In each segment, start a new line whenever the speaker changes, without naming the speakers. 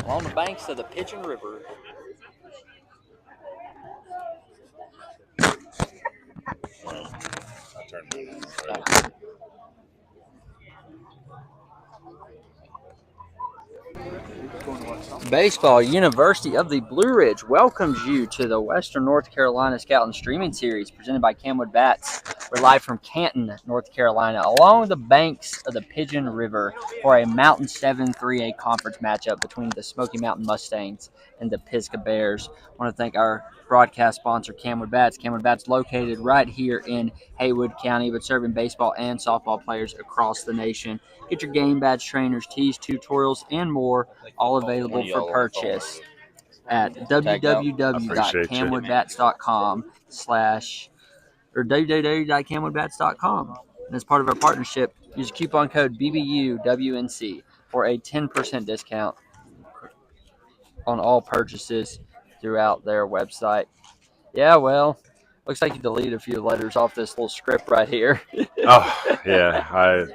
along the banks of the Pigeon River. Baseball University of the Blue Ridge welcomes you to the Western North Carolina Scout Streaming Series presented by CamWood Bats. We're live from Canton, North Carolina, along the banks of the Pigeon River for a Mountain 7 3A conference matchup between the Smoky Mountain Mustangs and the Pisgah Bears. I want to thank our broadcast sponsor, CamWood Bats. CamWood Bats located right here in Haywood County, but serving baseball and softball players across the nation. Get your game badge, trainers, tees, tutorials, and more, all available for purchase at www.camwoodbats.com or www.camwoodbats.com. And as part of our partnership, use coupon code BBUWNC for a 10% discount on all purchases throughout their website. Yeah, well, looks like you deleted a few letters off this little script right here.
Oh, yeah.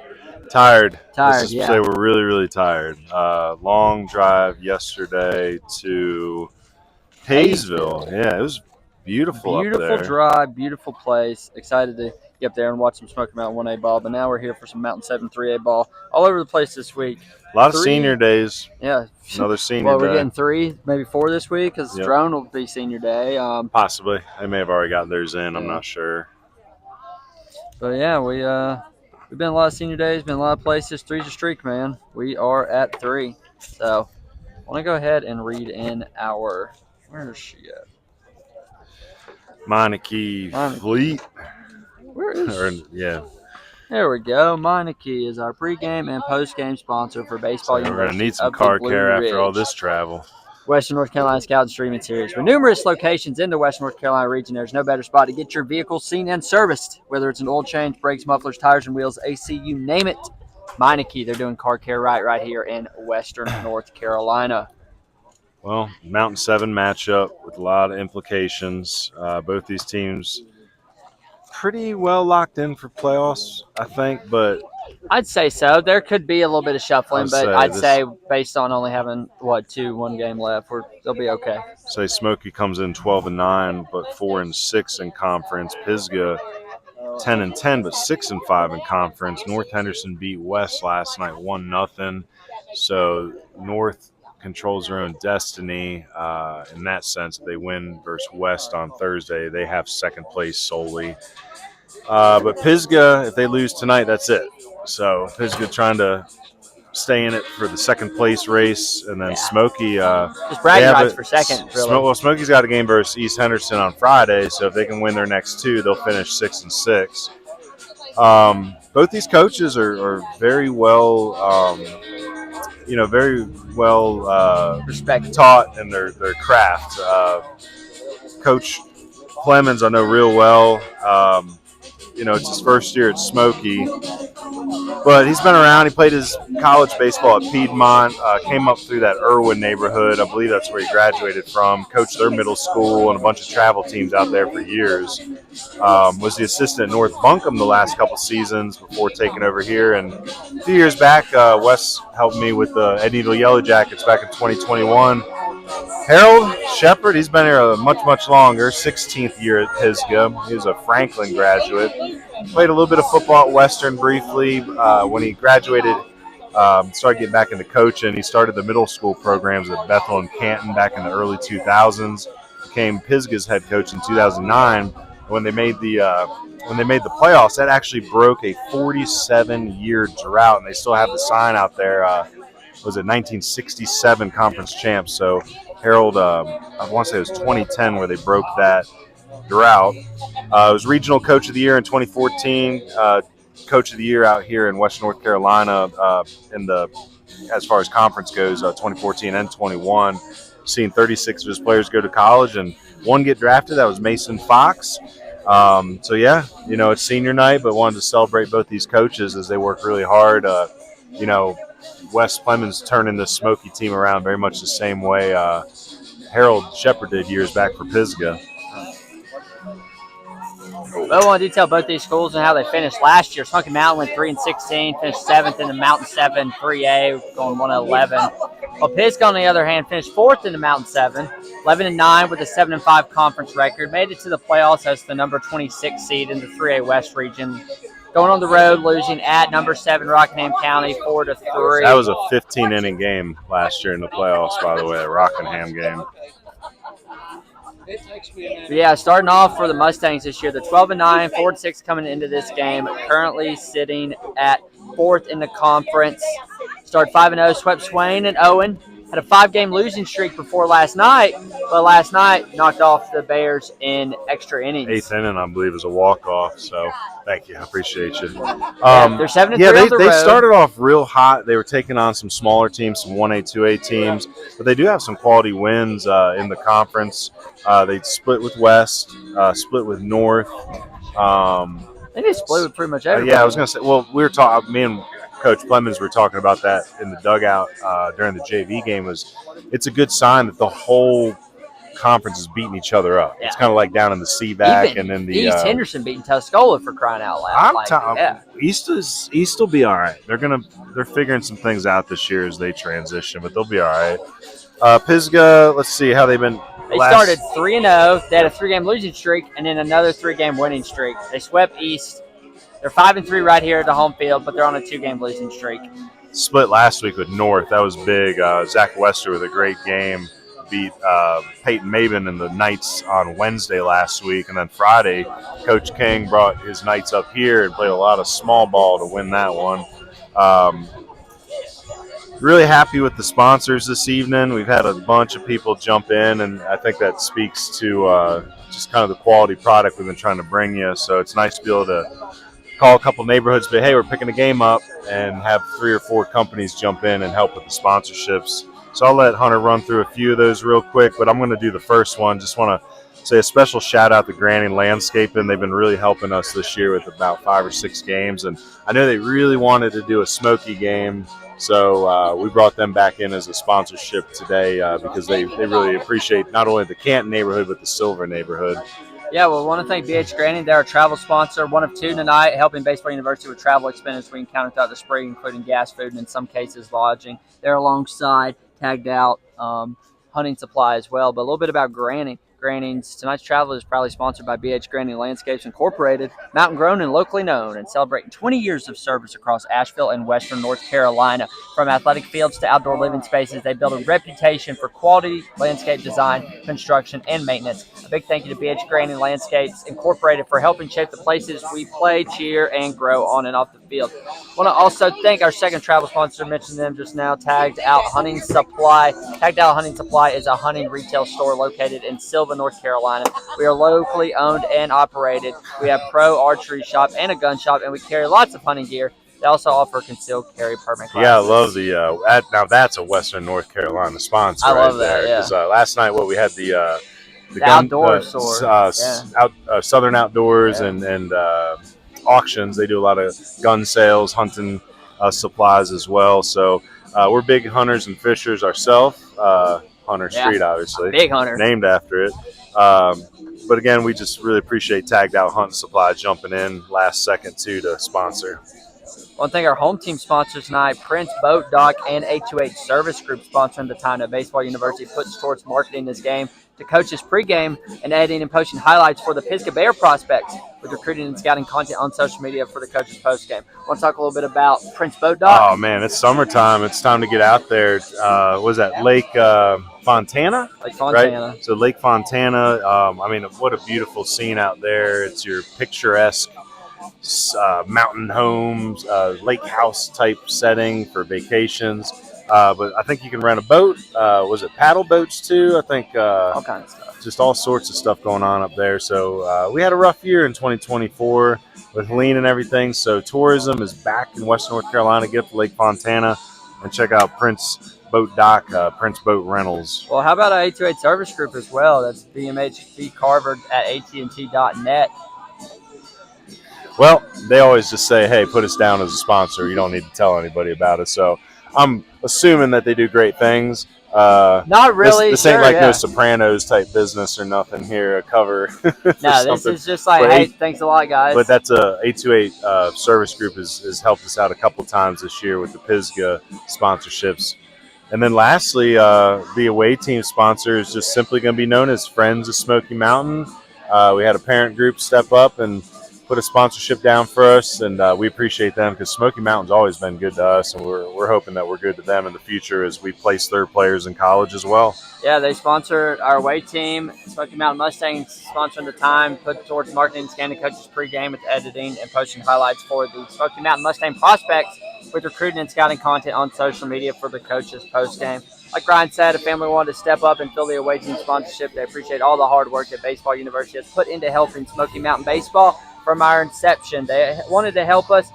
Tired. Let's just
yeah.
say we're really, really tired. Long drive yesterday to Hayesville. Yeah, it was beautiful up there.
Beautiful drive, beautiful place. Excited to get up there and watch some Smoky Mountain 1A ball. But now we're here for some Mountain 7 3A ball all over the place this week.
A lot of senior days.
Yeah.
Another senior
well,
day.
We're getting 3, maybe 4 this week because Drone will be senior day.
Possibly. They may have already gotten theirs in. I'm not sure.
But, yeah, we've been a lot of senior days, been a lot of places. 3's a streak, man. We are at 3. So I want to go ahead and read in our – where is she at?
Meineke Fleet.
Where is she?
Yeah.
There we go. Meineke is our pregame and postgame sponsor for Baseball University.
We're going to need some car care after all this travel.
Western North Carolina Scout Streaming Series. With numerous locations in the Western North Carolina region, there's no better spot to get your vehicle seen and serviced. Whether it's an oil change, brakes, mufflers, tires, and wheels, AC, you name it. Meineke, they're doing car care right here in Western North Carolina.
Well, Mountain 7 matchup with a lot of implications. Both these teams pretty well locked in for playoffs, I think, but
I'd say so. There could be a little bit of shuffling, but I'd say based on only having, one game left, they'll be okay.
Say Smoky comes in 12-9, but 4-6 in conference. Pisgah 10-10, but 6-5 in conference. North Henderson beat West last night 1-0. So North controls their own destiny in that sense. If they win versus West on Thursday, they have second place solely. But Pisgah, if they lose tonight, that's it. So Pisgah trying to stay in it for the second place race, and then Smoky
just bragging rights for second. Really.
Well, Smoky's got a game versus East Henderson on Friday, so if they can win their next 2, they'll finish 6-6. Both these coaches are very well, taught in their craft. Coach Clemens, I know real well. It's his first year at Smoky, but he's been around. He played his college baseball at Piedmont, came up through that Irwin neighborhood. I believe that's where he graduated from, coached their middle school and a bunch of travel teams out there for years. Was the assistant at North Buncombe the last couple seasons before taking over here. And a few years back, Wes helped me with the Edneyville Yellow Jackets back in 2021. Harold Shepard, he's been here much, much longer, 16th year at Pisgah. He was a Franklin graduate. Played a little bit of football at Western briefly. When he graduated, started getting back into coaching. He started the middle school programs at Bethel and Canton back in the early 2000s. Became Pisgah's head coach in 2009. When they made the playoffs, that actually broke a 47-year drought, and they still have the sign out there. Was it 1967 conference champs? So Harold, I want to say it was 2010 where they broke that drought. Was regional coach of the year in 2014. Coach of the year out here in Western North Carolina as far as conference goes, 2014 and 21. Seen 36 of his players go to college and one get drafted. That was Mason Fox. It's senior night, but wanted to celebrate both these coaches as they work really hard. Wes Clemens turning the Smoky team around very much the same way Harold Shepard did years back for Pisgah.
But I want to detail both these schools and how they finished last year. Smoky Mountain went 3-16, finished 7th in the Mountain 7 3A, going 1-11. While Pisgah, on the other hand, finished 4th in the Mountain 7, 11-9 with a 7-5 conference record. Made it to the playoffs as the number 26 seed in the 3A West region. Going on the road, losing at number 7 Rockingham County 4-3.
That was a 15-inning game last year in the playoffs, by the way, a Rockingham game.
But yeah, starting off for the Mustangs this year, the 12-9, 4-6 coming into this game. Currently sitting at 4th in the conference. Started 5-0, swept Swain and Owen. Had a 5-game losing streak before last night, but last night knocked off the Bears in extra innings.
8th inning, I believe, is a walk-off, so thank you. I appreciate you.
They're 7-3 on the
they
road.
started off real hot. They were taking on some smaller teams, some 1A, 2A teams, but they do have some quality wins in the conference. They split with West, split with North.
They did split with pretty much everybody.
Yeah, I was going to say, well, we were talking, me and Coach Clemens were talking about that in the dugout during the JV game. It's a good sign that the whole conference is beating each other up. Yeah. It's kind of like down in the CVAC and then the
East Henderson beating Tuscola for crying out loud.
East will be all right. They're figuring some things out this year as they transition, but they'll be all right. Pisgah, let's see how they've been.
They started 3-0. They had a 3-game losing streak and then another 3-game winning streak. They swept East. They're 5-3 right here at the home field, but they're on a 2-game losing streak.
Split last week with North. That was big. Zach Wester with a great game. Beat Peyton Maben and the Knights on Wednesday last week. And then Friday, Coach King brought his Knights up here and played a lot of small ball to win that one. Really happy with the sponsors this evening. We've had a bunch of people jump in, and I think that speaks to just kind of the quality product we've been trying to bring you. So it's nice to be able to call a couple neighborhoods, but hey, we're picking a game up, and have 3 or 4 companies jump in and help with the sponsorships. So I'll let Hunter run through a few of those real quick, but I'm going to do the first one. Just want to say a special shout out to Granny Landscaping. They've been really helping us this year with about 5 or 6 games, and I know they really wanted to do a Smoky game, so we brought them back in as a sponsorship today because they really appreciate not only the Canton neighborhood, but the Silver neighborhood.
Yeah, well, I want to thank BH Granny. They're a travel sponsor, one of 2 tonight, helping Baseball University with travel expenses we encounter throughout the spring, including gas, food, and in some cases lodging. They're alongside tagged out hunting supply as well. But a little bit about Granny. Tonight's travel is proudly sponsored by BH Granny Landscapes Incorporated, mountain grown and locally known, and celebrating 20 years of service across Asheville and Western North Carolina. From athletic fields to outdoor living spaces, they build a reputation for quality landscape design, construction, and maintenance. A big thank you to BH Granny Landscapes Incorporated for helping shape the places we play, cheer, and grow on and off the field. I want to also thank our second travel sponsor, mentioned them just now, Tagged Out Hunting Supply. Tagged Out Hunting Supply is a hunting retail store located in Sylva, North Carolina. We are locally owned and operated. We have pro archery shop and a gun shop, and we carry lots of hunting gear. They also offer concealed carry permit classes.
Yeah, I love the now that's a Western North Carolina sponsor.
I love that.
Yeah. Because last night, we had the
outdoor store,
Southern Outdoors and auctions. They do a lot of gun sales, hunting supplies as well. So we're big hunters and fishers ourselves. Hunter Street, obviously,
big hunter,
named after it. But again, we just really appreciate Tagged Out Hunting Supply jumping in last second too to sponsor.
I want to thank our home team sponsors tonight, Prince Boat Dock and 828 Service Group, sponsoring the time that Baseball University puts towards marketing this game to coaches pregame and editing and posting highlights for the Pisgah Bear prospects with recruiting and scouting content on social media for the coaches postgame. I want to talk a little bit about Prince Boat Dock.
Oh, man, it's summertime. It's time to get out there. What is that, Lake Fontana?
Lake Fontana.
Right? So Lake Fontana, I mean, what a beautiful scene out there. It's your picturesque mountain homes, lake house type setting for vacations. But I think you can rent a boat. Was it paddle boats too? I think
all kinds of stuff.
Just all sorts of stuff going on up there. So we had a rough year in 2024 with lean and everything. So tourism is back in Western North Carolina. Get up to Lake Fontana and check out Prince Boat Dock, Prince Boat Rentals.
Well, how about our 828 Service Group as well? That's BMHB at AT&T.net.
Well, they always just say, hey, put us down as a sponsor. You don't need to tell anybody about it. So I'm assuming that they do great things.
Not really.
This ain't like no Sopranos type business or nothing here. A cover.
No, this is just like, hey, thanks a lot, guys.
But that's a 828 service group has helped us out a couple times this year with the Pisgah sponsorships. And then lastly, the away team sponsor is just simply going to be known as Friends of Smoky Mountain. We had a parent group step up and put a sponsorship down for us, and we appreciate them because Smoky Mountain's always been good to us, and we're hoping that we're good to them in the future as we place their players in college as well.
Yeah, they sponsor our away team. Smoky Mountain Mustangs sponsoring the time, put towards marketing, scanning coaches pregame with editing and posting highlights for the Smoky Mountain Mustang prospects with recruiting and scouting content on social media for the coaches postgame. Like Ryan said, a family wanted to step up and fill the away team sponsorship. They appreciate all the hard work that Baseball University has put into helping Smoky Mountain baseball from our inception. They wanted to help us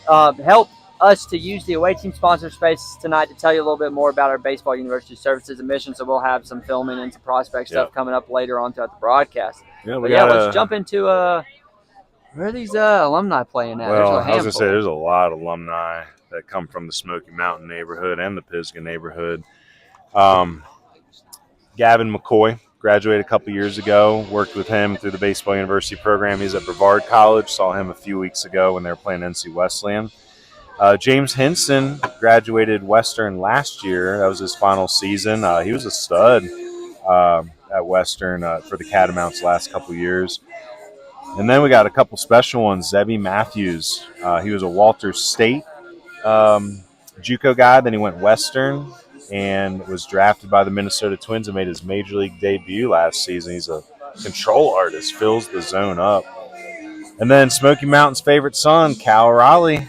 to use the away team sponsor space tonight to tell you a little bit more about our Baseball University services and missions. So we'll have some filming and some prospect stuff coming up later on throughout the broadcast.
Yeah,
let's jump into where are these alumni playing at?
Well, I was going to say there's a lot of alumni that come from the Smoky Mountain neighborhood and the Pisgah neighborhood. Gavin McCoy graduated a couple years ago, worked with him through the Baseball University program. He's at Brevard College, saw him a few weeks ago when they were playing NC Wesleyan. James Hinson graduated Western last year. That was his final season. He was a stud at Western for the Catamounts last couple years. And then we got a couple special ones. Zebby Matthews, he was a Walters State JUCO guy. Then he went Western and was drafted by the Minnesota Twins and made his major league debut last season. He's a control artist, fills the zone up. And then Smoky Mountain's favorite son, Cal Raleigh,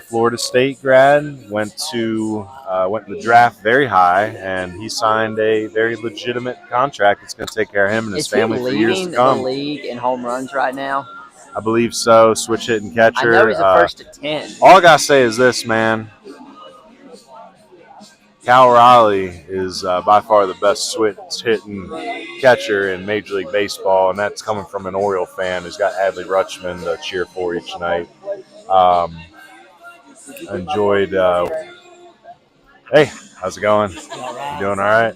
Florida State grad, went in the draft very high, and he signed a very legitimate contract that's going to take care of him and his family for years to come.
Is he leading the league in home runs right now?
I believe so. Switch hitting catcher.
I know he's the first to 10.
All I got to say is this, man. Cal Raleigh is by far the best switch hitting catcher in Major League Baseball, and that's coming from an Oriole fan who's got Adley Rutschman to cheer for each night. Enjoyed. Hey, how's it going? You doing all right?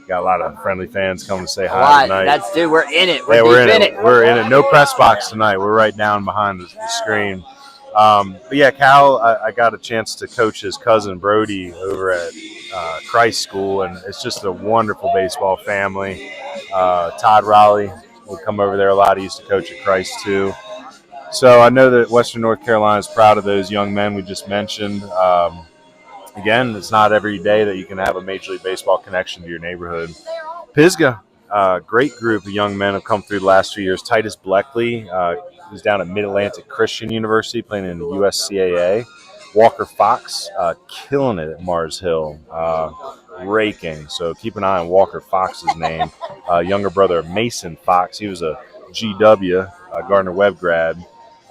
Got a lot of friendly fans coming to say hi tonight.
We're in it.
We're in it. We're in it. No press box tonight. We're right down behind the screen. But yeah, Cal, I got a chance to coach his cousin Brody over at Christ School, and it's just a wonderful baseball family. Todd Raleigh would come over there a lot. He used to coach at Christ too. So I know that Western North Carolina is proud of those young men we just mentioned. Again, it's not every day that you can have a Major League Baseball connection to your neighborhood. Pisgah, great group of young men have come through the last few years. Titus Bleckley, who's down at Mid-Atlantic Christian University playing in the USCAA. Walker Fox, killing it at Mars Hill, raking. So keep an eye on Walker Fox's name. Younger brother of Mason Fox, he was a GW, Gardner-Webb grad.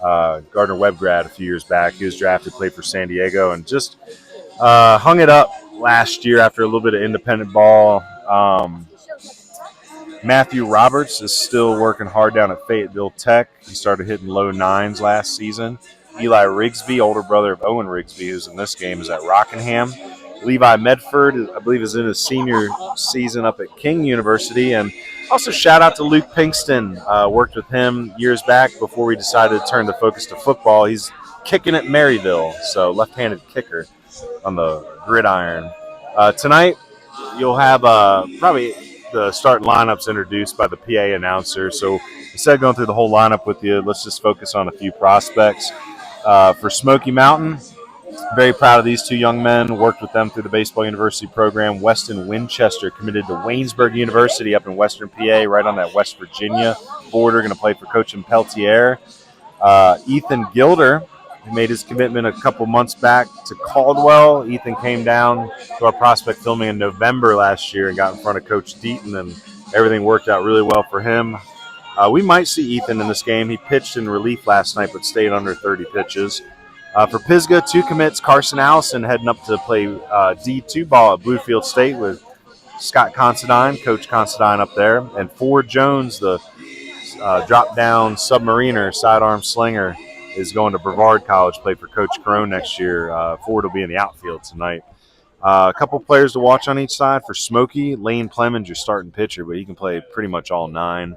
A few years back. He was drafted, played for San Diego, and just hung it up last year after a little bit of independent ball. Matthew Roberts is still working hard down at Fayetteville Tech. He started hitting low nines last season. Eli Rigsby, older brother of Owen Rigsby, who's in this game, is at Rockingham. Levi Medford, I believe, is in his senior season up at King University. And also shout out to Luke Pinkston. Worked with him years back before we decided to turn the focus to football. He's kicking at Maryville, so left-handed kicker on the gridiron. Tonight, you'll have probably the starting lineups introduced by the PA announcer. So instead of going through the whole lineup with you, let's just focus on a few prospects. For Smoky Mountain, very proud of these two young men. Worked with them through the Baseball University program. Weston Winchester committed to Waynesburg University up in Western PA, right on that West Virginia border. Going to play for Coach Peltier. Ethan Gilder, who made his commitment a couple months back to Caldwell. Ethan came down to our prospect filming in November last year and got in front of Coach Deaton, and everything worked out really well for him. We might see Ethan in this game. He pitched in relief last night but stayed under 30 pitches. For Pisgah, 2 commits. Carson Allison heading up to play D2 ball at Bluefield State with Scott Considine, Coach Considine up there. And Ford Jones, the drop-down submariner, sidearm slinger, is going to Brevard College, play for Coach Crone next year. Ford will be in the outfield tonight. A couple players to watch on each side. For Smoky, Lane Plemons, your starting pitcher, but he can play pretty much all 9.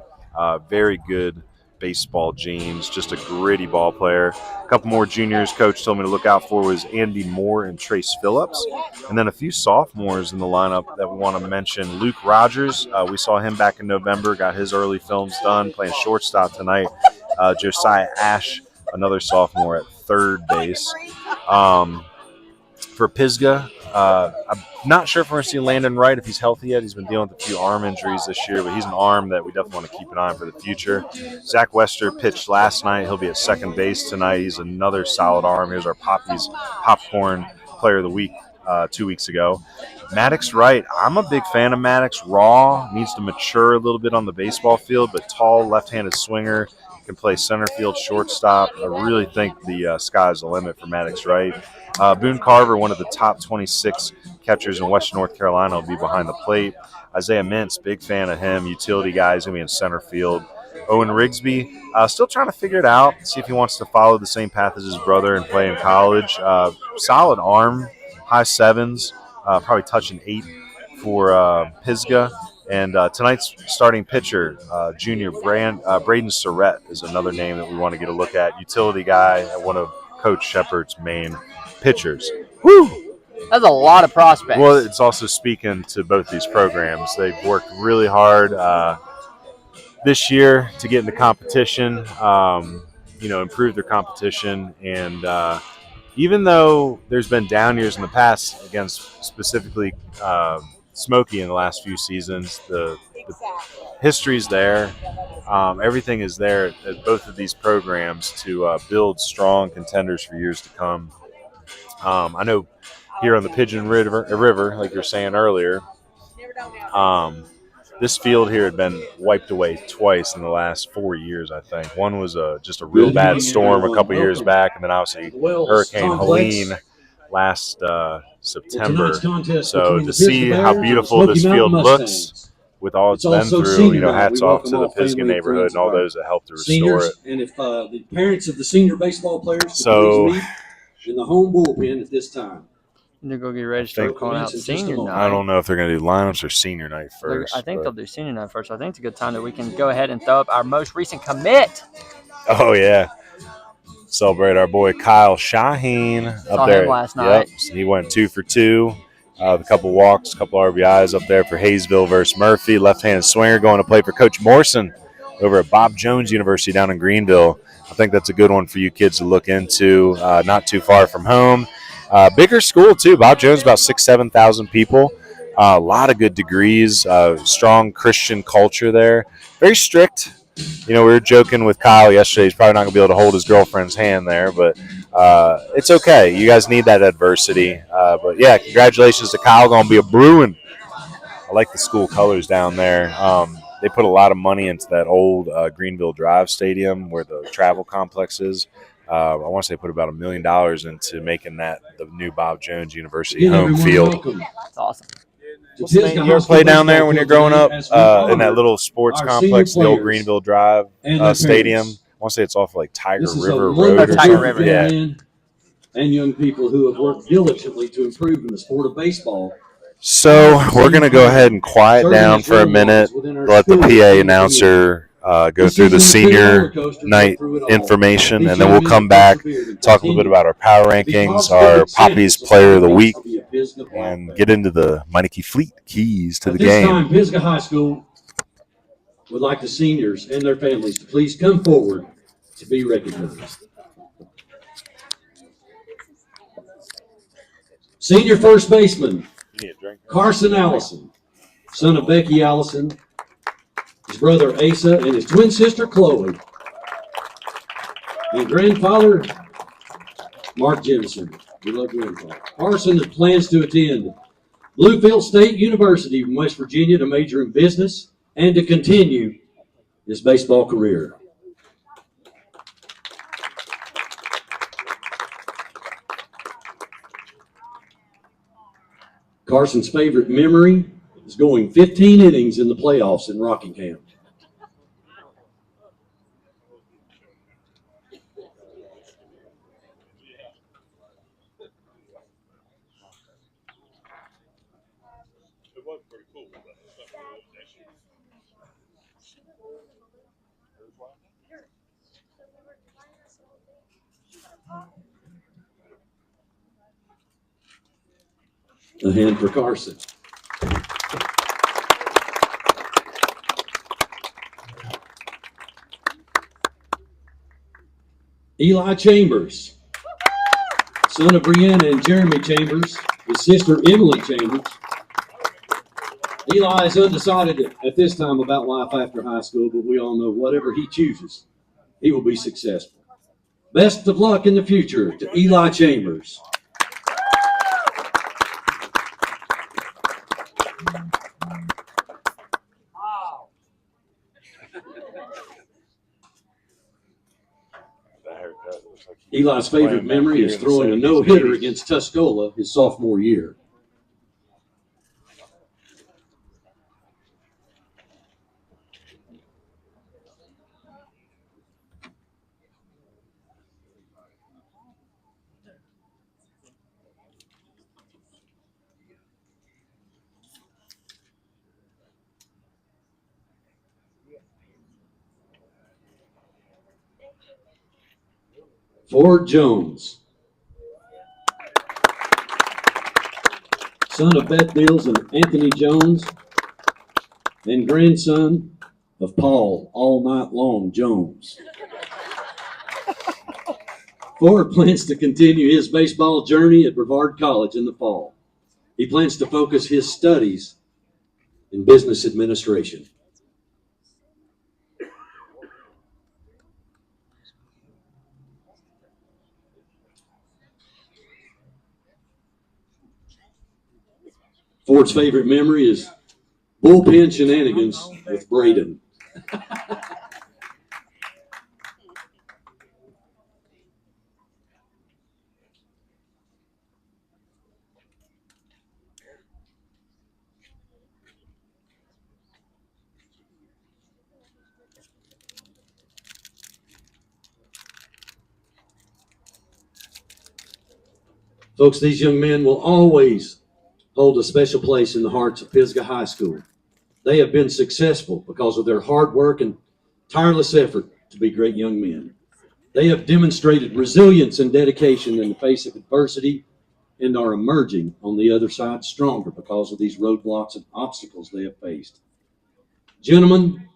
Very good baseball genes, just a gritty ball player. A couple more juniors coach told me to look out for was Andy Moore and Trace Phillips. And then a few sophomores in the lineup that we want to mention. Luke Rogers, we saw him back in November, got his early films done, playing shortstop tonight. Josiah Ash, another sophomore at third base. For Pisgah, I'm not sure if we're going to see Landon Wright if he's healthy yet. He's been dealing with a few arm injuries this year, but he's an arm that we definitely want to keep an eye on for the future. Zach Wester pitched last night. He'll be at second base tonight. He's another solid arm. Here's our Popcorn Player of the Week 2 weeks ago. Maddox Wright, I'm a big fan of Maddox. Raw, needs to mature a little bit on the baseball field, but tall, left-handed swinger, can play center field, shortstop. I really think the sky's the limit for Maddox Wright. Boone Carver, one of the top 26 catchers in Western North Carolina, will be behind the plate. Isaiah Mintz, big fan of him. Utility guy, he's going to be in center field. Owen Rigsby, still trying to figure it out, see if he wants to follow the same path as his brother and play in college. Solid arm, high 7s, probably touching 8 for Pisgah. And tonight's starting pitcher, junior Braden Surrett, is another name that we want to get a look at. Utility guy at one of Coach Shepard's main pitchers.
Woo! That's a lot of prospects.
Well, it's also speaking to both these programs. They've worked really hard this year to get into competition, improve their competition. And even though there's been down years in the past against specifically Smoky in the last few seasons, the history's there. Everything is there at both of these programs to build strong contenders for years to come. I know here on the Pigeon River, like you were saying earlier, this field here had been wiped away twice in the last 4 years, I think. One was just a real bad storm a couple years back, and then obviously Hurricane Helene last September. So to see how beautiful this field looks with all it's been through, hats off to the Pisgah neighborhood and all those that helped to restore it.
And if the parents of the senior baseball players could please meet in the home bullpen at this time.
They're going to get ready to start calling out senior night.
I don't know if they're going to do lineups or senior night first.
I think they'll do senior night first. I think it's a good time that we can go ahead and throw up our most recent commit.
Oh, yeah. Celebrate our boy Kyle Shaheen up
Saw
there
him last night.
Yep. He went 2 for 2. A couple walks, a couple RBIs up there for Hayesville versus Murphy. Left-handed swinger going to play for Coach Morrison over at Bob Jones University down in Greenville. I think that's a good one for you kids to look into. Not too far from home. Bigger school, too. Bob Jones, about 6,000 to 7,000 people. A lot of good degrees. Strong Christian culture there. Very strict. We were joking with Kyle yesterday. He's probably not going to be able to hold his girlfriend's hand there, but it's okay. You guys need that adversity. But, yeah, congratulations to Kyle. Going to be a Bruin. I like the school colors down there. They put a lot of money into that old Greenville Drive Stadium where the travel complex is. I want to say put about $1 million into making that the new Bob Jones University home field.
That's awesome.
You ever play down there when you're growing up in that little sports complex, the old Greenville Drive Stadium? I want to say it's off like Tiger River Road.
Tiger River,
yeah.
And young people who have worked diligently to improve in the sport of baseball.
So we're going to go ahead and quiet down for a minute, let the PA announcer go through the senior night information, and then we'll come back, talk a little bit about our power rankings, our Poppy's Player of the Week, and get into the Meineke Fleet keys to the game.
This time, Pisgah High School would like the seniors and their families to please come forward to be recognized. Senior first baseman, Carson Allison, son of Becky Allison, his brother Asa, and his twin sister Chloe, and grandfather Mark Jemison. We love grandfather. Carson plans to attend Bluefield State University in West Virginia to major in business and to continue his baseball career. Carson's favorite memory is going 15 innings in the playoffs in Rockingham. A hand for Carson. Eli Chambers, son of Brianna and Jeremy Chambers, his sister Emily Chambers. Eli is undecided at this time about life after high school, but we all know whatever he chooses, he will be successful. Best of luck in the future to Eli Chambers. Eli's favorite memory is throwing a no-hitter against Tuscola his sophomore year. Ford Jones, son of Beth Mills and Anthony Jones, and grandson of Paul All Night Long Jones. Ford plans to continue his baseball journey at Brevard College in the fall. He plans to focus his studies in business administration. Ford's favorite memory is bullpen shenanigans with Braden. Folks, these young men will always hold a special place in the hearts of Pisgah High School. They have been successful because of their hard work and tireless effort to be great young men. They have demonstrated resilience and dedication in the face of adversity and are emerging on the other side stronger because of these roadblocks and obstacles they have faced. Gentlemen,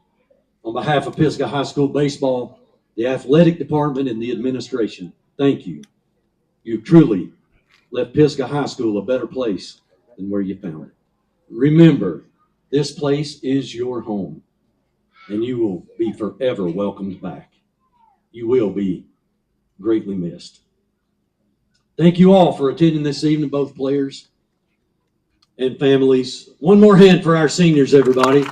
on behalf of Pisgah High School baseball, the athletic department, and the administration, thank you. You've truly left Pisgah High School a better place than where you found it. Remember, this place is your home, and you will be forever welcomed back. You will be greatly missed. Thank you all for attending this evening, both players and families. One more hand for our seniors, everybody.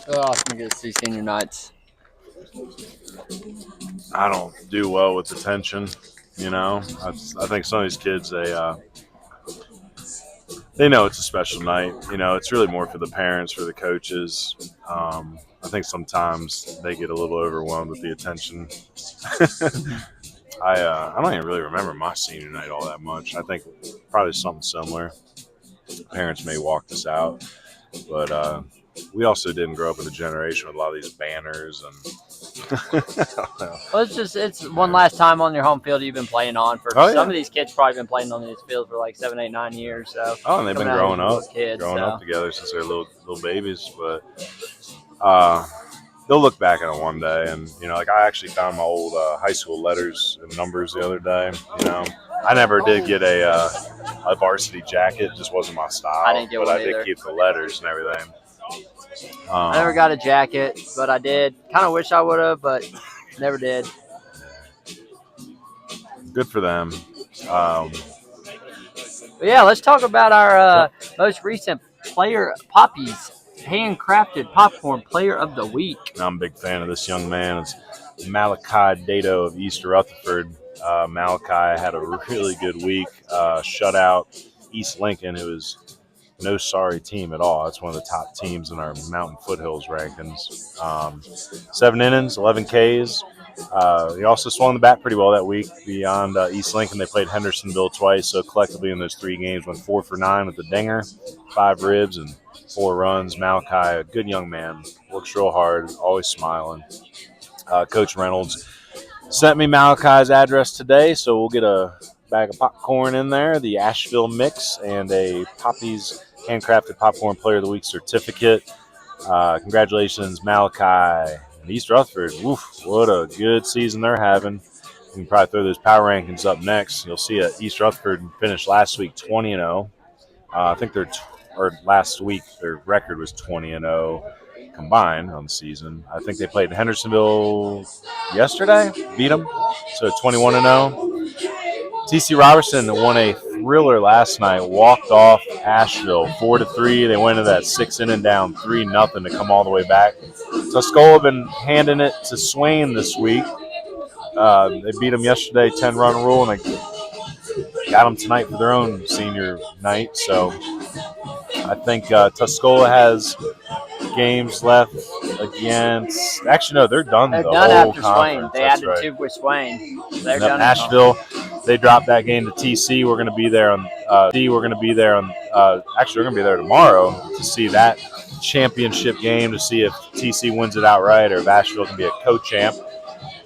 Oh, it's been good to see senior nights.
I don't do well with attention, you know. I think some of these kids, they know it's a special night. You know, it's really more for the parents, for the coaches. I think sometimes they get a little overwhelmed with the attention. I don't even really remember my senior night all that much. I think probably something similar. Parents may walk this out, but we also didn't grow up in a generation with a lot of these banners and.
Well, it's one last time on your home field you've been playing on for some of these kids probably been playing on these fields for like 7, 8, 9 years. So
and they've been growing up together since they're little babies. But they'll look back at it one day, and you know, like I actually found my old high school letters and numbers the other day. You know, I never did get a varsity jacket; it just wasn't my style.
I didn't get one
but I
either.
did keep the letters and everything.
I never got a jacket, but I did. Kind of wish I would have, but never did.
Good for them.
But yeah, let's talk about our most recent player, Poppy's handcrafted popcorn player of the week.
I'm a big fan of this young man. It's Malachi Dato of East Rutherford. Malachi had a really good week. Shut out East Lincoln, who is no sorry team at all. It's one of the top teams in our Mountain Foothills rankings. 7 innings, 11 Ks. He also swung the bat pretty well that week. Beyond East Lincoln, they played Hendersonville twice. So collectively in those 3 games, went 4 for 9 with the dinger, 5 ribs, and 4 runs. Malachi, a good young man, works real hard, always smiling. Coach Reynolds sent me Malachi's address today, so we'll get a bag of popcorn in there, the Asheville mix, and a Poppy's handcrafted popcorn player of the week certificate. Congratulations, Malachi and East Rutherford. Woof, what a good season they're having. You can probably throw those power rankings up next. You'll see East Rutherford finished last week 20-0. I think last week their record was 20-0 combined on the season. I think they played Hendersonville yesterday, beat them, so 21-0. TC Robertson won a thriller last night, walked off Asheville 4-3. They went into that 6th inning down 3-0 to come all the way back. Tuscola been handing it to Swain this week. They beat them yesterday, 10-run rule, and they got them tonight for their own senior night. So I think Tuscola has games left against. Actually, no, they're done.
They're
the
done
whole
after
conference.
Swain. They
That's
added
right.
2 with Swain. They're
Now,
done.
Asheville, they dropped that game to TC. We're going to be there on. Actually, we're going to be there tomorrow to see that championship game, to see if TC wins it outright or if Asheville can be a co-champ.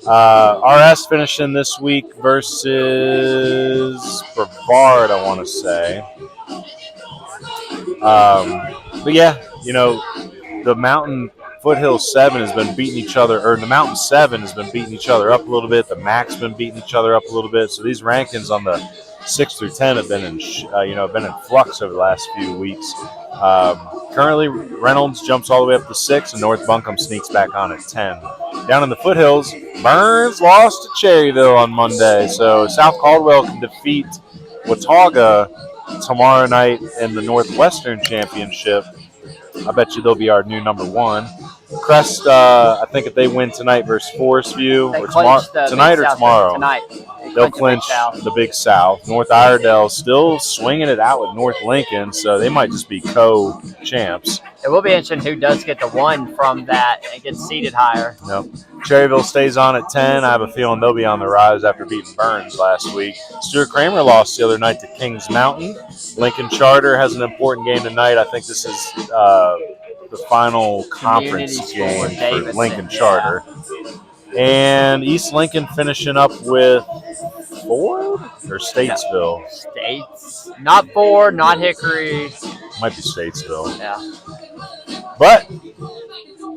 RS finishing this week versus Brevard, I want to say. But yeah, the Mountain Foothill 7 has been beating each other, or the Mountain 7 has been beating each other up a little bit. The MAC's been beating each other up a little bit. So these rankings on the 6 through 10 have been in, been in flux over the last few weeks. Currently, Reynolds jumps all the way up to 6, and North Buncombe sneaks back on at 10. Down in the foothills, Burns lost to Cherryville on Monday, so South Caldwell can defeat Watauga tomorrow night in the Northwestern Championship. I bet you they'll be our new number 1. Crest, I think if they win tonight versus Forest View, or tonight or tomorrow, they'll clinch the Big South. North Iredale still swinging it out with North Lincoln, so they might just be co-champs.
It will be interesting who does get the 1 from that and gets seated higher.
Yep. Cherryville stays on at 10. I have a feeling they'll be on the rise after beating Burns last week. Stuart Kramer lost the other night to Kings Mountain. Lincoln Charter has an important game tonight. I think this is the final conference game for Lincoln Charter. And East Lincoln finishing up with Ford or Statesville?
States. Not Ford, not Hickory.
Might be Statesville.
Yeah.
But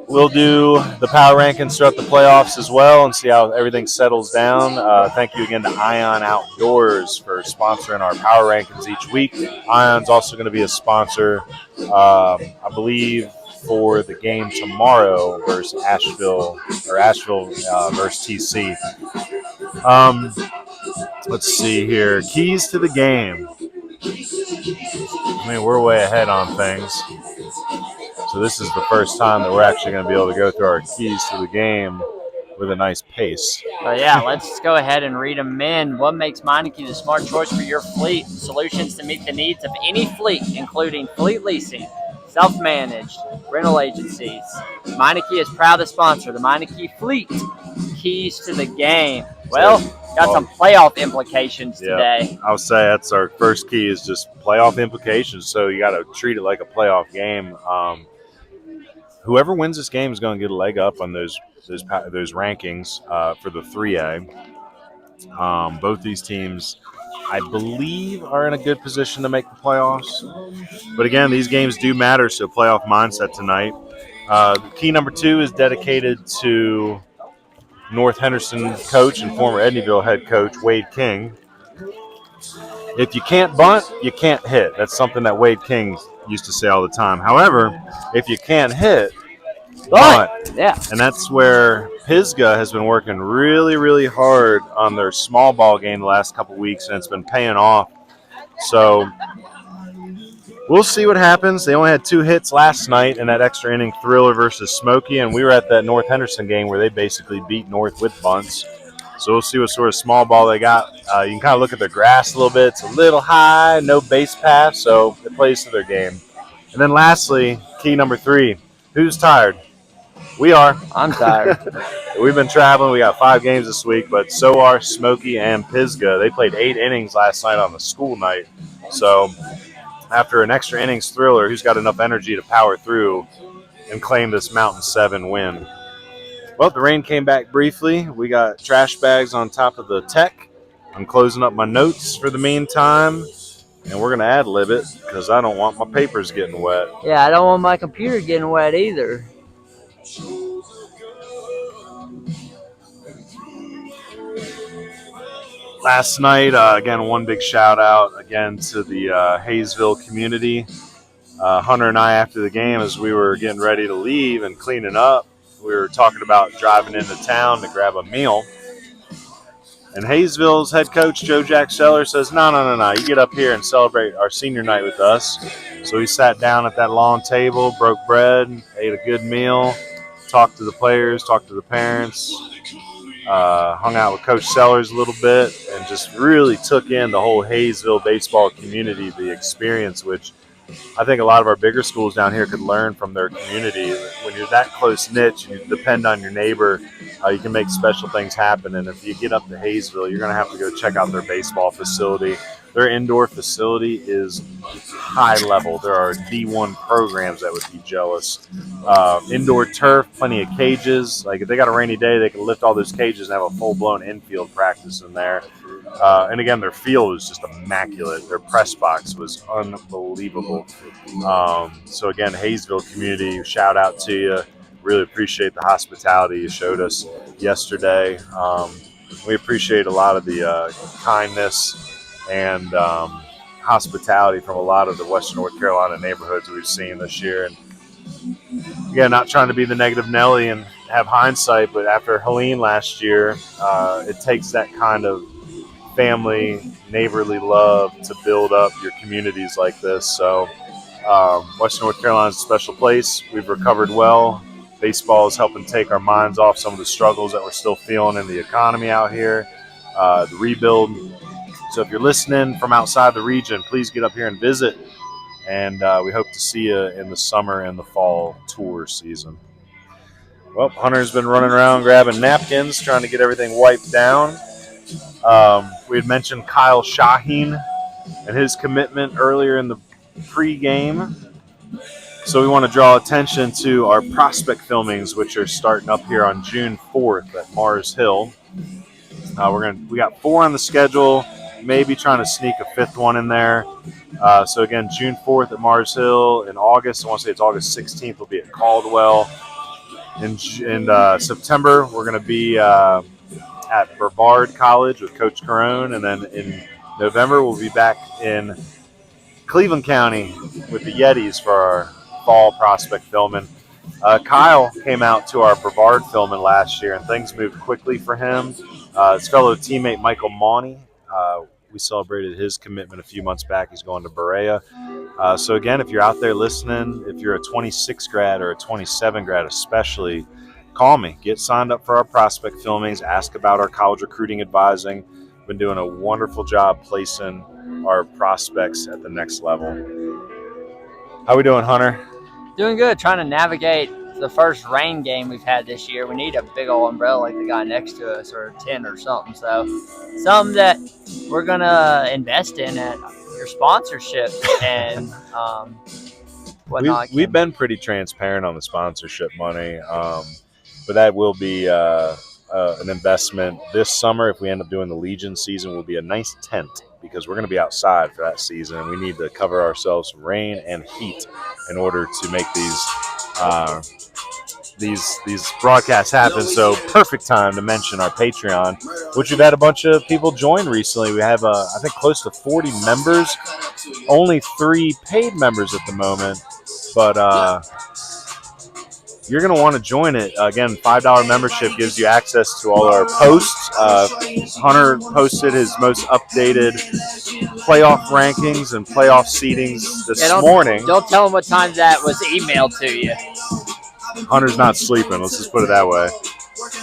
we'll do the power rankings throughout the playoffs as well and see how everything settles down. Thank you again to Ion Outdoors for sponsoring our power rankings each week. Ion's also going to be a sponsor, I believe, for the game tomorrow versus Asheville versus TC. Let's see here. Keys to the game. I mean, we're way ahead on things. So this is the first time that we're actually going to be able to go through our keys to the game with a nice pace.
Yeah, let's go ahead and read them in. What makes Meineke the smart choice for your fleet? Solutions to meet the needs of any fleet, including fleet leasing, self-managed, rental agencies. Meineke is proud to sponsor the Meineke Fleet Keys to the Game. Well, got some playoff implications today.
I would say that's our first key is just playoff implications. So you got to treat it like a playoff game. Whoever wins this game is going to get a leg up on those rankings for the 3A. Both these teams, I believe, are in a good position to make the playoffs. But again, these games do matter, so playoff mindset tonight. Key number 2 is dedicated to North Henderson coach and former Edneyville head coach Wade King. If you can't bunt, you can't hit. That's something that Wade King used to say all the time. However, if you can't hit,
Bunt. Yeah.
And that's where Pisgah has been working really, really hard on their small ball game the last couple weeks, and it's been paying off. So we'll see what happens. They only had 2 hits last night in that extra inning thriller versus Smoky, and we were at that North Henderson game where they basically beat North with bunts. So we'll see what sort of small ball they got. You can kind of look at their grass a little bit. It's a little high, no base path, so it plays to their game. And then lastly, key number 3, who's tired? We are.
I'm tired.
We've been traveling. We got 5 games this week, but so are Smoky and Pisgah. They played 8 innings last night on the school night. So after an extra innings thriller, who's got enough energy to power through and claim this Mountain 7 win? Well, the rain came back briefly. We got trash bags on top of the tech. I'm closing up my notes for the meantime, and we're going to ad-lib it because I don't want my papers getting wet.
Yeah, I don't want my computer getting wet either.
Last night, again, one big shout out again to the Hayesville community. Hunter and I, after the game, as we were getting ready to leave and cleaning up, we were talking about driving into town to grab a meal. And Hayesville's head coach, Joe Jack Seller, says, no, you get up here and celebrate our senior night with us. So we sat down at that long table, broke bread, ate a good meal, talked to the players, talked to the parents, hung out with Coach Sellers a little bit, and just really took in the whole Hayesville baseball community, the experience, which I think a lot of our bigger schools down here could learn from their community. When you're that close-knit, you depend on your neighbor, you can make special things happen. And if you get up to Hayesville, you're going to have to go check out their baseball facility. Their indoor facility is high level. There are D1 programs that would be jealous. Indoor turf, plenty of cages. Like if they got a rainy day, they can lift all those cages and have a full-blown infield practice in there. And again, their field was just immaculate. Their press box was unbelievable. So again, Hayesville community, shout out to you. Really appreciate the hospitality you showed us yesterday. We appreciate a lot of the kindness and hospitality from a lot of the Western North Carolina neighborhoods we've seen this year. And again, not trying to be the negative Nelly and have hindsight, but after Helene last year, it takes that kind of family, neighborly love to build up your communities like this. So Western North Carolina is a special place. We've recovered well. Baseball is helping take our minds off some of the struggles that we're still feeling in the economy out here, the rebuild. So if you're listening from outside the region, please get up here and visit. And we hope to see you in the summer and the fall tour season. Well, Hunter's been running around grabbing napkins, trying to get everything wiped down. We had mentioned Kyle Shaheen and his commitment earlier in the pregame. So we want to draw attention to our prospect filmings, which are starting up here on June 4th at Mars Hill. We got 4 on the schedule, maybe trying to sneak a 5th one in there. So again, June 4th at Mars Hill. In August, I want to say it's August 16th, we'll be at Caldwell. In September, we're going to be at Brevard College with Coach Carone, and then in November we'll be back in Cleveland County with the Yetis for our fall prospect filming. Kyle came out to our Brevard filming last year, and things moved quickly for him. His fellow teammate Michael Mauney, we celebrated his commitment a few months back. He's going to Berea. So again, if you're out there listening, if you're a 26 grad or a 27 grad especially, call me. Get signed up for our prospect filmings. Ask about our college recruiting advising. Been doing a wonderful job placing our prospects at the next level. How we doing, Hunter?
Doing good. Trying to navigate the first rain game we've had this year. We need a big old umbrella like the guy next to us, or a tent or something. So something that we're going to invest in at your sponsorship and whatnot.
We've been pretty transparent on the sponsorship money, but that will be an investment this summer. If we end up doing the Legion season, will be a nice tent because we're going to be outside for that season, and we need to cover ourselves from rain and heat in order to make these broadcasts happen. So perfect time to mention our Patreon, which we've had a bunch of people join recently. We have I think close to 40 members, only 3 paid members at the moment, but you're going to want to join it. Again, $5 membership gives you access to all our posts. Hunter posted his most updated playoff rankings and playoff seedings this morning.
Don't tell him what time that was emailed to you.
Hunter's not sleeping. Let's just put it that way.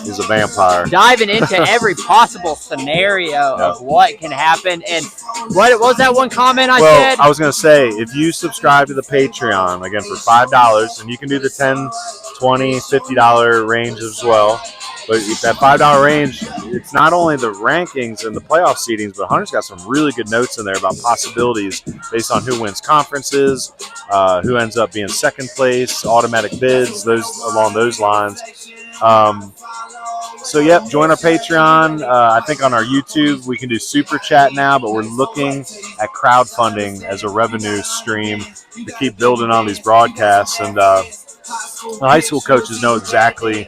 He's a vampire.
Diving into every possible scenario of what can happen. And what was that one comment I said?
I was going to say, if you subscribe to the Patreon, again, for $5, and you can do the $10, $20, $50 range as well. But that $5 range, it's not only the rankings and the playoff seedings, but Hunter's got some really good notes in there about possibilities based on who wins conferences, who ends up being second place, automatic bids, those along those lines. So, join our Patreon. I think on our YouTube, we can do Super Chat now, but we're looking at crowdfunding as a revenue stream to keep building on these broadcasts. And the high school coaches know exactly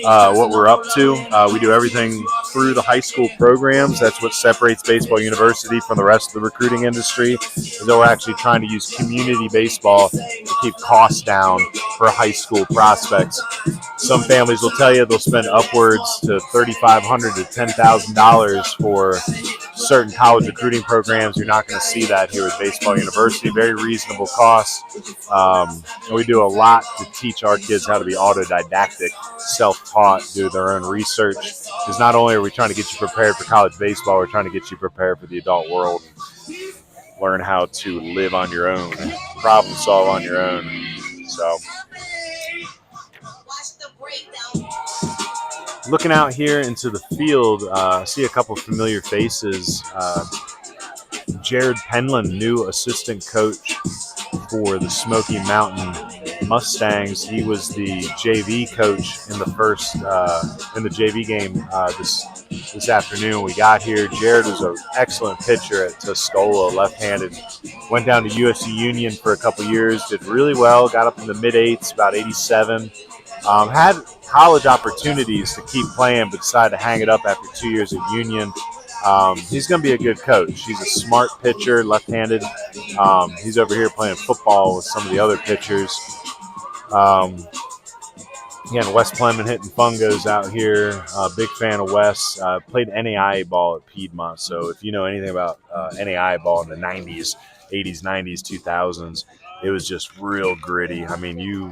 what we're up to. We do everything through the high school programs. That's what separates Baseball University from the rest of the recruiting industry, is that we're actually trying to use community baseball to keep costs down for high school prospects. Some families will tell you they'll spend upwards to $3,500 to $10,000 for certain college recruiting programs. You're not going to see that here at Baseball University. Very reasonable costs. And we do a lot to teach our kids how to be autodidactic, self-taught, do their own research. Because not only are we trying to get you prepared for college baseball, we're trying to get you prepared for the adult world. Learn how to live on your own, problem solve on your own. So, looking out here into the field, I see a couple familiar faces. Jared Penland, new assistant coach for the Smoky Mountain Mustangs. He was the JV coach in the first in the JV game this afternoon. We got here. Jared was an excellent pitcher at Tuscola, left-handed. Went down to USC Union for a couple years. Did really well. Got up in the mid-eights, about 87. Had college opportunities to keep playing, but decided to hang it up after 2 years at Union. He's going to be a good coach. He's a smart pitcher, left-handed. He's over here playing football with some of the other pitchers. Again, Wes Plemon hitting fungos out here. Big fan of Wes. Played NAIA ball at Piedmont. So if you know anything about NAIA ball in the 90s, 80s, 90s, 2000s, it was just real gritty. I mean, you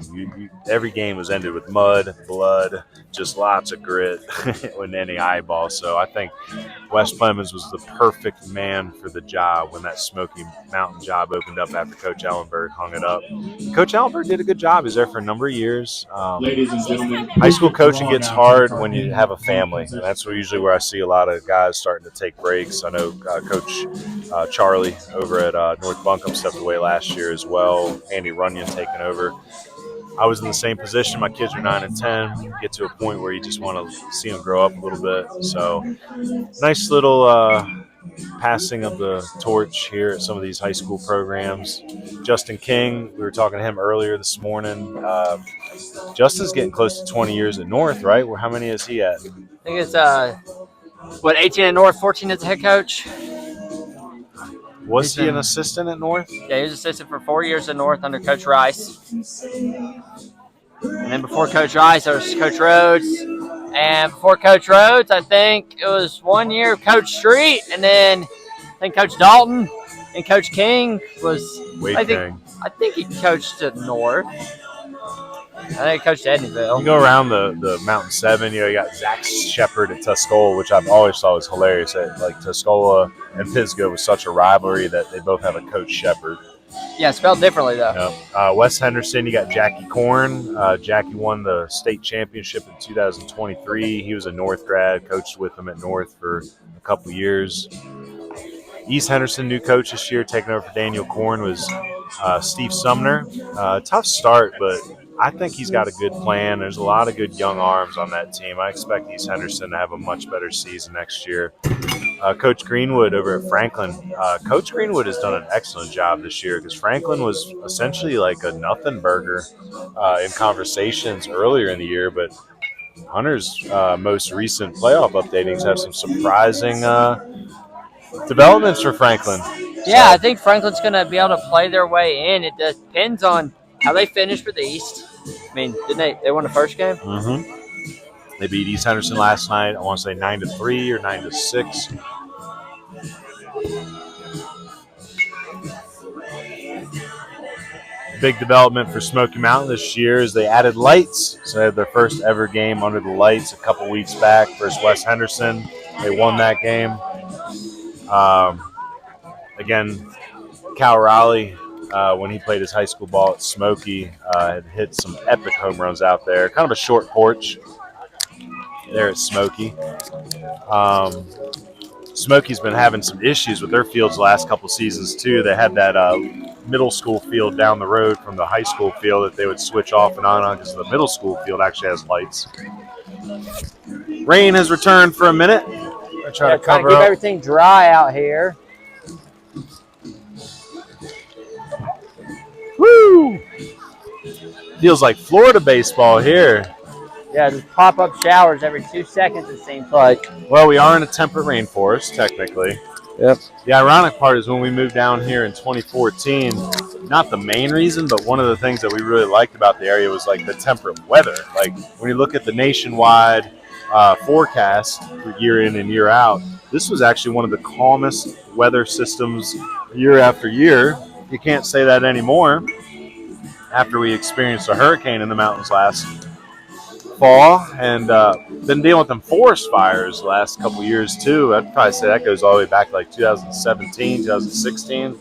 every game was ended with mud, blood, just lots of grit with NAIA ball. So I think Wes Plemons was the perfect man for the job when that Smoky Mountain job opened up after Coach Ellenberg hung it up. Coach Ellenberg did a good job. He's there for a number of years.
Ladies and gentlemen,
high school coaching gets hard when you have a family, and that's usually where I see a lot of guys starting to take breaks. I know Coach Charlie over at North Buncombe stepped away last year as well. Andy Runyon taking over. I was in the same position. My kids are 9 and 10. Get to a point where you just want to see them grow up a little bit. So, nice little passing of the torch here at some of these high school programs. Justin King, we were talking to him earlier this morning. Justin's getting close to 20 years at North, right? How many is he at?
I think it's 18 at North, 14 as a head coach.
Was he an assistant at North?
Yeah, he was assistant for 4 years at North under Coach Rice. And then before Coach Rice, there was Coach Rhodes. And before Coach Rhodes, I think it was 1 year Coach Street. And then I think Coach Dalton and Coach King was I think he coached at North. I think he coached at Edneyville.
You go around the Mountain 7, you got Zach Shepard at Tuscola, which I've always thought was hilarious. Like Tuscola and Pisgah was such a rivalry that they both have a Coach Shepard.
Yeah, spelled differently, though.
Yep. West Henderson, you got Jackie Korn. Jackie won the state championship in 2023. He was a North grad, coached with them at North for a couple years. East Henderson, new coach this year, taking over for Daniel Korn, was Steve Sumner. Tough start, but I think he's got a good plan. There's a lot of good young arms on that team. I expect East Henderson to have a much better season next year. Coach Greenwood over at Franklin. Coach Greenwood has done an excellent job this year because Franklin was essentially like a nothing burger in conversations earlier in the year, but Hunter's most recent playoff updatings have some surprising developments for Franklin.
Yeah, I think Franklin's going to be able to play their way in. It depends on how they finish with East. I mean, didn't they won the first game?
Mm-hmm. They beat East Henderson last night. I want to say 9-3 or 9-6. Big development for Smoky Mountain this year is they added lights. So they had their first ever game under the lights a couple weeks back versus West Henderson. They won that game. Again, Cal Raleigh, when he played his high school ball at Smoky, had hit some epic home runs out there. Kind of a short porch there at Smoky. Smoky's been having some issues with their fields the last couple seasons, too. They had that middle school field down the road from the high school field that they would switch off and on because the middle school field actually has lights. Rain has returned for a minute. I try to cover
keep
up.
everything dry out here.
Woo! Feels like Florida baseball here.
Yeah, just pop-up showers every 2 seconds, it seems like.
Well, we are in a temperate rainforest, technically.
Yep.
The ironic part is when we moved down here in 2014, not the main reason, but one of the things that we really liked about the area was like the temperate weather. Like when you look at the nationwide forecast for year in and year out, this was actually one of the calmest weather systems year after year. You can't say that anymore after we experienced a hurricane in the mountains last fall, and been dealing with them forest fires the last couple of years too. I'd probably say that goes all the way back to like 2017, 2016.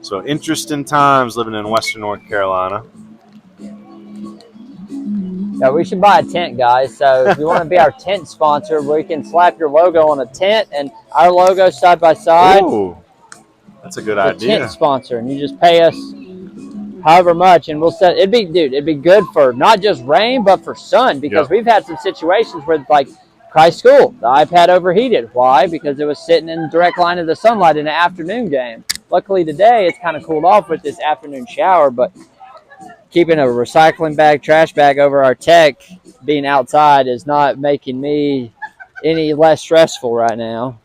So interesting times living in Western North Carolina.
Yeah, we should buy a tent, guys. So if you want to be our tent sponsor, we can slap your logo on a tent and our logo side by side.
Ooh, that's a good
The
idea.
tent sponsor, and you just pay us however much, and we'll set. It'd be good for not just rain, but for sun, because we've had some situations where, like Christ School, the iPad overheated. Why? Because it was sitting in direct line of the sunlight in the afternoon game. Luckily today, it's kind of cooled off with this afternoon shower, but keeping a recycling bag, trash bag over our tech being outside is not making me any less stressful right now.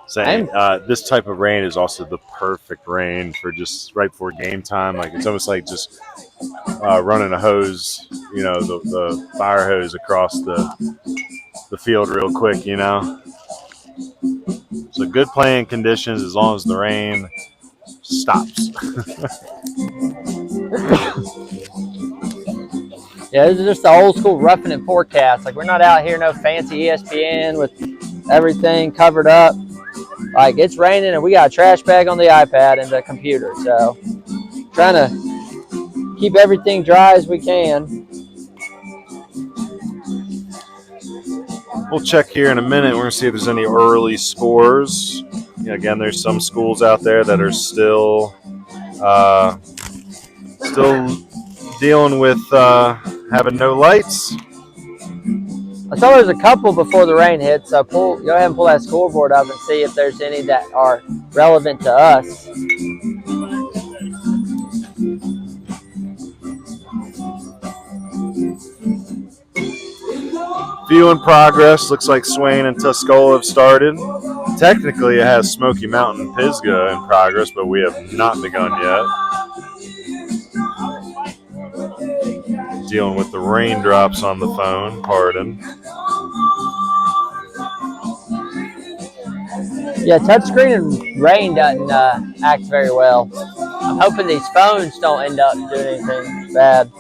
Saying this type of rain is also the perfect rain for just right before game time. Like it's almost like just running a hose, you know, the fire hose across the field real quick, you know. So good playing conditions as long as the rain stops.
Yeah, this is just the old school roughing it forecast. Like we're not out here no fancy ESPN with everything covered up. Like it's raining and we got a trash bag on the iPad and the computer. So trying to keep everything dry as we can.
We'll check here in a minute. We're going to see if there's any early scores. Yeah, again, there's some schools out there that are still dealing with having no lights.
I saw there's a couple before the rain hit, so go ahead and pull that scoreboard up and see if there's any that are relevant to us.
Few in progress. Looks like Swain and Tuscola have started. Technically, it has Smoky Mountain Pisgah in progress, but we have not begun yet. Dealing with the raindrops on the phone. Pardon.
Yeah, touchscreen and rain doesn't act very well. I'm hoping these phones don't end up doing anything bad.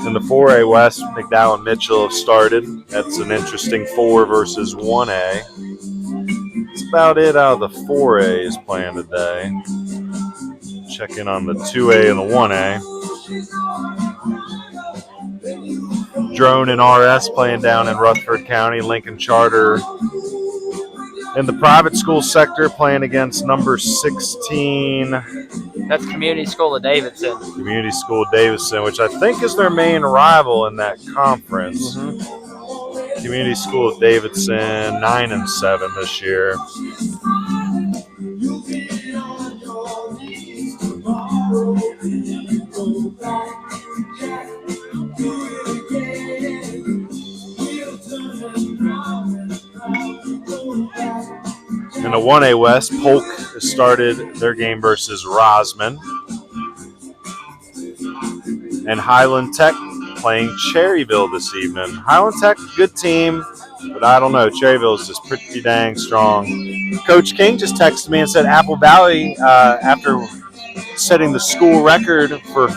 In the 4A West, McDowell and Mitchell have started. That's an interesting 4 versus 1A. That's about it out of the 4A is playing today. Check in on the 2A and the 1A. Drone and RS playing down in Rutherford County. Lincoln Charter in the private school sector playing against number 16.
That's Community School of Davidson.
Community School Davidson, which I think is their main rival in that conference.
Mm-hmm.
Community School of Davidson, 9-7 this year. In the 1A West, Polk started their game versus Rosman. And Highland Tech playing Cherryville this evening. Highland Tech, good team, but I don't know. Cherryville is just pretty dang strong. Coach King just texted me and said Apple Valley, after setting the school record for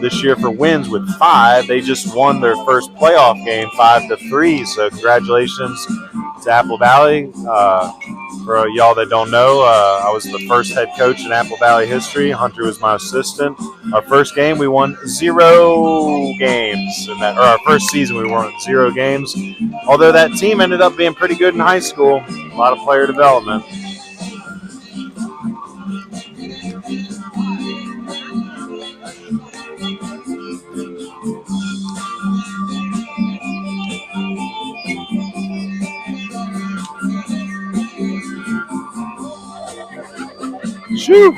this year for wins with 5, they just won their first playoff game 5-3. So congratulations to Apple Valley. For y'all that don't know, I was the first head coach in Apple Valley history. Hunter was my assistant. Our first game, we won 0 games. Our first season, we won 0 games. Although that team ended up being pretty good in high school. A lot of player development. Shoo!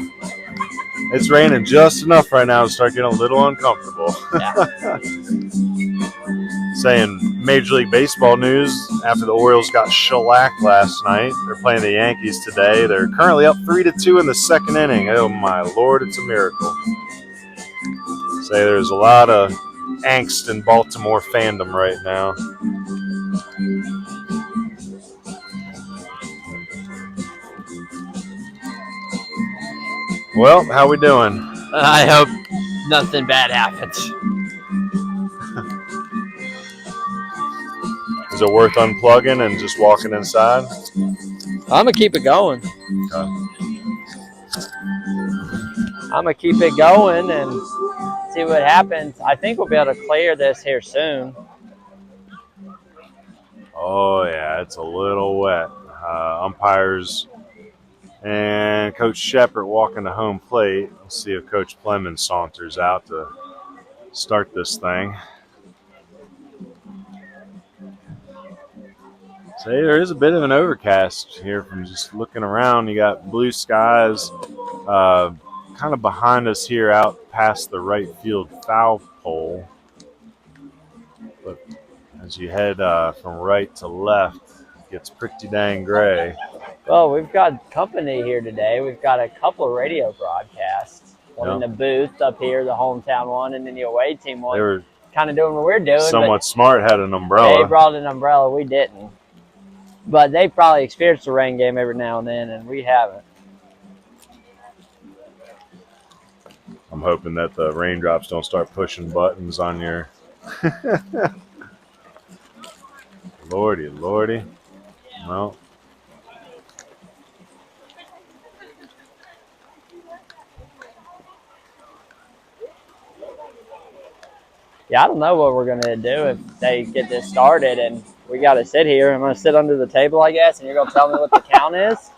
It's raining just enough right now to start getting a little uncomfortable.
Yeah.
Saying Major League Baseball news, after the Orioles got shellacked last night, they're playing the Yankees today. They're currently up 3-2 in the second inning. Oh my Lord, it's a miracle. Say there's a lot of angst in Baltimore fandom right now. Well, how we doing?
I hope nothing bad happens.
Is it worth unplugging and just walking inside?
I'm going to keep it going.
Okay.
I'm going to keep it going and see what happens. I think we'll be able to clear this here soon.
Oh, yeah, it's a little wet. Umpires and Coach Shepard walking to home plate. Let's see if Coach Plemons saunters out to start this thing. Say there is a bit of an overcast here from just looking around. You got blue skies kind of behind us here out past the right field foul pole. But as you head from right to left, it gets pretty dang gray.
Well, we've got company here today. We've got a couple of radio broadcasts. One in the booth up here, the hometown one, and then the away team one.
They were
kind of doing what we're doing.
Somewhat smart, had an umbrella.
They brought an umbrella. We didn't. But they probably experienced a rain game every now and then, and we haven't.
I'm hoping that the raindrops don't start pushing buttons on your... Lordy, lordy. Well...
Yeah, I don't know what we're going to do if they get this started, and we got to sit here. I'm going to sit under the table, I guess, and you're going to tell me what the count is.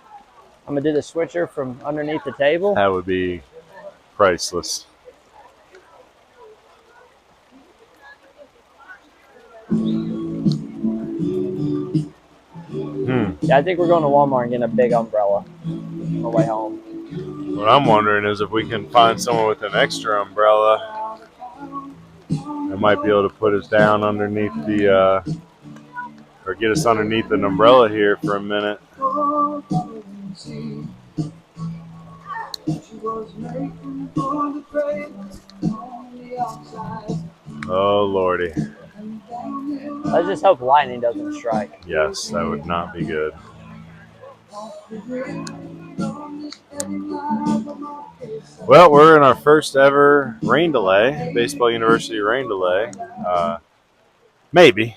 I'm going to do the switcher from underneath the table.
That would be priceless.
Yeah, I think we're going to Walmart and getting a big umbrella on the way home.
What I'm wondering is if we can find someone with an extra umbrella that might be able to put us down underneath the, or get us underneath an umbrella here for a minute. Oh, Lordy.
Let's just hope lightning doesn't strike.
Yes, that would not be good. Well, we're in our first ever rain delay, Baseball University rain delay. Maybe.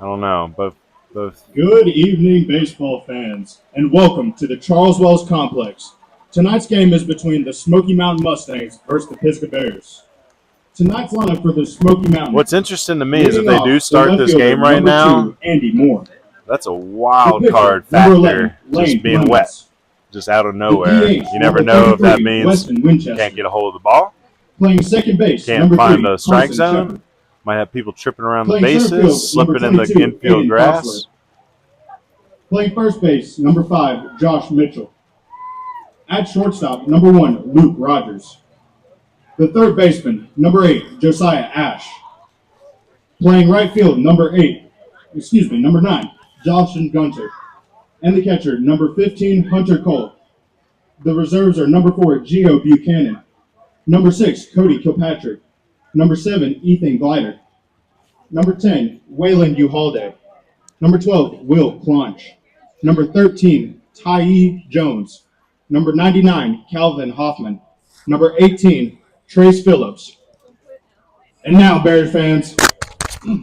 I don't know, but both.
Good evening, baseball fans, and welcome to the Charles Wells Complex. Tonight's game is between the Smoky Mountain Mustangs versus the Pisgah Bears. Tonight's lineup for the Smoky Mountain.
What's interesting to me is if they do start this game right now,
Andy Moore.
That's a wild card factor, just being wet, just out of nowhere. You never know if that means you can't get a hold of the ball,
playing second base,
can't find the strike zone, might have people tripping around the bases, slipping in the infield grass.
Playing first base, number 5, Josh Mitchell. At shortstop, number 1, Luke Rogers. The third baseman, number 8, Josiah Ash. Playing right field, number 9, Joshon Gunter. And the catcher, number 15, Hunter Cole. The reserves are number 4, Gio Buchanan. Number 6, Cody Kilpatrick. Number 7, Ethan Glider. Number 10, Waylon Uhalde. Number 12, Will Clonch. Number 13, Tyee Jones. Number 99, Calvin Hoffman. Number 18, Trace Phillips. And now, Bears fans,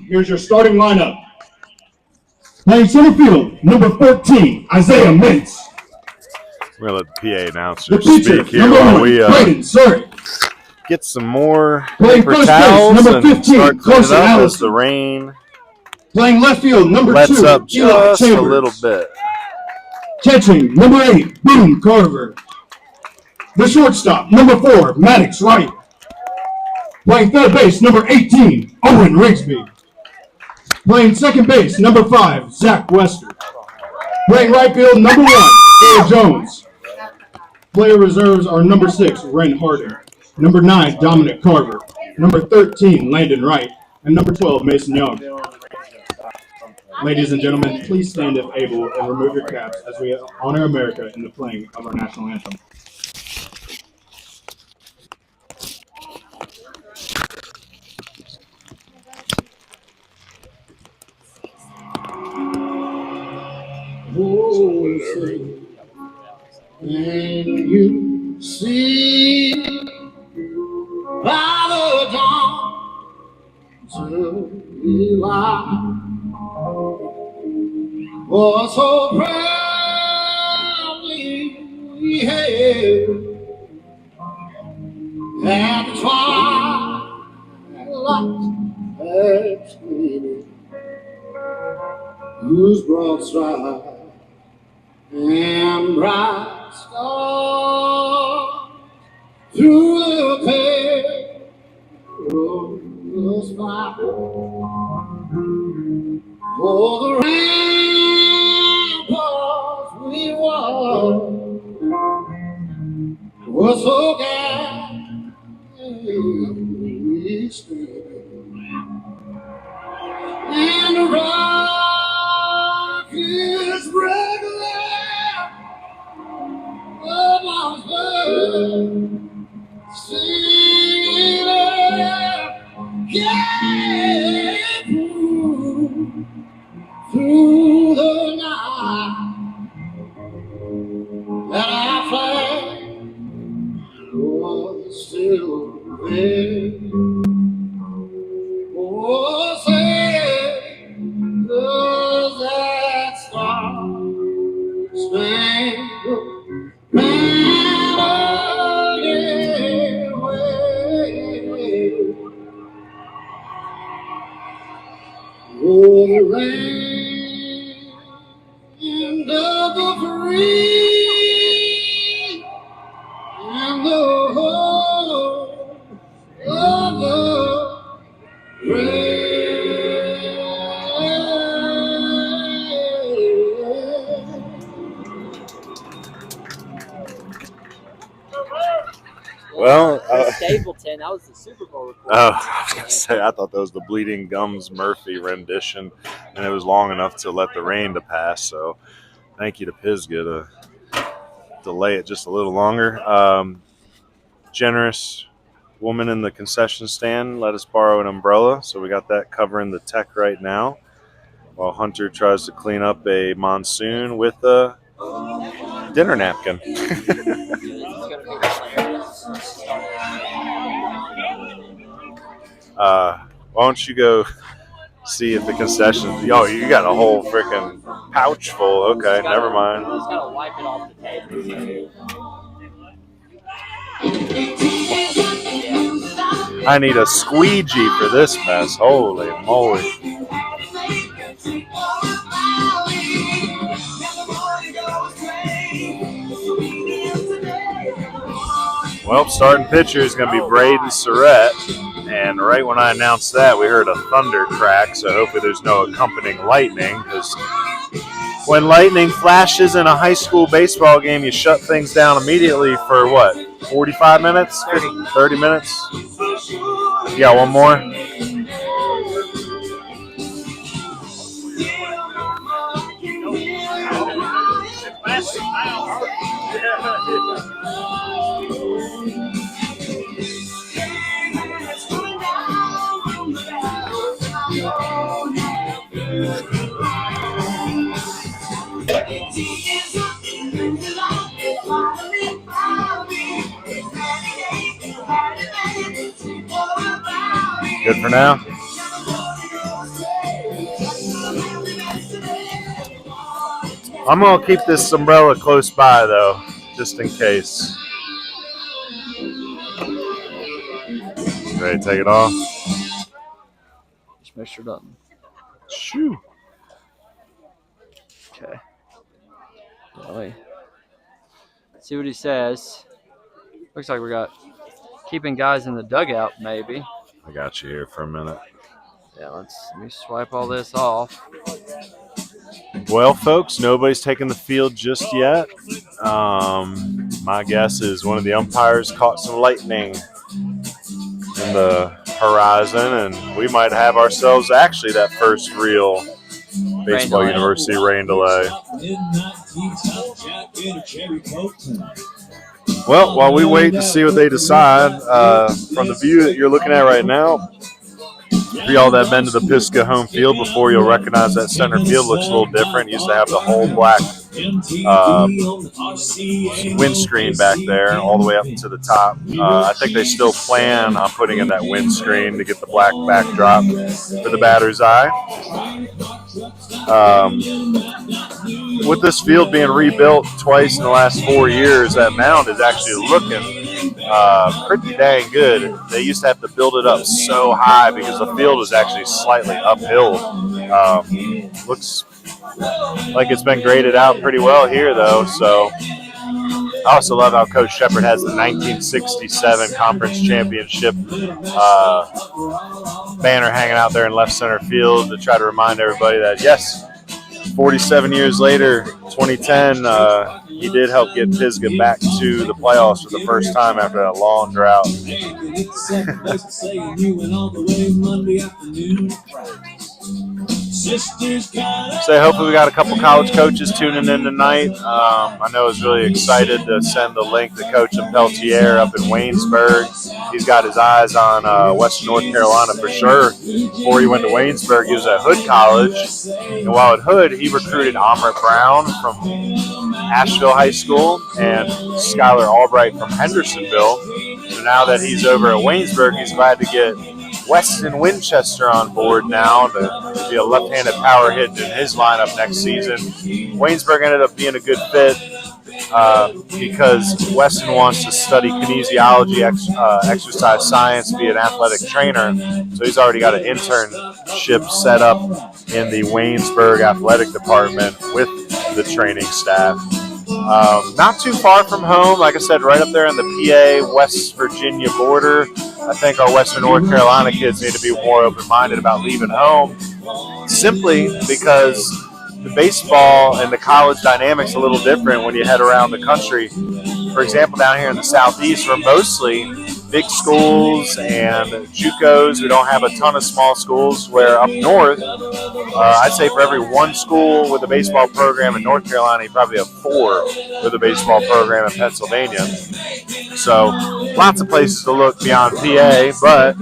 here's your starting lineup. Playing center field, number 14, Isaiah Mintz.
We're going to let the PA announcer
The pitcher,
speak here
number
while
1,
we
Braden Surrey.
get some more
Playing
paper
first
towels
base, number
and
15,
start cleaning
Carson
up as
Allison.
the rain
Playing left field, number
lets
2,
up
Eli
just a
Chambers.
little bit.
Catching, number 8, Boone Carver. The shortstop, number 4, Maddox Wright. Playing third base, number 18, Owen Rigsby. Playing second base, number 5, Zach Wester. Playing right field, number 1, Phil Jones. Player reserves are number 6, Ren Harding. Number 9, Dominic Carver. Number 13, Landon Wright. And number 12, Mason Young. Ladies and gentlemen, please stand if able and remove your caps as we honor America in the playing of our national anthem.
And you see by the dawn's early light, was so proudly we hailed at the twilight's edge gleaming, whose broad stripes and bright stars through the perilous fight. For the ramparts we walked were so gallantly stood, and the rockets regular of our blood, singing yeah, through the night, that our flag was still there. Oh, say, does that star-spangled banner yet wave? Oh, the land of the free and the hope of the brave.
Well,
Stapleton, that was the Super Bowl recording.
I was going to say, I thought that was the Bleeding Gums Murphy rendition, and it was long enough to let the rain to pass, so thank you to Pisgah to delay it just a little longer. Generous woman in the concession stand let us borrow an umbrella, so we got that covering the tech right now, while Hunter tries to clean up a monsoon with a dinner napkin. Why don't you go see if the concessions... Oh, you got a whole freaking pouch full. Okay, never mind.
Just gotta wipe it off the table.
I need a squeegee for this mess. Holy moly. Well, starting pitcher is going to be Braden Surratt. And right when I announced that, we heard a thunder crack. So hopefully there's no accompanying lightning. Because when lightning flashes in a high school baseball game, you shut things down immediately for what? 45 minutes? 30 minutes? Yeah, one more. Good for now. I'm going to keep this umbrella close by, though, just in case. Ready to take it off?
Just make sure it doesn't.
Shoo.
Okay. Let's see what he says. Looks like we got keeping guys in the dugout, maybe.
I got you here for a minute.
Yeah, let me swipe all this off.
Well, folks, nobody's taken the field just yet. My guess is one of the umpires caught some lightning in the horizon, and we might have ourselves actually that first real Baseball University rain delay. Well, while we wait to see what they decide, from the view that you're looking at right now, for y'all that have been to the Pisgah home field before, you'll recognize that center field looks a little different. It used to have the whole black windscreen back there all the way up to the top. I think they still plan on putting in that windscreen to get the black backdrop for the batter's eye. With this field being rebuilt twice in the last 4 years, that mound is actually looking pretty dang good. They used to have to build it up so high because the field was actually slightly uphill. Looks like it's been graded out pretty well here, though. So I also love how Coach Shepard has the 1967 Conference Championship banner hanging out there in left center field to try to remind everybody that, yes, 47 years later, 2010, he did help get Pisgah back to the playoffs for the first time after that long drought. So hopefully we got a couple college coaches tuning in tonight. I know I was really excited to send the link to Coach Peltier up in Waynesburg. He's got his eyes on Western North Carolina for sure. Before he went to Waynesburg, he was at Hood College. And while at Hood, he recruited Amrit Brown from Asheville High School and Skylar Albright from Hendersonville. So now that he's over at Waynesburg, he's glad to get Weston Winchester on board now to be a left-handed power hit in his lineup next season. Waynesburg ended up being a good fit because Weston wants to study kinesiology, exercise science, be an athletic trainer. So he's already got an internship set up in the Waynesburg athletic department with the training staff. Not too far from home, like I said, right up there on the PA, West Virginia border. I think our Western North Carolina kids need to be more open-minded about leaving home, simply because the baseball and the college dynamic's a little different when you head around the country. For example, down here in the Southeast, we're mostly big schools and JUCOs. We don't have a ton of small schools, where up north, I'd say for every one school with a baseball program in North Carolina, you probably have 4 with a baseball program in Pennsylvania. So lots of places to look beyond PA, but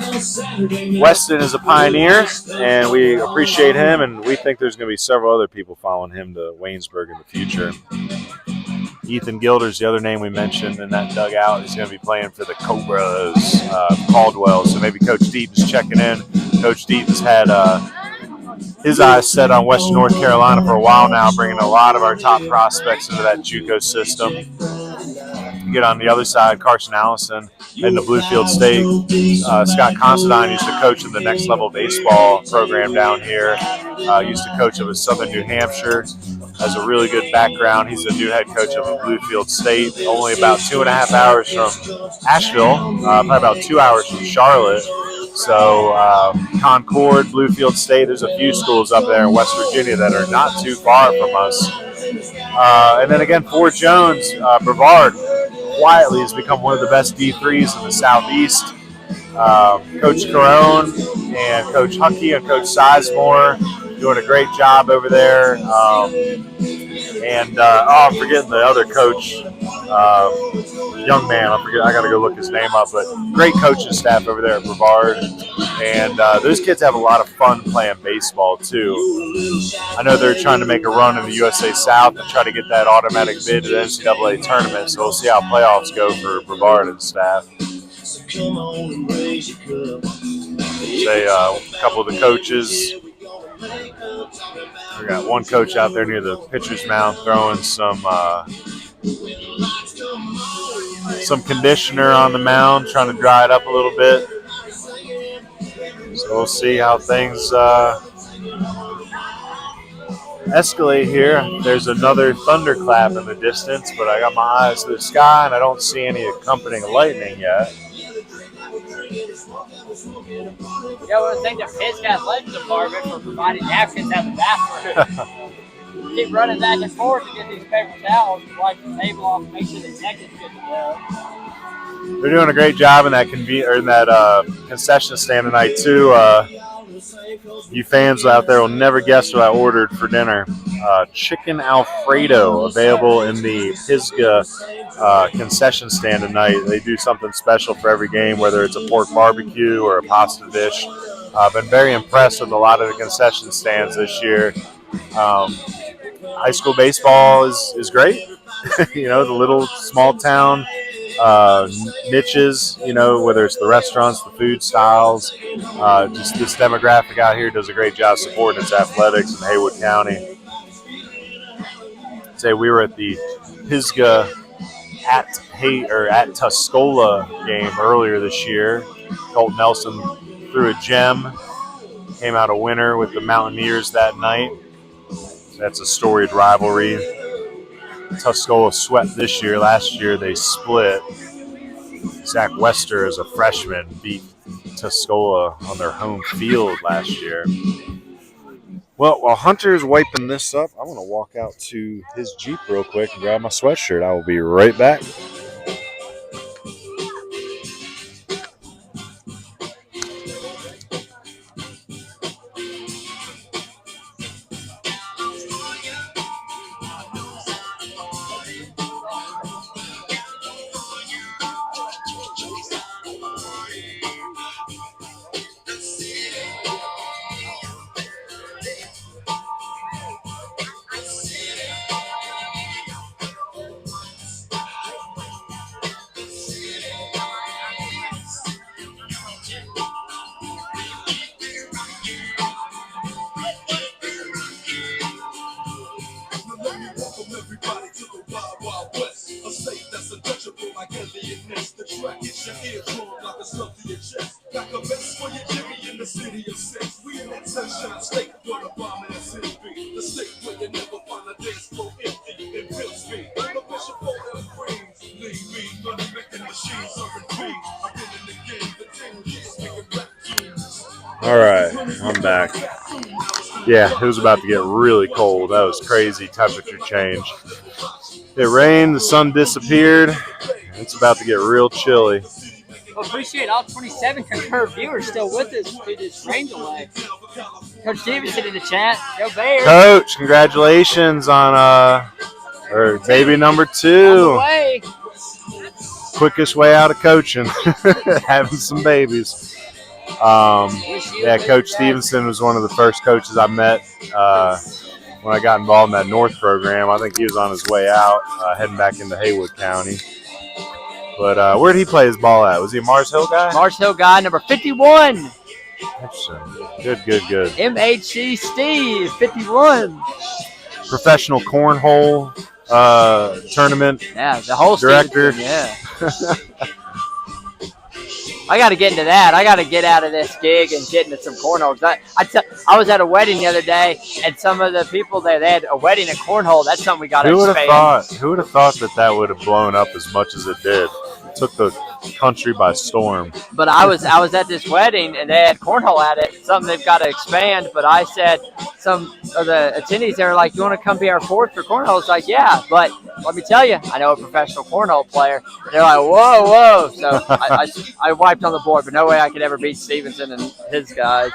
Weston is a pioneer, and we appreciate him, and we think there's going to be several other people following him to Waynesburg in the future. Ethan Gilder's the other name we mentioned in that dugout. He's going to be playing for the Cobras, Caldwell. So maybe Coach Deaton's checking in. Coach Deaton's had his eyes set on Western North Carolina for a while now, bringing a lot of our top prospects into that JUCO system. You get on the other side, Carson Allison heading to Bluefield State. Scott Considine used to coach in the Next Level Baseball program down here. Used to coach up at Southern New Hampshire. Has a really good background. He's a new head coach up at Bluefield State. Only about 2.5 hours from Asheville, probably about 2 hours from Charlotte. So Concord, Bluefield State, there's a few schools up there in West Virginia that are not too far from us. And then again, Fort Jones, Brevard, quietly has become one of the best D3s in the Southeast. Coach Carone and Coach Huckey and Coach Sizemore doing a great job over there. And I'm forgetting the other coach, young man. I got to go look his name up. But great coaching staff over there at Brevard. And those kids have a lot of fun playing baseball, too. I know they're trying to make a run in the USA South and try to get that automatic bid to the NCAA tournament. So we'll see how playoffs go for Brevard and staff. Say a couple of the coaches. We got one coach out there near the pitcher's mound throwing some conditioner on the mound, trying to dry it up a little bit. So we'll see how things escalate here. There's another thunderclap in the distance, but I got my eyes to the sky and I don't see any accompanying lightning yet.
Yeah, I want to thank the Pisgah Athletic Department for providing napkins at the bathroom. Keep running back and forth to get these paper towels to wipe the table off and make sure the neck is good to go.
They're doing a great job in that concession stand tonight too. You fans out there will never guess what I ordered for dinner. Chicken Alfredo available in the Pisgah concession stand tonight. They do something special for every game, whether it's a pork barbecue or a pasta dish. I've been very impressed with a lot of the concession stands this year. High school baseball is great. The little small town niches, whether it's the restaurants, the food styles, just this demographic out here does a great job supporting its athletics in Haywood County. Say we were at the Pisgah at Tuscola game earlier this year. Colt Nelson threw a gem, came out a winner with the Mountaineers that night. That's a storied rivalry. Tuscola swept this year. Last year they split. Zach Wester, as a freshman, beat Tuscola on their home field last year. Well, while Hunter's wiping this up, I'm going to walk out to his Jeep real quick and grab my sweatshirt. I will be right back. All right, I'm back. Yeah, it was about to get really cold. That was crazy temperature change. It rained, the sun disappeared. It's about to get real chilly.
Well, appreciate all 27 concurrent viewers still with us through this rain delay. Coach Stevenson in the chat. Go Bears.
Coach, congratulations on baby number 2.
On the way.
Quickest way out of coaching, having some babies. Coach Stevenson was one of the first coaches I met when I got involved in that North program. I think he was on his way out, heading back into Haywood County. But where did he play his ball at? Was he a Mars Hill guy?
Mars Hill guy, number 51.
Good.
MHC Steve, 51.
Professional cornhole tournament.
Yeah, the whole
director.
Stevenson, yeah. I got to get into that. I got to get out of this gig and get into some cornhole. I was at a wedding the other day, and some of the people there, they had a wedding at cornhole. That's something we got to expand.
Who would have thought that would have blown up as much as it did? It took the country by storm.
But I was at this wedding, and they had cornhole at it. Something they've got to expand. But I said, some of the attendees, they were like, "You want to come be our fourth for cornhole?" I was like, "Yeah." But let me tell you, I know a professional cornhole player. And they're like, "Whoa!" So I wiped on the board, but no way I could ever beat Stevenson and his guys.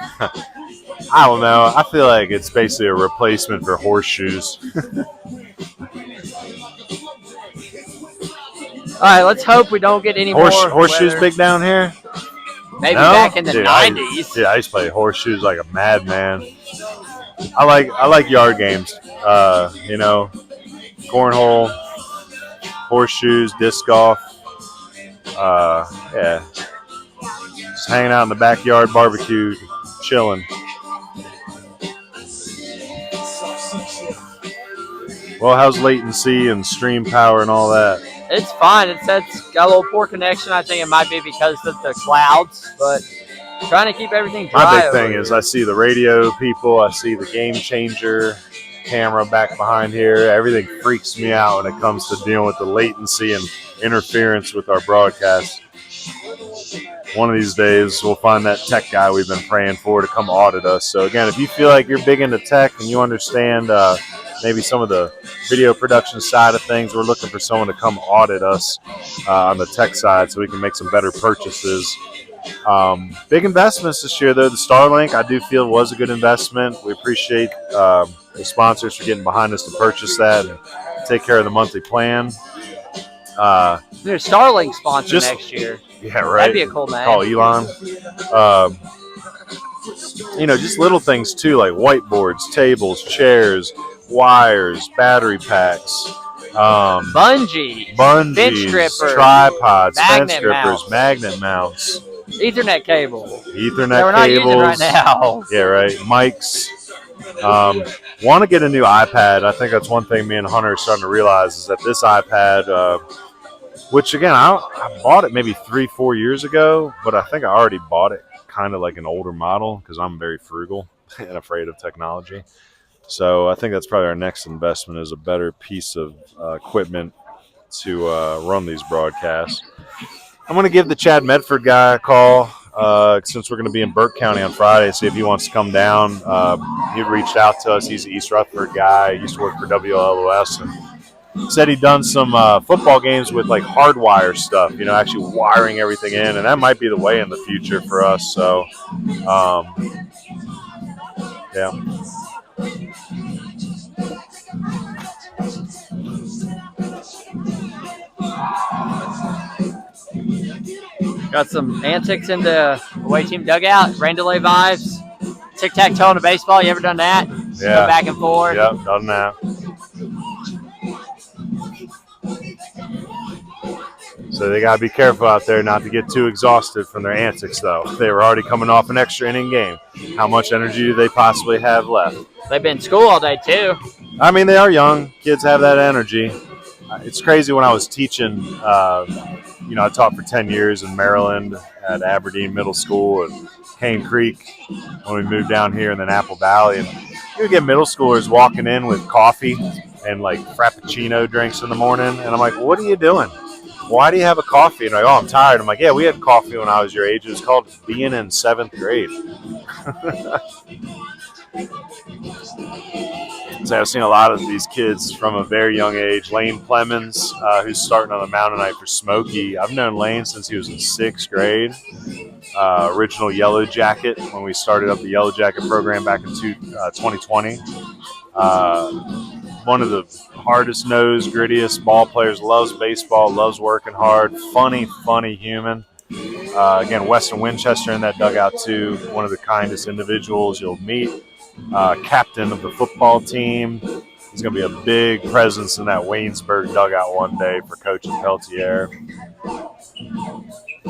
I don't know. I feel like it's basically a replacement for horseshoes.
All right, let's hope we don't get any more
Horseshoes
weather.
big down here?
Maybe
No?
back in the
Dude,
90s.
I used to play horseshoes like a madman. I like yard games. Cornhole, horseshoes, disc golf. Yeah. Just hanging out in the backyard, barbecue, chilling. Well, how's latency and stream power and all that?
It's fine. It's got a little poor connection. I think it might be because of the clouds, but trying to keep everything dry.
My big thing is I see the radio people, I see the game changer camera back behind here. Everything freaks me out when it comes to dealing with the latency and interference with our broadcast. One of these days, we'll find that tech guy we've been praying for to come audit us. So again, if you feel like you're big into tech and you understand maybe some of the video production side of things, we're looking for someone to come audit us on the tech side so we can make some better purchases. Big investments this year, though. The Starlink, I do feel, was a good investment. We appreciate the sponsors for getting behind us to purchase that and take care of the monthly plan.
There's Starlink sponsor next year.
Yeah, right.
That'd be a cool name.
Call Elon. Just little things, too, like whiteboards, tables, chairs, wires, battery packs.
Bungees, bench strippers,
tripods,
magnet
fence strippers,
mounts.
magnet mounts.
Ethernet cable.
Ethernet
that we're not
cables.
using right now.
Yeah, right. Mics. Want to get a new iPad. I think that's one thing me and Hunter are starting to realize is that this iPad, which again, I bought it maybe 3-4 years ago, but I think I already bought it kind of like an older model because I'm very frugal and afraid of technology. So I think that's probably our next investment is a better piece of equipment to run these broadcasts. I'm going to give the Chad Medford guy a call since we're going to be in Burke County on Friday, see if he wants to come down. He reached out to us. He's an East Rutherford guy. He used to work for WLOS and said he'd done some football games with like hardwire stuff, actually wiring everything in, and that might be the way in the future for us. So, yeah.
Got some antics in the away team dugout, rain delay vibes, tic-tac-toe in the baseball. You ever done that?
Yeah.
Go back and forth.
Yep, done that. So they got to be careful out there not to get too exhausted from their antics, though. They were already coming off an extra inning game. How much energy do they possibly have left?
They've been in school all day, too.
I mean, they are young. Kids have that energy. It's crazy when I was teaching, I taught for 10 years in Maryland at Aberdeen Middle School and Cane Creek when we moved down here and then Apple Valley. And you would get middle schoolers walking in with coffee and like Frappuccino drinks in the morning. And I'm like, what are you doing? Why do you have a coffee? And they're like, oh, I'm tired. I'm like, yeah, we had coffee when I was your age. It was called being in 7th grade. So I've seen a lot of these kids from a very young age. Lane Plemons, who's starting on the mound tonight for Smoky. I've known Lane since he was in 6th grade. Original Yellow Jacket when we started up the Yellow Jacket program back in 2020. One of the hardest nosed, grittiest ball players, loves baseball, loves working hard, funny human. Again, Weston Winchester in that dugout too, one of the kindest individuals you'll meet. Captain of the football team. He's going to be a big presence in that Waynesburg dugout one day for Coach Peltier.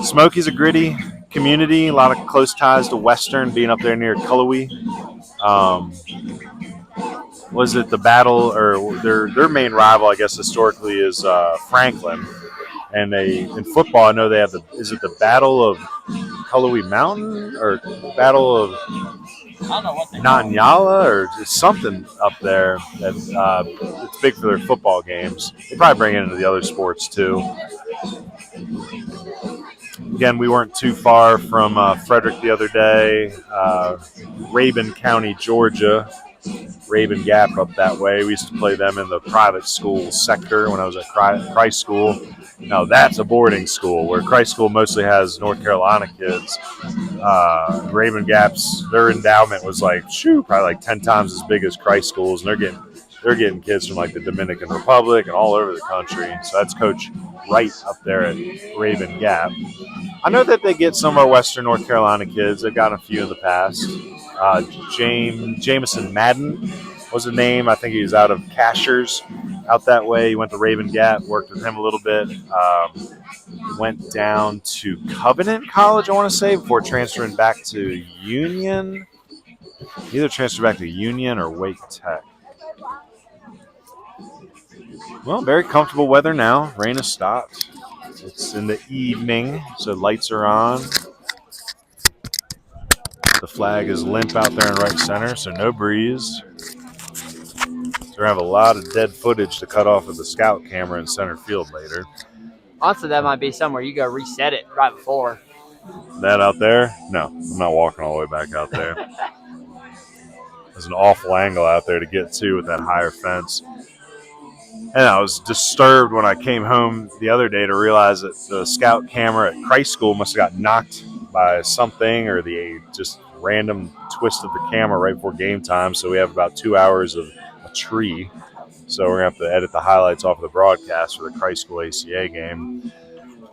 Smoky's a gritty community, a lot of close ties to Western, being up there near Cullowhee. Was it the battle, or their main rival, I guess, historically is Franklin. And in football, I know they have is it the Battle of Cullowhee Mountain or Battle of Nanyala or just something up there that it's big for their football games. They probably bring it into the other sports too. Again, we weren't too far from Frederick the other day, Rabun County, Georgia. Raven Gap up that way. We used to play them in the private school sector when I was at Christ School. Now that's a boarding school where Christ School mostly has North Carolina kids. Raven Gap's, their endowment was probably 10 times as big as Christ School's, and they're getting kids from like the Dominican Republic and all over the country. So that's Coach Wright up there at Raven Gap. I know that they get some of our Western North Carolina kids. They've gotten a few in the past. Jameson Madden was a name. I think he was out of Cashers out that way. He went to Raven Gap, worked with him a little bit. Went down to Covenant College, I want to say, before transferring back to Union. Either transferred back to Union or Wake Tech. Well, very comfortable weather now. Rain has stopped. It's in the evening, so lights are on. The flag is limp out there in right center, so no breeze. So we're going to have a lot of dead footage to cut off of the scout camera in center field later.
Honestly, that might be somewhere you go reset it right before.
That out there? No, I'm not walking all the way back out there. There's an awful angle out there to get to with that higher fence. And I was disturbed when I came home the other day to realize that the scout camera at Christ School must have got knocked by something or the just random twist of the camera right before game time. So we have about 2 hours of a tree. So we're going to have to edit the highlights off of the broadcast for the Christ School ACA game.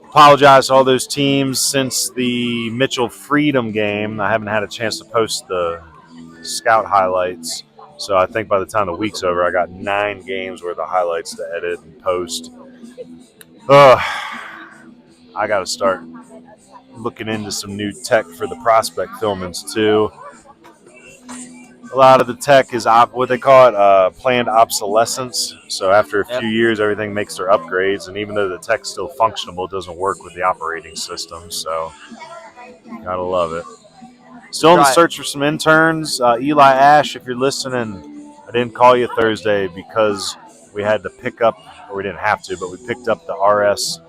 Apologize to all those teams since the Mitchell Freedom game. I haven't had a chance to post the scout highlights. So I think by the time the week's over, I got 9 games worth of highlights to edit and post. I got to start looking into some new tech for the prospect filmings too. A lot of the tech is what they call it, planned obsolescence. So after a few years, everything makes their upgrades. And even though the tech's still functional, it doesn't work with the operating system. So gotta love it. Still in the search for some interns. Eli Ash, if you're listening, I didn't call you Thursday because we had to pick up, or we didn't have to, but we picked up the RS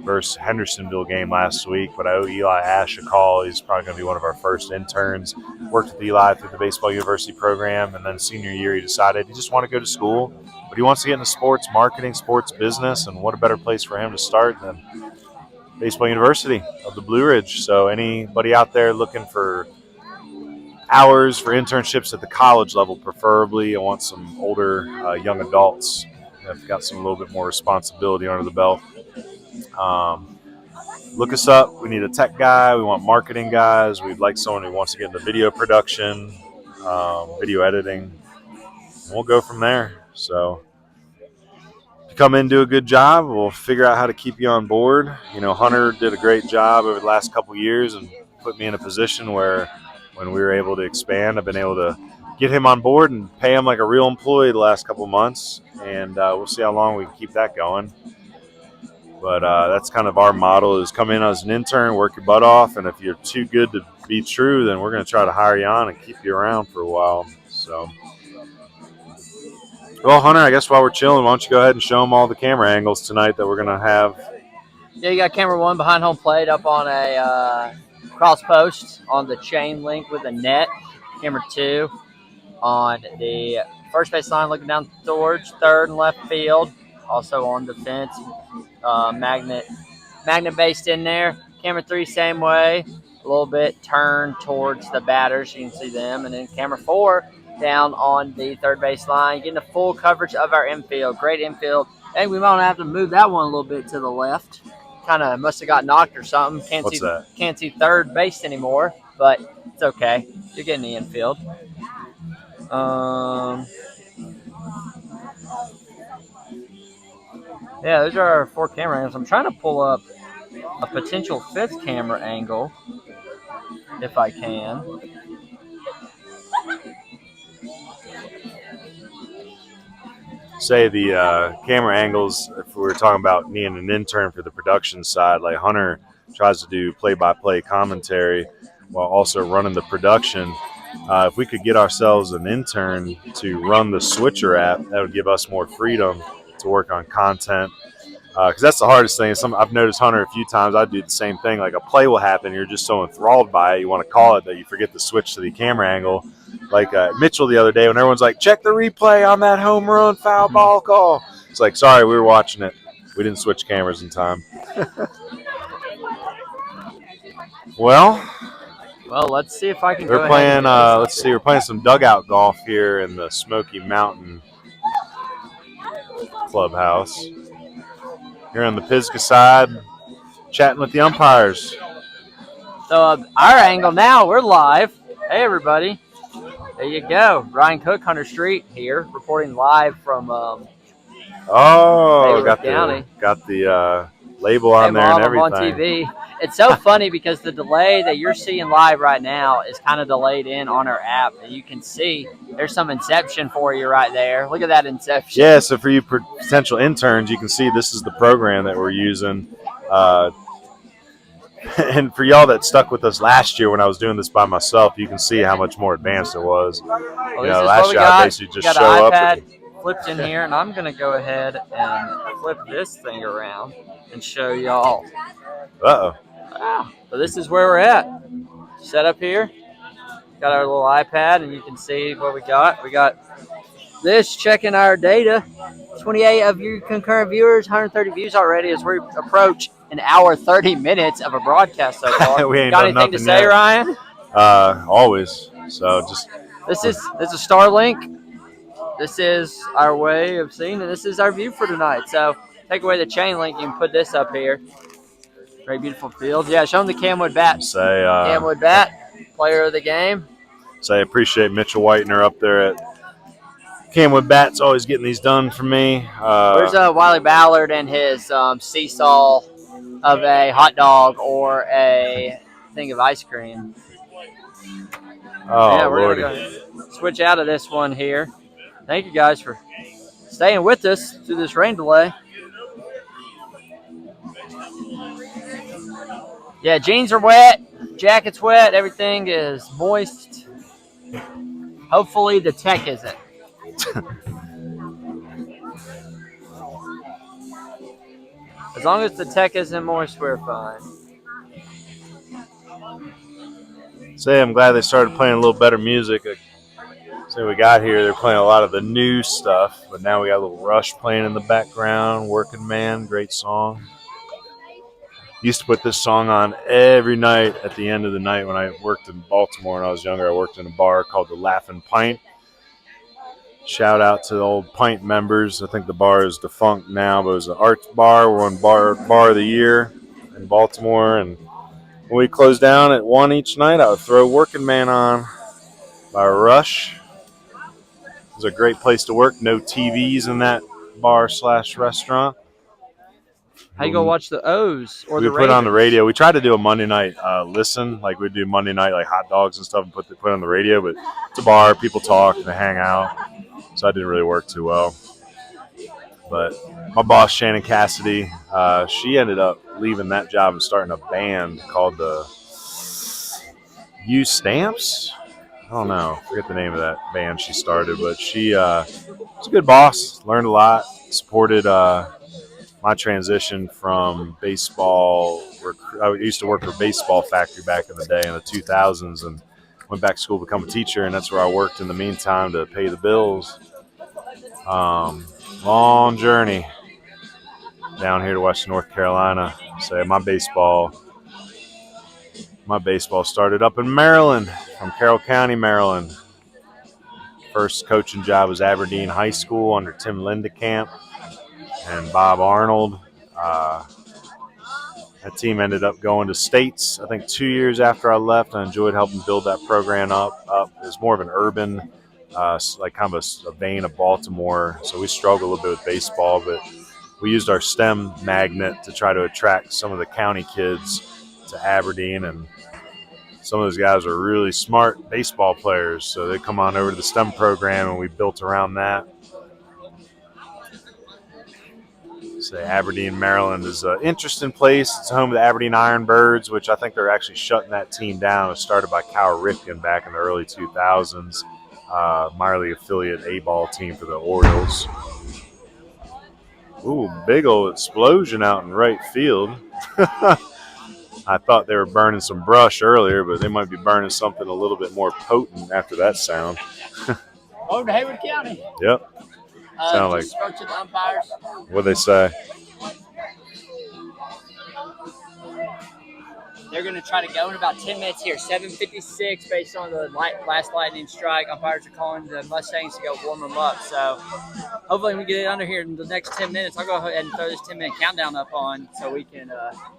versus Hendersonville game last week. But I owe Eli Ash a call. He's probably going to be one of our first interns. Worked with Eli through the baseball university program, and then senior year he decided he just wanted to go to school, but he wants to get into sports marketing, sports business, and what a better place for him to start than Baseball University of the Blue Ridge. So anybody out there looking for hours for internships at the college level, preferably, I want some older young adults that have got some a little bit more responsibility under the belt. Look us up. We need a tech guy. We want marketing guys. We'd like someone who wants to get into video production, video editing. And we'll go from there. So if you come in and do a good job, we'll figure out how to keep you on board. You know, Hunter did a great job over the last couple of years and put me in a position where when we were able to expand, I've been able to get him on board and pay him like a real employee the last couple of months. And we'll see how long we can keep that going. But that's kind of our model is come in as an intern, work your butt off, and if you're too good to be true, then we're going to try to hire you on and keep you around for a while. So, well, Hunter, I guess while we're chilling, why don't you go ahead and show them all the camera angles tonight that we're going to have.
Yeah, you got camera 1 behind home plate up on a cross post on the chain link with a net. Camera 2 on the first base line looking down towards third and left field. Also on the fence, magnet based in there. Camera 3 same way, a little bit turned towards the batters, you can see them. And then camera 4 down on the third base line, getting the full coverage of our infield. Great infield. I think we might have to move that one a little bit to the left. Kind of must have got knocked or something. Can't see third base anymore, but it's okay. You're getting the infield. Yeah, those are our 4 camera angles. I'm trying to pull up a potential 5th camera angle, if I can.
Say the camera angles, if we were talking about needing an intern for the production side, like Hunter tries to do play-by-play commentary while also running the production. If we could get ourselves an intern to run the Switcher app, that would give us more freedom to work on content, because that's the hardest thing. I've noticed Hunter a few times. I do the same thing. Like a play will happen, you're just so enthralled by it, you want to call it that you forget to switch to the camera angle. Like Mitchell the other day, when everyone's like, "Check the replay on that home run foul ball call." It's like, sorry, we were watching it. We didn't switch cameras in time. Well,
let's see if I can.
We're playing. Let's see. We're playing some dugout golf here in the Smoky Mountain clubhouse. Here on the Pisgah side, chatting with the umpires.
So our angle now, we're live. Hey, everybody. There you go. Ryan Cook, Hunter Street here, reporting live from
got
County.
the label on there and everything.
On TV. It's so funny because the delay that you're seeing live right now is kind of delayed in on our app. And you can see there's some inception for you right there. Look at that inception.
Yeah, so for you potential interns, you can see this is the program that we're using. And for y'all that stuck with us last year when I was doing this by myself, you can see how much more advanced it was.
Well,
last year I basically just
got
show
an iPad
up.
flipped in here, and I'm going to go ahead and flip this thing around and show y'all.
Uh-oh.
Wow. So this is where we're at. Set up here. Got our little iPad, and you can see what we got. We got this checking our data. 28 of you concurrent viewers, 130 views already as we approach an hour 30 minutes of a broadcast so far.
We ain't
got
done
anything to say,
yet.
Ryan?
Always. So just
this is Starlink. This is our way of seeing, and this is our view for tonight. So take away the chain link, you can put this up here. Very beautiful field. Yeah, show them the CamWood Bats.
say
CamWood Bat, player of the game.
Say appreciate Mitchell Whitener up there at CamWood Bats, always getting these done for me.
Where's Wiley Ballard and his seesaw of a hot dog or a thing of ice cream?
Oh,
yeah, we're
Lordy.
going to switch out of this one here. Thank you guys for staying with us through this rain delay. Yeah, jeans are wet, jacket's wet, everything is moist. Hopefully the tech isn't. As long as the tech isn't moist, we're fine.
Say I'm glad they started playing a little better music. So we got here, they're playing a lot of the new stuff, but now we got a little Rush playing in the background. Working Man, great song. Used to put this song on every night at the end of the night when I worked in Baltimore when I was younger. I worked in a bar called the Laughing Pint. Shout out to the old Pint members. I think the bar is defunct now, but it was an arts bar. We won bar of the year in Baltimore. And when we closed down at 1 each night, I would throw Working Man on by Rush. It was a great place to work. No TVs in that bar/restaurant.
How you go watch the O's or
we
the
put on the
Raiders?
radio. We tried to do a Monday night listen, like we'd do Monday night like hot dogs and stuff and put on the radio, but it's a bar, people talk and they hang out, so that didn't really work too well. But my boss, Shannon Cassidy, she ended up leaving that job and starting a band called the Use Stamps. I don't know, I forget the name of that band she started, but she was a good boss, learned a lot, supported my transition from baseball. I used to work for Baseball Factory back in the day in the 2000s and went back to school to become a teacher, and that's where I worked in the meantime to pay the bills. Long journey down here to Western North Carolina. So my baseball started up in Maryland, from Carroll County, Maryland. First coaching job was Aberdeen High School under Tim Lindekamp and Bob Arnold. That team ended up going to states, I think 2 years after I left. I enjoyed helping build that program up. It was more of an urban, like kind of a vein of Baltimore. So we struggled a little bit with baseball, but we used our STEM magnet to try to attract some of the county kids to Aberdeen. And some of those guys are really smart baseball players. So they come on over to the STEM program, and we built around that. Say Aberdeen, Maryland is an interesting place. It's home of the Aberdeen Ironbirds, which I think they're actually shutting that team down. It was started by Cal Ripken back in the early 2000s. Minor league affiliate A-ball team for the Orioles. Ooh, big old explosion out in right field. I thought they were burning some brush earlier, but they might be burning something a little bit more potent after that sound.
Over to Hayward County.
Yep. Sound like
spoke to the umpires.
What'd they say?
They're going to try to go in about 10 minutes here. 7:56 based on the last lightning strike. Umpires are calling the Mustangs to go warm them up. So hopefully we get it under here in the next 10 minutes. I'll go ahead and throw this 10-minute countdown up on so we can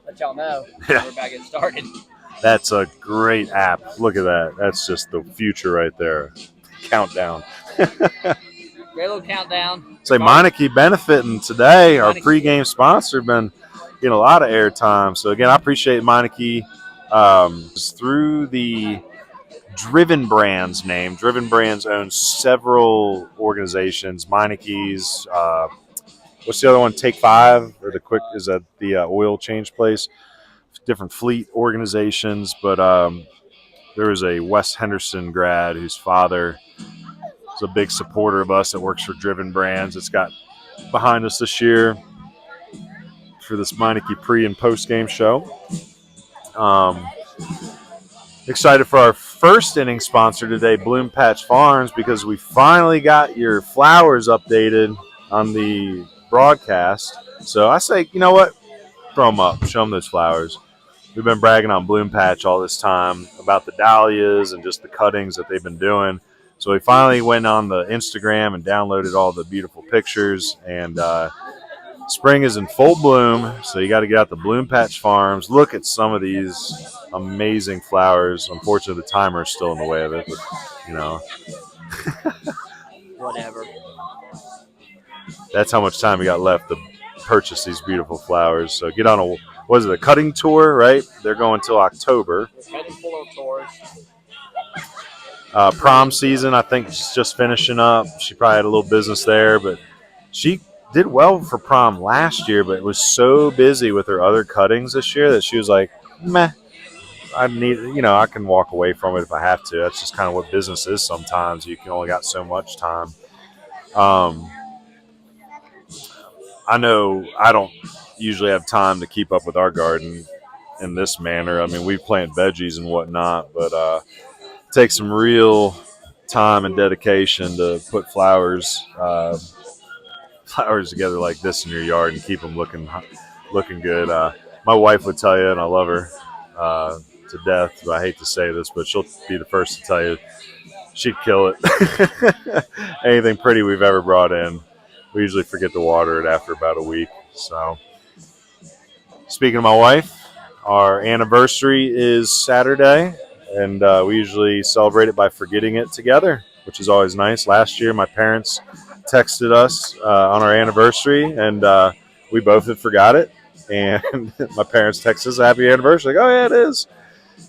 let y'all know we're about to get started.
That's a great app. Look at that. That's just the future right there. Countdown.
Great little countdown.
Say Meineke benefiting today. Our pregame sponsor been getting a lot of airtime. So again, I appreciate Meineke through the Driven Brands name. Driven Brands owns several organizations. Meineke's. What's the other one? Take 5 or the quick is that the oil change place? Different fleet organizations, but there was a West Henderson grad whose father is a big supporter of us that works for Driven Brands. It's got behind us this year for this Meineke pre and post game show. Excited for our first inning sponsor today, Bloom Patch Farms, because we finally got your flowers updated on the broadcast. So I say, you know what? Throw them up. Show them those flowers. We've been bragging on Bloom Patch all this time about the dahlias and just the cuttings that they've been doing. So we finally went on the Instagram and downloaded all the beautiful pictures. And spring is in full bloom, so you got to get out to Bloom Patch Farms. Look at some of these amazing flowers. Unfortunately, the timer is still in the way of it, but, you know.
Whatever.
That's how much time we got left to purchase these beautiful flowers. So get on a cutting tour, right? They're going till October.
Cutting full of tours.
Prom season, I think, is just finishing up. She probably had a little business there, but she did well for prom last year, but was so busy with her other cuttings this year that she was like, meh, I can walk away from it if I have to. That's just kind of what business is sometimes. You can only got so much time. I know I don't usually have time to keep up with our garden in this manner. I mean, we plant veggies and whatnot, but it takes some real time and dedication to put flowers together like this in your yard and keep them looking good. My wife would tell you, and I love her to death. I hate to say this, but she'll be the first to tell you she'd kill it. Anything pretty we've ever brought in, we usually forget to water it after about a week. So, speaking of my wife, our anniversary is Saturday, and we usually celebrate it by forgetting it together, which is always nice. Last year, my parents texted us on our anniversary, and we both had forgot it. And my parents texted us happy anniversary. Like, oh, yeah, it is.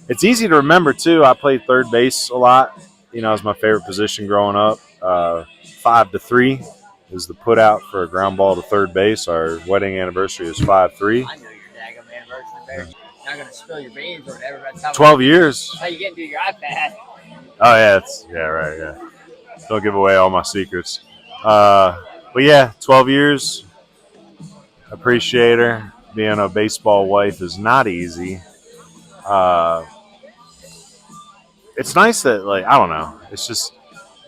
It's easy to remember, too. I played third base a lot. You know, it was my favorite position growing up. 5-3 is the put out for a ground ball to third base. Our wedding anniversary is 5-3.
I know your daggum anniversary, Bear. Not going to spill your beans or whatever. That's how
12 years.
That's how you get into your iPad.
Oh, yeah. Right, yeah. Don't give away all my secrets. But, yeah, 12 years. Appreciate her. Being a baseball wife is not easy. It's nice that, like, I don't know. It's just,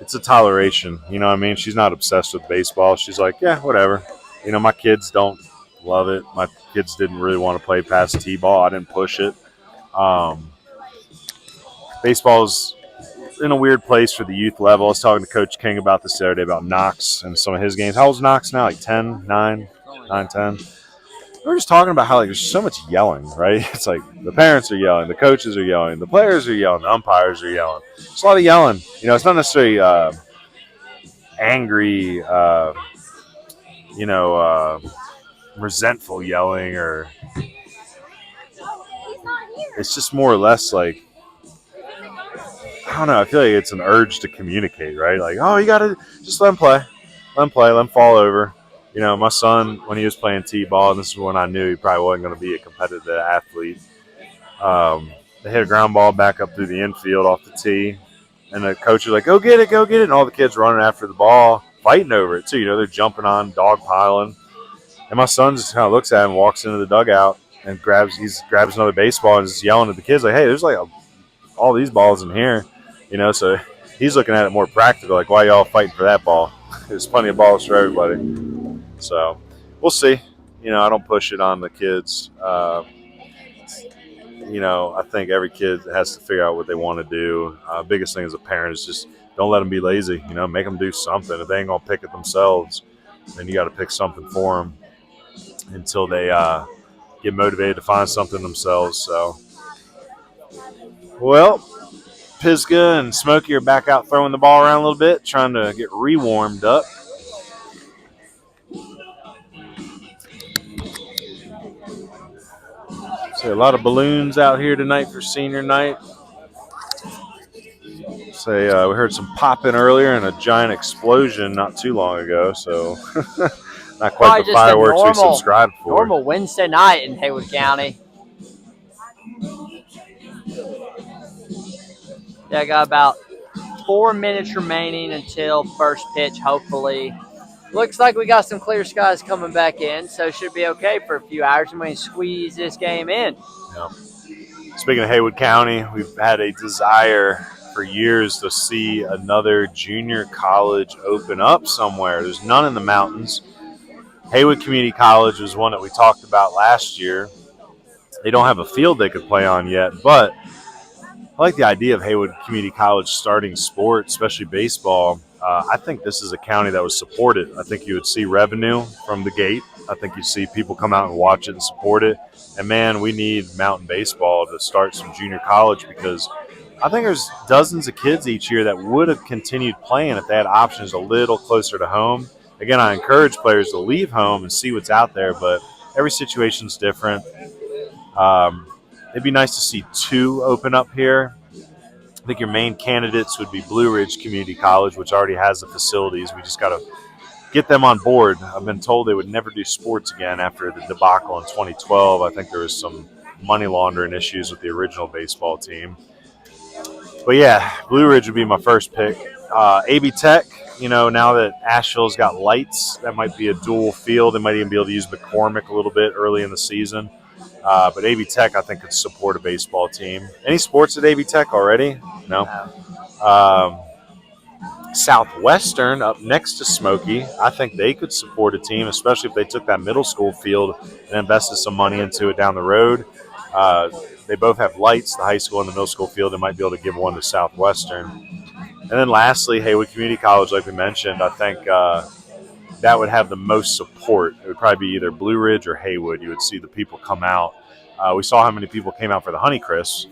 it's a toleration. You know what I mean? She's not obsessed with baseball. She's like, yeah, whatever. You know, my kids don't love it. My kids didn't really want to play past T-ball. I didn't push it. Baseball's in a weird place for the youth level. I was talking to Coach King about this the other day about Knox and some of his games. How old's Knox now? Like 10, 9, 10? We were just talking about how, like, there's so much yelling, right? It's like the parents are yelling, the coaches are yelling, the players are yelling, the umpires are yelling. It's a lot of yelling. You know, it's not necessarily angry, resentful yelling, or it's just more or less like, I don't know, I feel like it's an urge to communicate, right? Like, oh, you got to just let them play. Let them fall over. You know, my son, when he was playing T-ball, and this is when I knew he probably wasn't going to be a competitive athlete, they hit a ground ball back up through the infield off the tee, and the coach was like, go get it, and all the kids running after the ball, fighting over it, too. You know, they're jumping on, dogpiling. And my son just kind of looks at him, walks into the dugout, and grabs another baseball and is yelling at the kids, like, hey, there's like all these balls in here. You know, so he's looking at it more practical, like, why y'all fighting for that ball? There's plenty of balls for everybody. So we'll see. You know, I don't push it on the kids. I think every kid has to figure out what they want to do. Biggest thing as a parent is just don't let them be lazy. Make them do something. If they ain't going to pick it themselves, then you got to pick something for them until they get motivated to find something themselves. So, well, Pisgah and Smoky are back out throwing the ball around a little bit, trying to get re-warmed up. So a lot of balloons out here tonight for senior night. We heard some popping earlier and a giant explosion not too long ago. So not quite
Probably
the fireworks we subscribed for.
Normal Wednesday night in Haywood County. Yeah, I got about 4 minutes remaining until first pitch, hopefully. Looks like we got some clear skies coming back in, so should be okay for a few hours and we can squeeze this game in.
Yeah. Speaking of Haywood County, we've had a desire for years to see another junior college open up somewhere. There's none in the mountains. Haywood Community College was one that we talked about last year. They don't have a field they could play on yet, but I like the idea of Haywood Community College starting sports, especially baseball. I think this is a county that would support it. I think you would see revenue from the gate. I think you'd see people come out and watch it and support it. And, man, we need mountain baseball to start some junior college because I think there's dozens of kids each year that would have continued playing if they had options a little closer to home. Again, I encourage players to leave home and see what's out there, but every situation's different. It'd be nice to see 2 open up here. I think your main candidates would be Blue Ridge Community College, which already has the facilities. We just got to get them on board. I've been told they would never do sports again after the debacle in 2012. I think there was some money laundering issues with the original baseball team. But, yeah, Blue Ridge would be my first pick. AB Tech, now that Asheville's got lights, that might be a dual field. They might even be able to use McCormick a little bit early in the season. But AB Tech, I think, could support a baseball team. Any sports at AB Tech already? No. Southwestern, up next to Smoky, I think they could support a team, especially if they took that middle school field and invested some money into it down the road. They both have lights, the high school and the middle school field. They might be able to give one to Southwestern. And then lastly, Haywood Community College, like we mentioned, I think that would have the most support. It would probably be either Blue Ridge or Haywood. You would see the people come out. We saw how many people came out for the Honeycrisp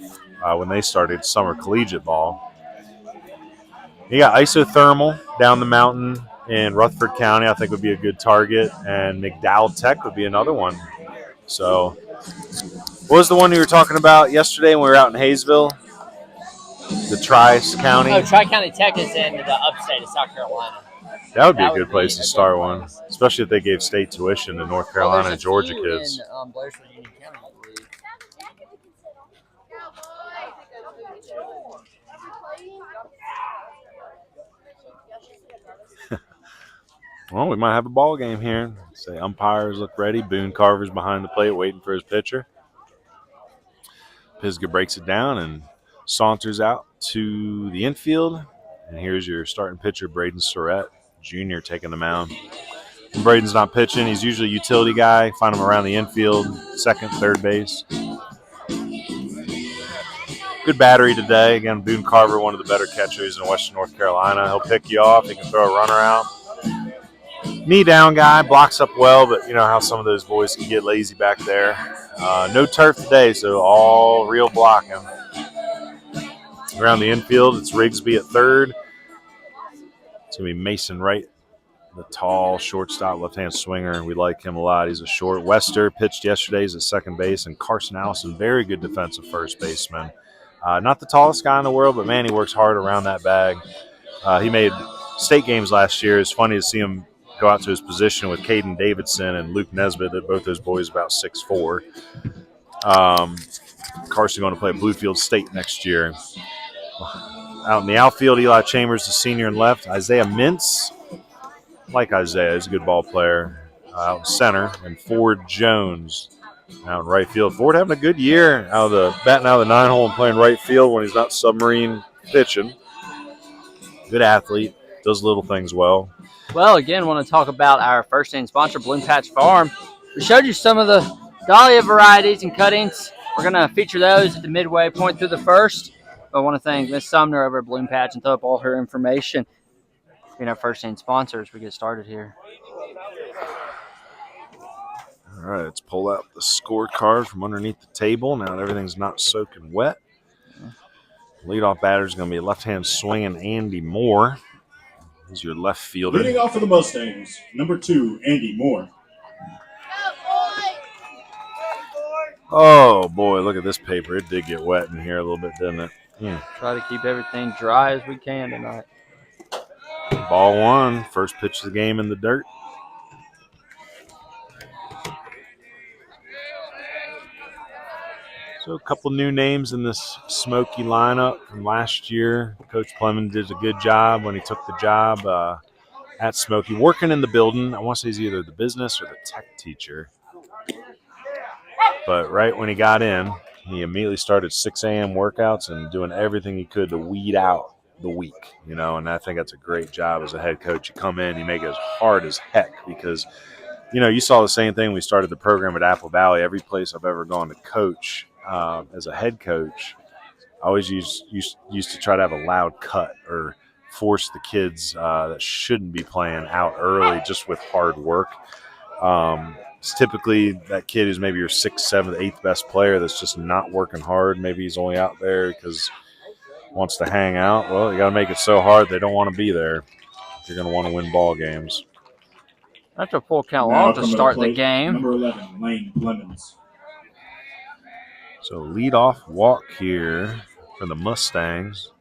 when they started summer collegiate ball. You got Isothermal down the mountain in Rutherford County, I think would be a good target. And McDowell Tech would be another one. So what was the one you were talking about yesterday when we were out in Hayesville? The Tri-County?
Oh, Tri-County Tech is in the upstate of South Carolina.
That would be a good place to start one, especially if they gave state tuition to North Carolina and Georgia kids.
In, Blairsville, Union County, I believe.
Well, we might have a ball game here. Say umpires look ready. Boone Carver's behind the plate waiting for his pitcher. Pisgah breaks it down and saunters out to the infield. And here's your starting pitcher, Braden Surratt, Jr., taking the mound. When Braden's not pitching, he's usually a utility guy. Find him around the infield, second, third base. Good battery today. Again, Boone Carver, one of the better catchers in Western North Carolina. He'll pick you off. He can throw a runner out. Knee down guy, blocks up well, but you know how some of those boys can get lazy back there. No turf today, so all real blocking. Around the infield, it's Rigsby at third. It's going to be Mason Wright, the tall shortstop, left-hand swinger. We like him a lot. He's a short. Wester pitched yesterday. He's at second base. And Carson Allison, very good defensive first baseman. Not the tallest guy in the world, but, man, he works hard around that bag. He made state games last year. It's funny to see him go out to his position with Caden Davidson and Luke Nesbitt. Both those boys about 6'4". Carson going to play at Bluefield State next year. Out in the outfield, Eli Chambers, the senior and left. Isaiah Mintz, like Isaiah, he's a good ball player. Out in center. And Ford Jones out in right field. Ford having a good year batting out of the 9-hole and playing right field when he's not submarine pitching. Good athlete, does little things well.
Well, again, want to talk about our first name sponsor, Bloom Patch Farm. We showed you some of the dahlia varieties and cuttings We're going to feature those at the midway point through the first. I want to thank Miss Sumner over at Bloom Patch and throw up all her information. Being our first team sponsors, we get started here.
All right, let's pull out the scorecard from underneath the table. Now that everything's not soaking wet. Leadoff batter is going to be left-hand swinging Andy Moore. He's your left fielder.
Leading off for the Mustangs, number 2, Andy Moore.
Oh, boy, look at this paper. It did get wet in here a little bit, didn't it?
Try to keep everything dry as we can tonight.
Ball 1, first pitch of the game in the dirt. So a couple new names in this Smoky lineup from last year. Coach Clemens did a good job when he took the job at Smoky, working in the building. I want to say he's either the business or the tech teacher. But right when he got in, he immediately started 6 a.m. workouts and doing everything he could to weed out the week, and I think that's a great job as a head coach. You come in, you make it as hard as heck because, you saw the same thing when we started the program at Apple Valley. Every place I've ever gone to coach as a head coach, I always used to try to have a loud cut or force the kids that shouldn't be playing out early just with hard work. It's typically that kid who's maybe your 6th, 7th, 8th best player that's just not working hard. Maybe he's only out there because he wants to hang out. Well, you got to make it so hard they don't want to be there if you're going to want to win ball games.
That's a full count long to start the game.
Number 11, Lane Clemens.
So leadoff walk here for the Mustangs.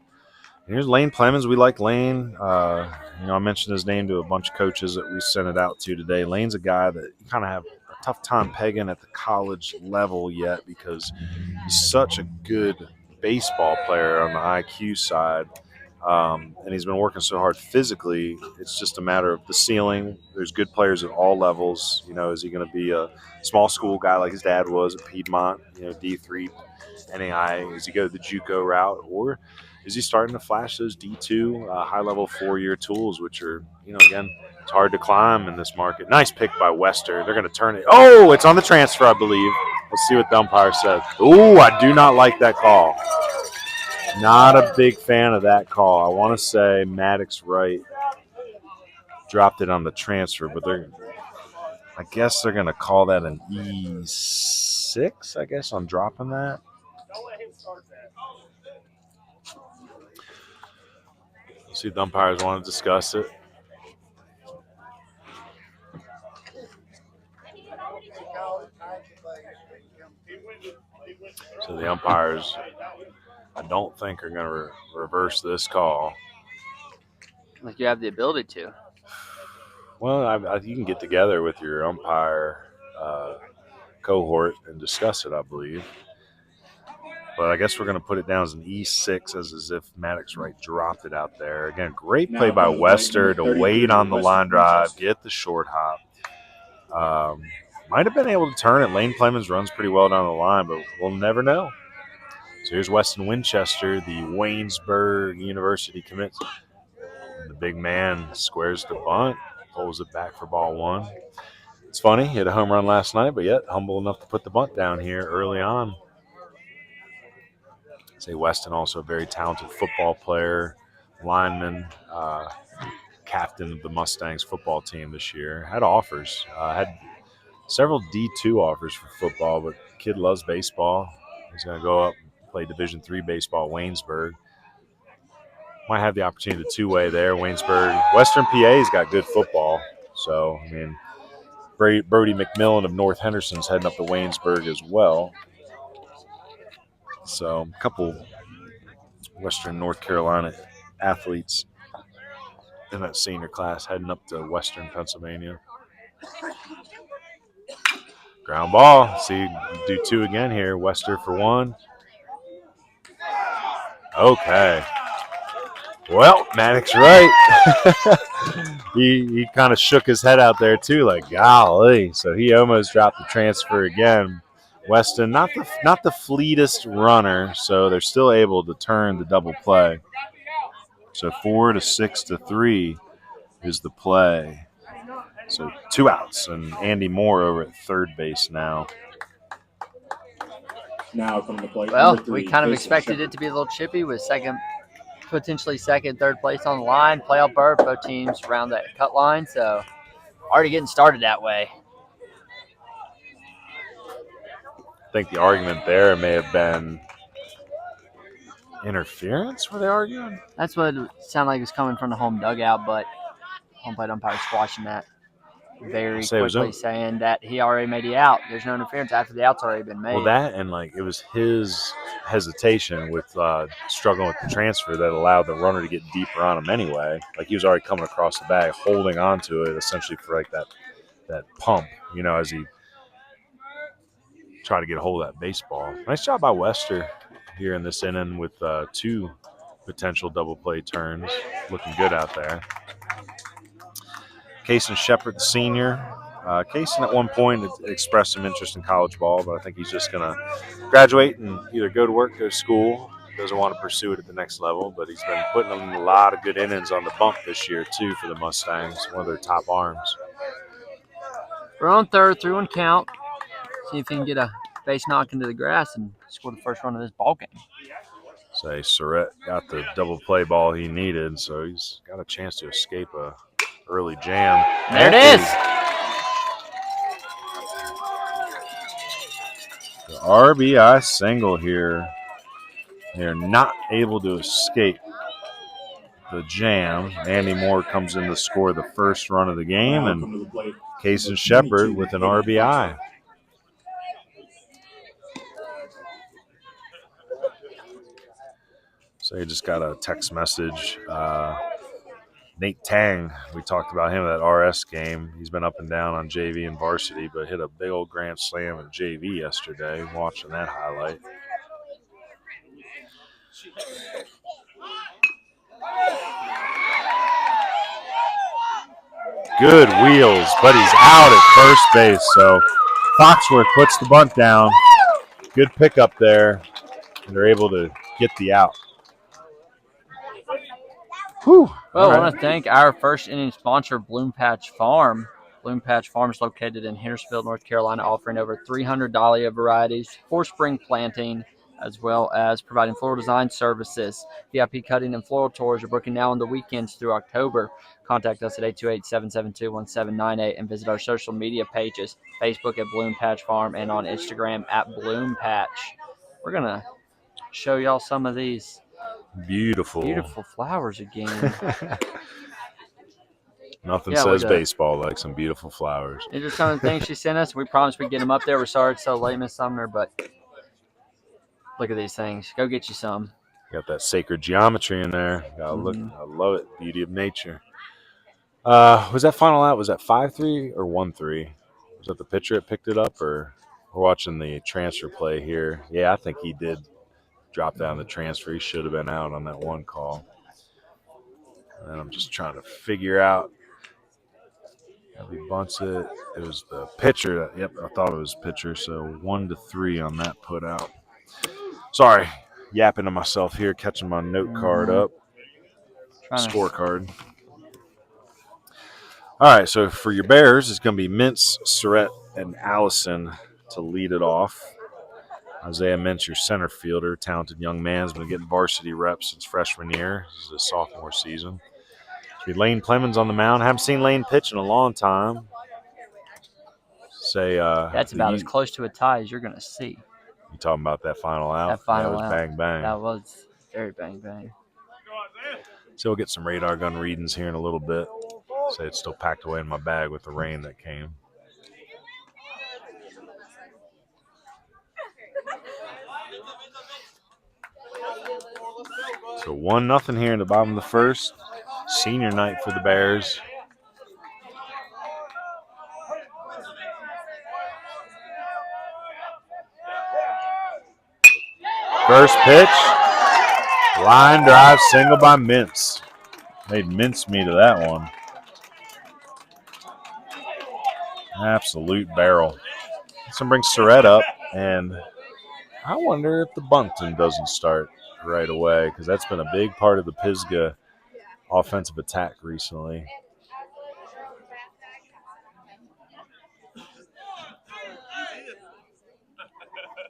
Here's Lane Clemens. We like Lane. I mentioned his name to a bunch of coaches that we sent it out to today. Lane's a guy that you kind of have a tough time pegging at the college level yet because he's such a good baseball player on the IQ side. And he's been working so hard physically. It's just a matter of the ceiling. There's good players at all levels. Is he going to be a small school guy like his dad was at Piedmont, D3, NAI? Is he go the JUCO route, or is he starting to flash those D2 high-level 4-year tools, which are, again, it's hard to climb in this market. Nice pick by Wester. They're going to turn it. Oh, it's on the transfer, I believe. Let's see what the umpire says. Oh, I do not like that call. Not a big fan of that call. I want to say Maddox Wright dropped it on the transfer, but I guess they're going to call that an E6, I guess, on dropping that. See if the umpires want to discuss it. So the umpires, I don't think, are going to reverse this call.
Like you have the ability to.
Well, you can get together with your umpire cohort and discuss it, I believe. But I guess we're going to put it down as an E6 as if Maddox Wright dropped it out there. Again, great play by Wester to wait on the line drive, get the short hop. Might have been able to turn it. Lane Clemens runs pretty well down the line, but we'll never know. So here's Weston Winchester, the Waynesburg University commit. And the big man squares the bunt, pulls it back for ball 1. It's funny, he had a home run last night, but yet humble enough to put the bunt down here early on. Say Weston, also a very talented football player, lineman, captain of the Mustangs football team this year. Had offers, had several D2 offers for football, but the kid loves baseball. He's going to go up and play Division III baseball at Waynesburg. Might have the opportunity to two-way there. Waynesburg, Western PA's got good football. So, Brody McMillan of North Henderson's heading up to Waynesburg as well. So a couple Western North Carolina athletes in that senior class heading up to Western Pennsylvania. Ground ball. See, do 2 again here. Wester for 1. Okay. Well, Maddox Wright. he kind of shook his head out there too, like golly. So he almost dropped the transfer again. Weston, not the fleetest runner, so they're still able to turn the double play. So 4 to 6 to 3 is the play. So 2 outs, and Andy Moore over at third base now.
Now coming to play.
Well,
number 3,
we kind of
Jason
expected
Shepard.
it to be a little chippy with potentially second, third place on the line. Playoff berth, both teams around that cut line, so already getting started that way.
I think the argument there may have been interference. Were they arguing?
That's what it sounded like it was coming from the home dugout, but home plate umpire squashing that very quickly, saying that he already made the out. There's no interference after the out's already been made.
Well, that and like it was his hesitation with struggling with the transfer that allowed the runner to get deeper on him anyway. Like he was already coming across the bag, holding on to it essentially for like that pump, as he tried to get a hold of that baseball. Nice job by Wester here in this inning with 2 potential double play turns. Looking good out there. Cason Shepard, the senior. Cason at one point expressed some interest in college ball, but I think he's just going to graduate and either go to work, go to school. Doesn't want to pursue it at the next level, but he's been putting in a lot of good innings on the bump this year, too, for the Mustangs. One of their top arms.
We're on third, 3-1 count. See if he can get a base knock into the grass and score the first run of this ball game.
Say Surratt got the double play ball he needed, so he's got a chance to escape a early jam.
There it is.
The RBI single here. They're not able to escape the jam. Andy Moore comes in to score the first run of the game, and Cason Shepard with an RBI. So he just got a text message. Nate Tang, we talked about him at that RS game. He's been up and down on JV and varsity, but hit a big old grand slam in JV yesterday. Watching that highlight. Good wheels, but he's out at first base. So Foxworth puts the bunt down. Good pickup there. And they're able to get the out. Whew.
Well, I want to thank our first inning sponsor, Bloom Patch Farm. Bloom Patch Farm is located in Hendersonville, North Carolina, offering over 300 dahlia varieties for spring planting, as well as providing floral design services. VIP cutting and floral tours are booking now on the weekends through October. Contact us at 828-772-1798 and visit our social media pages, Facebook at Bloom Patch Farm and on Instagram at Bloom Patch. We're going to show y'all some of these beautiful flowers again.
Nothing says baseball like some beautiful flowers.
These are some of the things she sent us. We promised we'd get them up there. We're sorry it's so late, Miss Sumner, but look at these things. Go get you some.
Got that sacred geometry in there. Gotta look. I love it. Beauty of nature. Was that final out? Was that 5-3 or 1-3? Was that the pitcher that picked it up, or we're watching the transfer play here? Yeah, I think he did drop down the transfer. He should have been out on that one call. And I'm just trying to figure out. He bunts it. It was the pitcher. Yep, I thought it was pitcher. So 1-3 on that put out. Sorry, yapping to myself here, catching my note card up. Scorecard. All right, so for your Bears, it's going to be Mintz, Surratt, and Allison to lead it off. Isaiah Mintz, your center fielder, talented young man, has been getting varsity reps since freshman year. This is his sophomore season. It's Lane Clemens on the mound. Haven't seen Lane pitch in a long time.
That's about as close to a tie as you're going to see.
You talking about that final out?
That final
out. Bang, bang.
That was very bang, bang.
So we'll get some radar gun readings here in a little bit. Say it's still packed away in my bag with the rain that came. So 1-0 here in the bottom of the first. Senior night for the Bears. First pitch. Line drive single by Mintz. Made mincemeat of that one. Absolute barrel. This one brings Surratt up, and I wonder if the bunting doesn't start right away, because that's been a big part of the Pisgah offensive attack recently.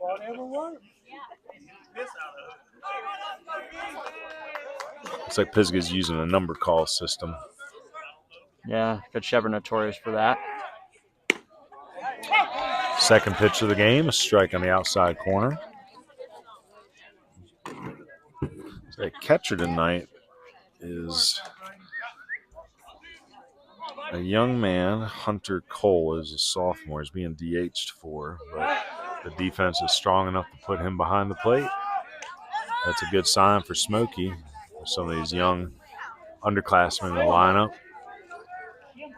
Whatever works.
Looks like Pisgah's using a number call system.
Yeah, Coach Shepard notorious for that.
Second pitch of the game, a strike on the outside corner. The catcher tonight is a young man. Hunter Cole is a sophomore. He's being DH'd for, but the defense is strong enough to put him behind the plate. That's a good sign for Smoky, for some of these young underclassmen in the lineup.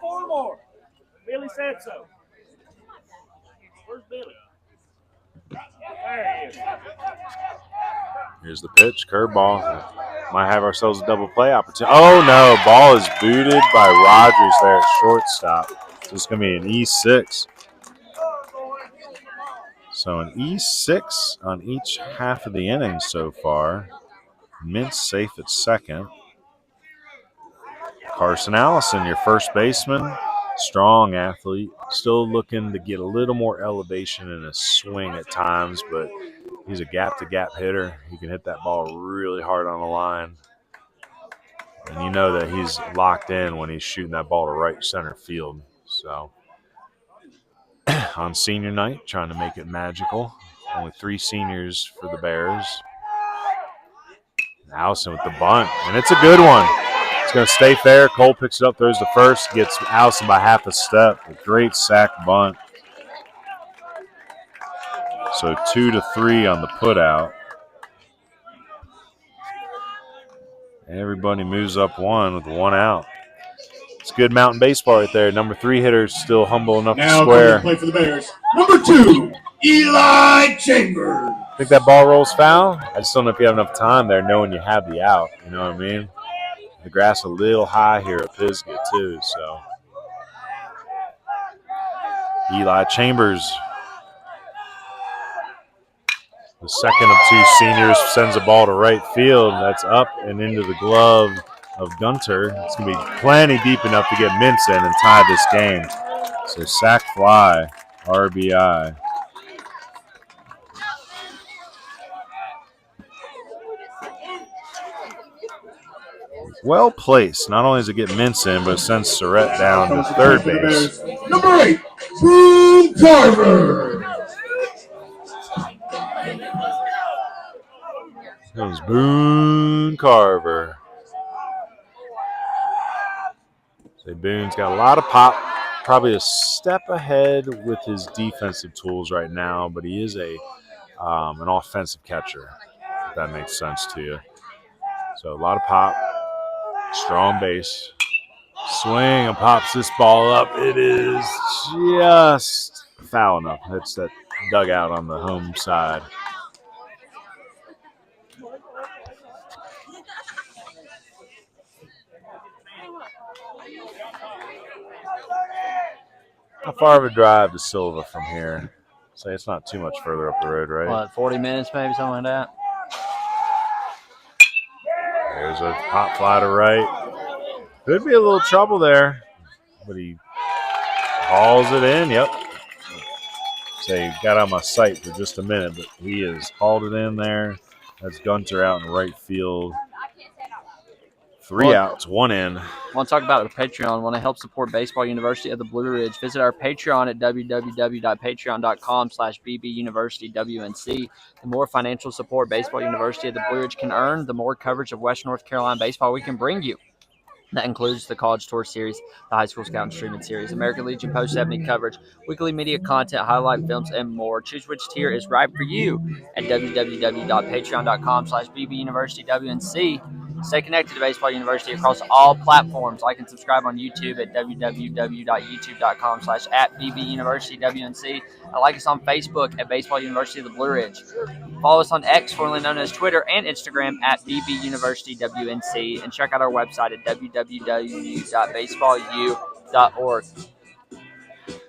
Four more. Billy said so. Where's Billy? There he is.
Here's the pitch, curveball. Might have ourselves a double play opportunity. Oh no, ball is booted by Rogers there at shortstop. So it's going to be an E6. So an E6 on each half of the inning so far. Mintz safe at second. Carson Allison, your first baseman, strong athlete, still looking to get a little more elevation in his swing at times, but he's a gap-to-gap hitter. He can hit that ball really hard on the line. And you know that he's locked in when he's shooting that ball to right center field. So on senior night, trying to make it magical. Only 3 seniors for the Bears. Allison with the bunt, and it's a good one. It's going to stay fair. Cole picks it up, throws the first, gets Allison by half a step. A great sack bunt. So 2-3 on the putout. Everybody moves up one with 1 out. It's good mountain baseball right there. Number 3 hitter still humble enough to square.
Now play for the Bears. Number 2, Eli Chambers.
Think that ball rolls foul? I just don't know if you have enough time there knowing you have the out. You know what I mean? The grass a little high here at Pisgah too, so. Eli Chambers, the second of 2 seniors, sends a ball to right field. That's up and into the glove of Gunter. It's going to be plenty deep enough to get Mintz in and tie this game. So sack fly, RBI. Well placed. Not only does it get Mintz in, but it sends Surrett down to third base.
Number 8, Boone Carver.
That was Boone Carver. So Boone's got a lot of pop. Probably a step ahead with his defensive tools right now, but he is an offensive catcher, if that makes sense to you. So a lot of pop. Strong base. Swing and pops this ball up. It is just foul enough. Hits that dugout on the home side. How far of a drive to Silva from here? Say it's not too much further up the road, right?
What, 40 minutes maybe, something like that?
There's a pop fly to right. Could be a little trouble there, but he hauls it in. Yep. Say he got on my sight for just a minute, but he has hauled it in there. That's Gunter out in right field. 3 outs, 1 in.
I want to talk about our Patreon. Want to help support Baseball University of the Blue Ridge? Visit our Patreon at www.patreon.com/bbuniversitywNC. The more financial support Baseball University of the Blue Ridge can earn, the more coverage of Western North Carolina baseball we can bring you. That includes the College Tour Series, the High School Scout Streaming Series, American Legion Post-70 coverage, weekly media content, highlight films, and more. Choose which tier is right for you at www.patreon.com/bbuniversitywNC. Stay connected to Baseball University across all platforms. Like and subscribe on YouTube at www.youtube.com/@bbuniversitywNC. And like us on Facebook at Baseball University of the Blue Ridge. Follow us on X, formerly known as Twitter, and Instagram at bbuniversitywNC. And check out our website at www.baseballu.org.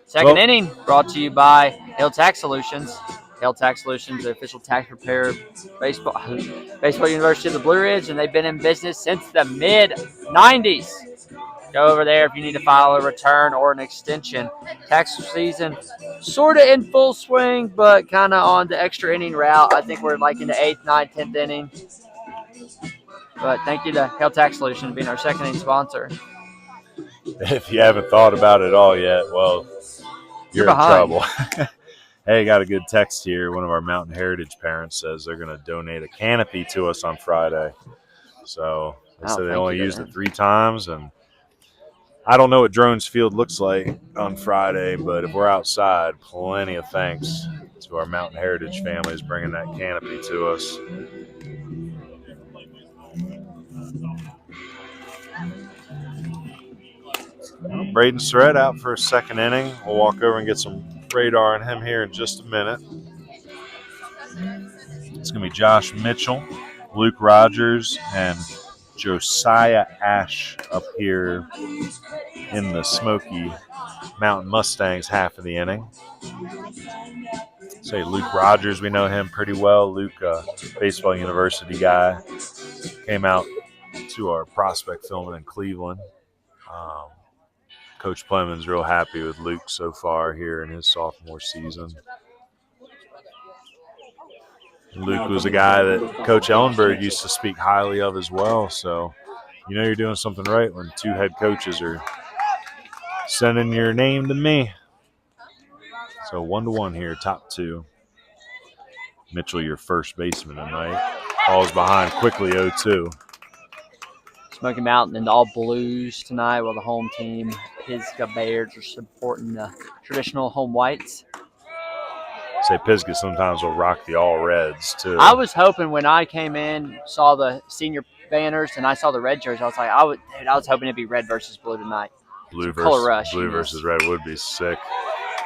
Second inning brought to you by Hill Tax Solutions. Hill Tax Solutions, the official tax preparer Baseball University of the Blue Ridge, and they've been in business since the mid-90s. Go over there if you need to file a return or an extension. Tax season sort of in full swing, but kind of on the extra inning route. I think we're like in the 8th, 9th, 10th inning. But thank you to Hell Tax Solutions being our second inning sponsor.
If you haven't thought about it all yet, well, you're in
behind.
trouble. Hey, got a good text here. One of our Mountain Heritage parents says they're going to donate a canopy to us on Friday. So they said they only used it 3 times, and I don't know what Drones Field looks like on Friday, but if we're outside, plenty of thanks to our Mountain Heritage families bringing that canopy to us. Well, Braden Surratt out for a second inning. We'll walk over and get some radar on him here in just a minute. It's going to be Josh Mitchell, Luke Rogers, and Josiah Ash up here in the Smoky Mountain Mustangs half of the inning. Say Luke Rogers, we know him pretty well. Luke, baseball university guy, came out to our prospect filming in Cleveland. Coach Plemons real happy with Luke so far here in his sophomore season. Luke was a guy that Coach Ellenberg used to speak highly of as well. So you know you're doing something right when 2 head coaches are sending your name to me. So 1-1 here, top 2. Mitchell, your first baseman tonight. Falls behind quickly, 0-2.
Smoky Mountain in the all blues tonight, while the home team, Pisgah Bears, are supporting the traditional home whites.
Say Pisgah sometimes will rock the all reds too.
I was hoping when I came in, saw the senior banners, and I saw the red jerseys, I was like, I was hoping it'd be red versus blue tonight.
Blue
versus
red would be sick.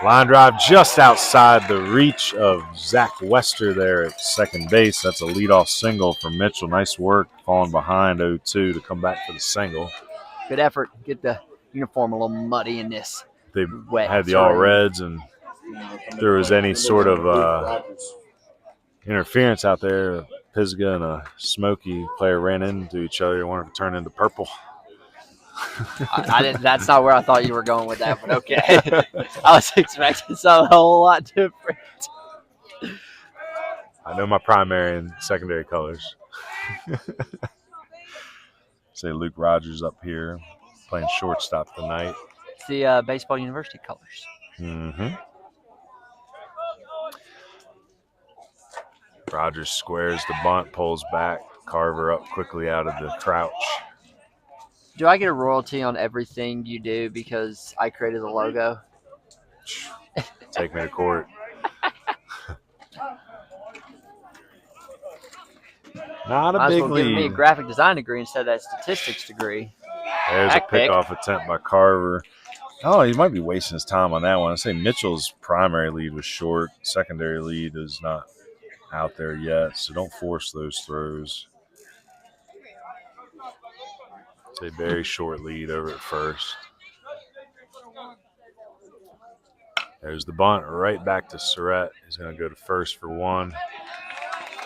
Line drive just outside the reach of Zach Wester there at second base. That's a leadoff single for Mitchell. Nice work falling behind 0-2 to come back for the single.
Good effort. Get the uniform a little muddy in this
They
wet
had the all reds, and if there was any sort of interference out there, Pisgah and a Smoky player ran into each other and wanted to turn into purple.
I didn't. That's not where I thought you were going with that, but okay. I was expecting something a whole lot different.
I know my primary and secondary colors. Say Luke Rogers up here playing shortstop tonight.
It's the baseball university colors.
Mm-hmm. Rogers squares the bunt, pulls back, Carver up quickly out of the crouch.
Do I get a royalty on everything you do because I created the logo?
Take me to court. Not a big lead.
Give me a graphic design degree instead of that statistics degree.
There's a pickoff attempt by Carver. Oh, he might be wasting his time on that one. I say Mitchell's primary lead was short. Secondary lead is not out there yet, so don't force those throws. It's a very short lead over at first. There's the bunt right back to Surratt. He's going to go to first for 1.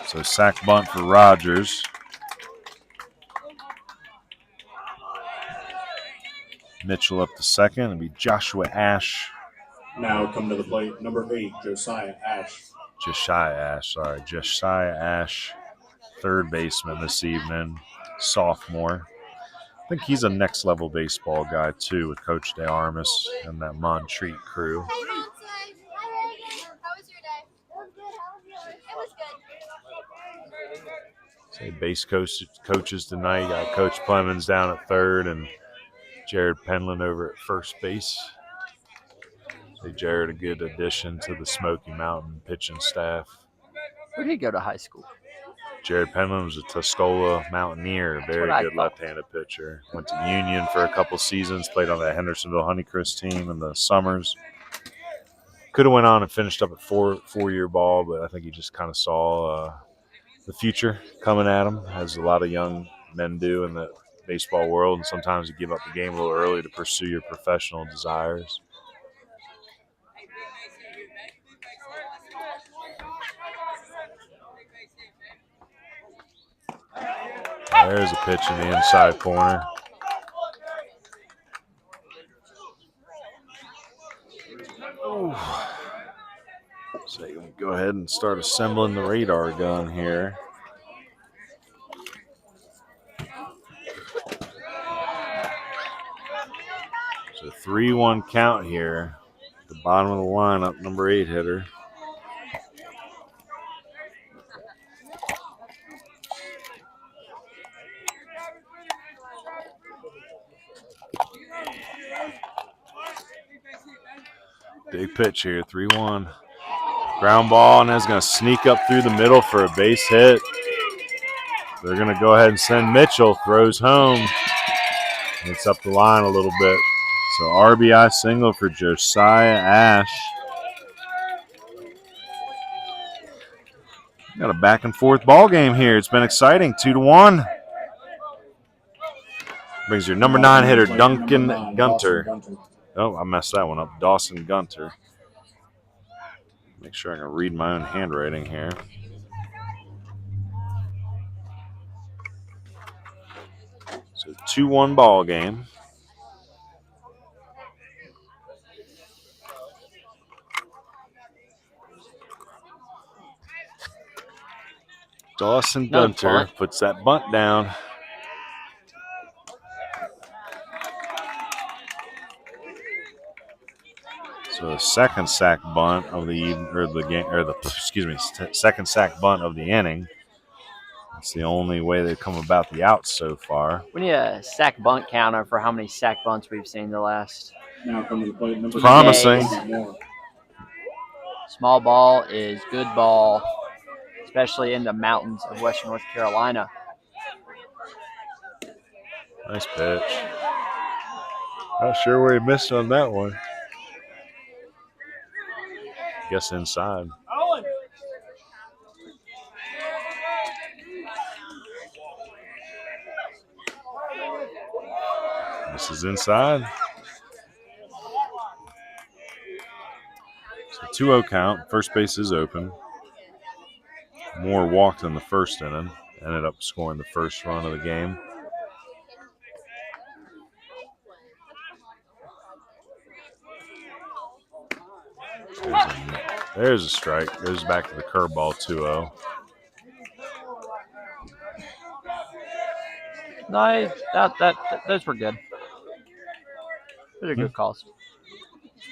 So sack bunt for Rogers. Mitchell up to second. It'll be Joshua Ash.
Now come to the plate, number 8, Josiah Ash.
Josiah Ash, third baseman this evening, sophomore. I think he's a next-level baseball guy, too, with Coach DeArmas and that Montreat crew.
Hey, Monte. Hi, Reagan. How was your day? It was good. How was yours? It was good.
Say base coaches tonight. Got Coach Plemons down at third and Jared Penland over at first base. Say Jared, a good addition to the Smoky Mountain pitching staff.
Where did he go to high school?
Jared Penland was a Tuscola Mountaineer, very good left-handed pitcher. Went to Union for a couple seasons, played on that Hendersonville Honeycrisp team in the summers. Could have went on and finished up at four-year ball, but I think he just kind of saw the future coming at him, as a lot of young men do in the baseball world, and sometimes you give up the game a little early to pursue your professional desires. There's a pitch in the inside corner. So you can go ahead and start assembling the radar gun here. So 3-1 count here. The bottom of the lineup, number 8 hitter. Big pitch here, 3-1. Ground ball, and that's going to sneak up through the middle for a base hit. They're going to go ahead and send Mitchell. Throws home. It's up the line a little bit. So RBI single for Josiah Ash. Got a back and forth ball game here. It's been exciting, 2-1. Brings your number 9 hitter, Duncan Gunter. Oh, I messed that one up. Dawson Gunter. Make sure I can read my own handwriting here. So 2-1 ball game. Dawson Gunter puts that bunt down. So the second sack bunt of the second sack bunt of the inning. That's the only way they've come about the outs so far.
We need a sack bunt counter for how many sack bunts we've seen the last.
Now coming to the plate, number
Promising.
Small ball is good ball, especially in the mountains of western North Carolina.
Nice pitch. Not sure where he missed on that one. Guess inside. This is inside. So 2-0 count. First base is open. Moore walked in the first inning. Ended up scoring the first run of the game. There's a strike. Goes back to the curveball, 2-0.
No, those were good. Those are good calls.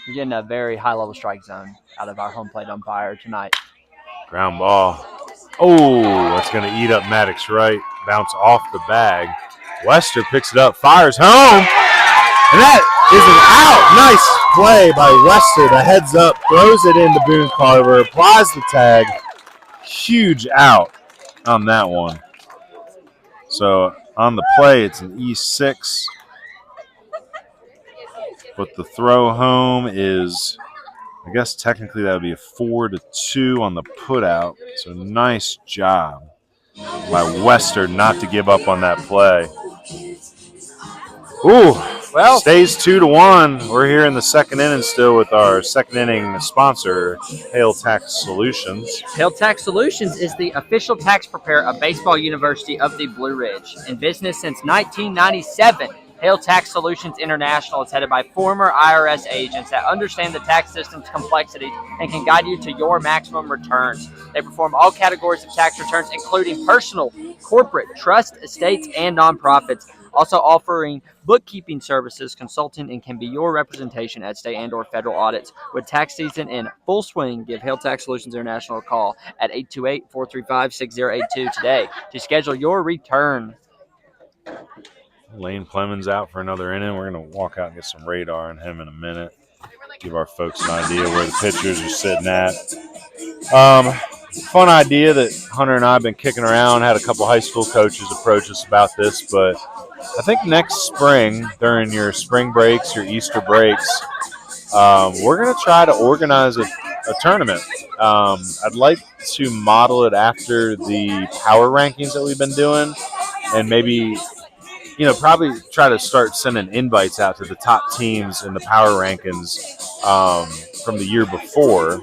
We're getting a very high-level strike zone out of our home plate umpire tonight.
Ground ball. Oh, that's going to eat up Maddox right. Bounce off the bag. Wester picks it up, fires home. And that is an out. Nice play by Wester. The heads up, throws it into Boone Carver, applies the tag. Huge out on that one. So on the play, it's an E6. But the throw home is, I guess technically that would be a 4-2 on the put out. So nice job by Wester not to give up on that play. Ooh, well, stays 2-1. We're here in the second inning still with our second inning sponsor, Hail Tax Solutions.
Hail Tax Solutions is the official tax preparer of Baseball University of the Blue Ridge. In business since 1997, Hail Tax Solutions International is headed by former IRS agents that understand the tax system's complexities and can guide you to your maximum returns. They perform all categories of tax returns, including personal, corporate, trust, estates, and nonprofits. Also offering bookkeeping services, consulting, and can be your representation at state and or federal audits. With tax season in full swing, give Hail Tax Solutions International a call at 828-435-6082 today to schedule your return.
Lane Clemens out for another inning. We're going to walk out and get some radar on him in a minute. Give our folks an idea where the pitchers are sitting at. Fun idea that Hunter and I have been kicking around. Had a couple high school coaches approach us about this, but I think next spring, during your spring breaks, your Easter breaks, we're going to try to organize a tournament. I'd like to model it after the power rankings that we've been doing, and maybe, probably try to start sending invites out to the top teams in the power rankings from the year before.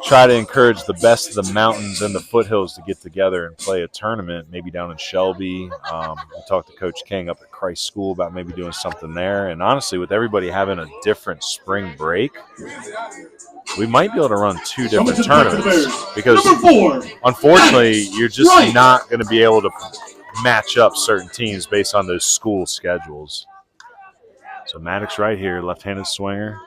try to encourage the best of the mountains and the foothills to get together and play a tournament, maybe down in Shelby. We talked to Coach King up at Christ School about maybe doing something there. And honestly, with everybody having a different spring break, we might be able to run 2 different tournaments because, unfortunately, you're just not going to be able to match up certain teams based on those school schedules. So Maddox right here, left-handed swinger.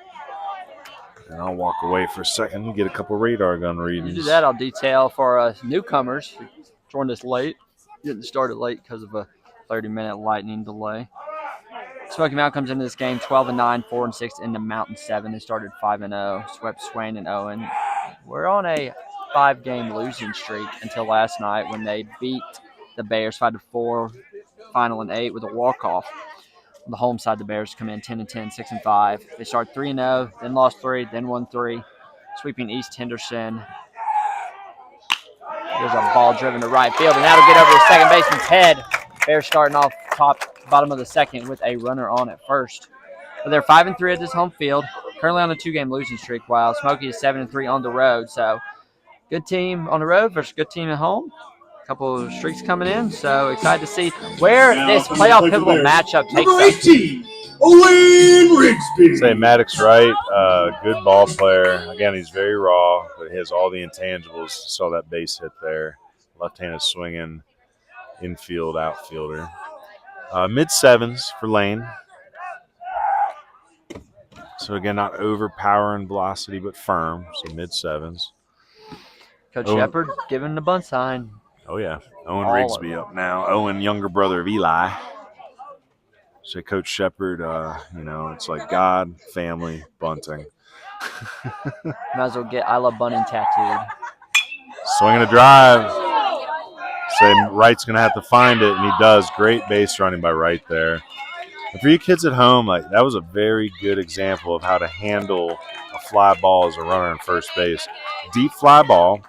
And I'll walk away for a second and get a couple radar gun readings.
You do that, I'll detail for newcomers who joined us late. Getting started late because of a 30-minute lightning delay. Smoky Mountain comes into this game 12-9, 4-6 in the Mountain 7. They started 5-0, swept Swain and Owen. We're on a 5-game losing streak until last night when they beat the Bears 5-4, final in 8 with a walk-off. On the home side, the Bears come in 10-10, 6-5. They start 3-0, then lost 3, then won 3, sweeping East Henderson. There's a ball driven to right field, and that'll get over the second baseman's head. Bears starting off bottom of the second with a runner on at first. But they're 5-3 at this home field, currently on a 2-game losing streak, while Smoky is 7-3 on the road. So good team on the road versus good team at home. Couple of streaks coming in, so excited to see where this playoff pivotal matchup takes us.
Owen Rigsby. Say Maddox right, good ball player. Again, he's very raw, but he has all the intangibles. Saw that base hit there. Left-handed swinging, infield, outfielder. Mid-7s for Lane. So, again, not overpowering velocity, but firm, so mid-7s.
Coach Shepard giving the bunt sign.
Oh, yeah. Owen Rigsby up now. Owen, younger brother of Eli. So Coach Shepard, it's like God, family, bunting.
Might as well get I love bunting tattooed.
Swinging a drive. Say Wright's going to have to find it, and he does. Great base running by Wright there. And for you kids at home, like that was a very good example of how to handle a fly ball as a runner in first base. Deep fly ball.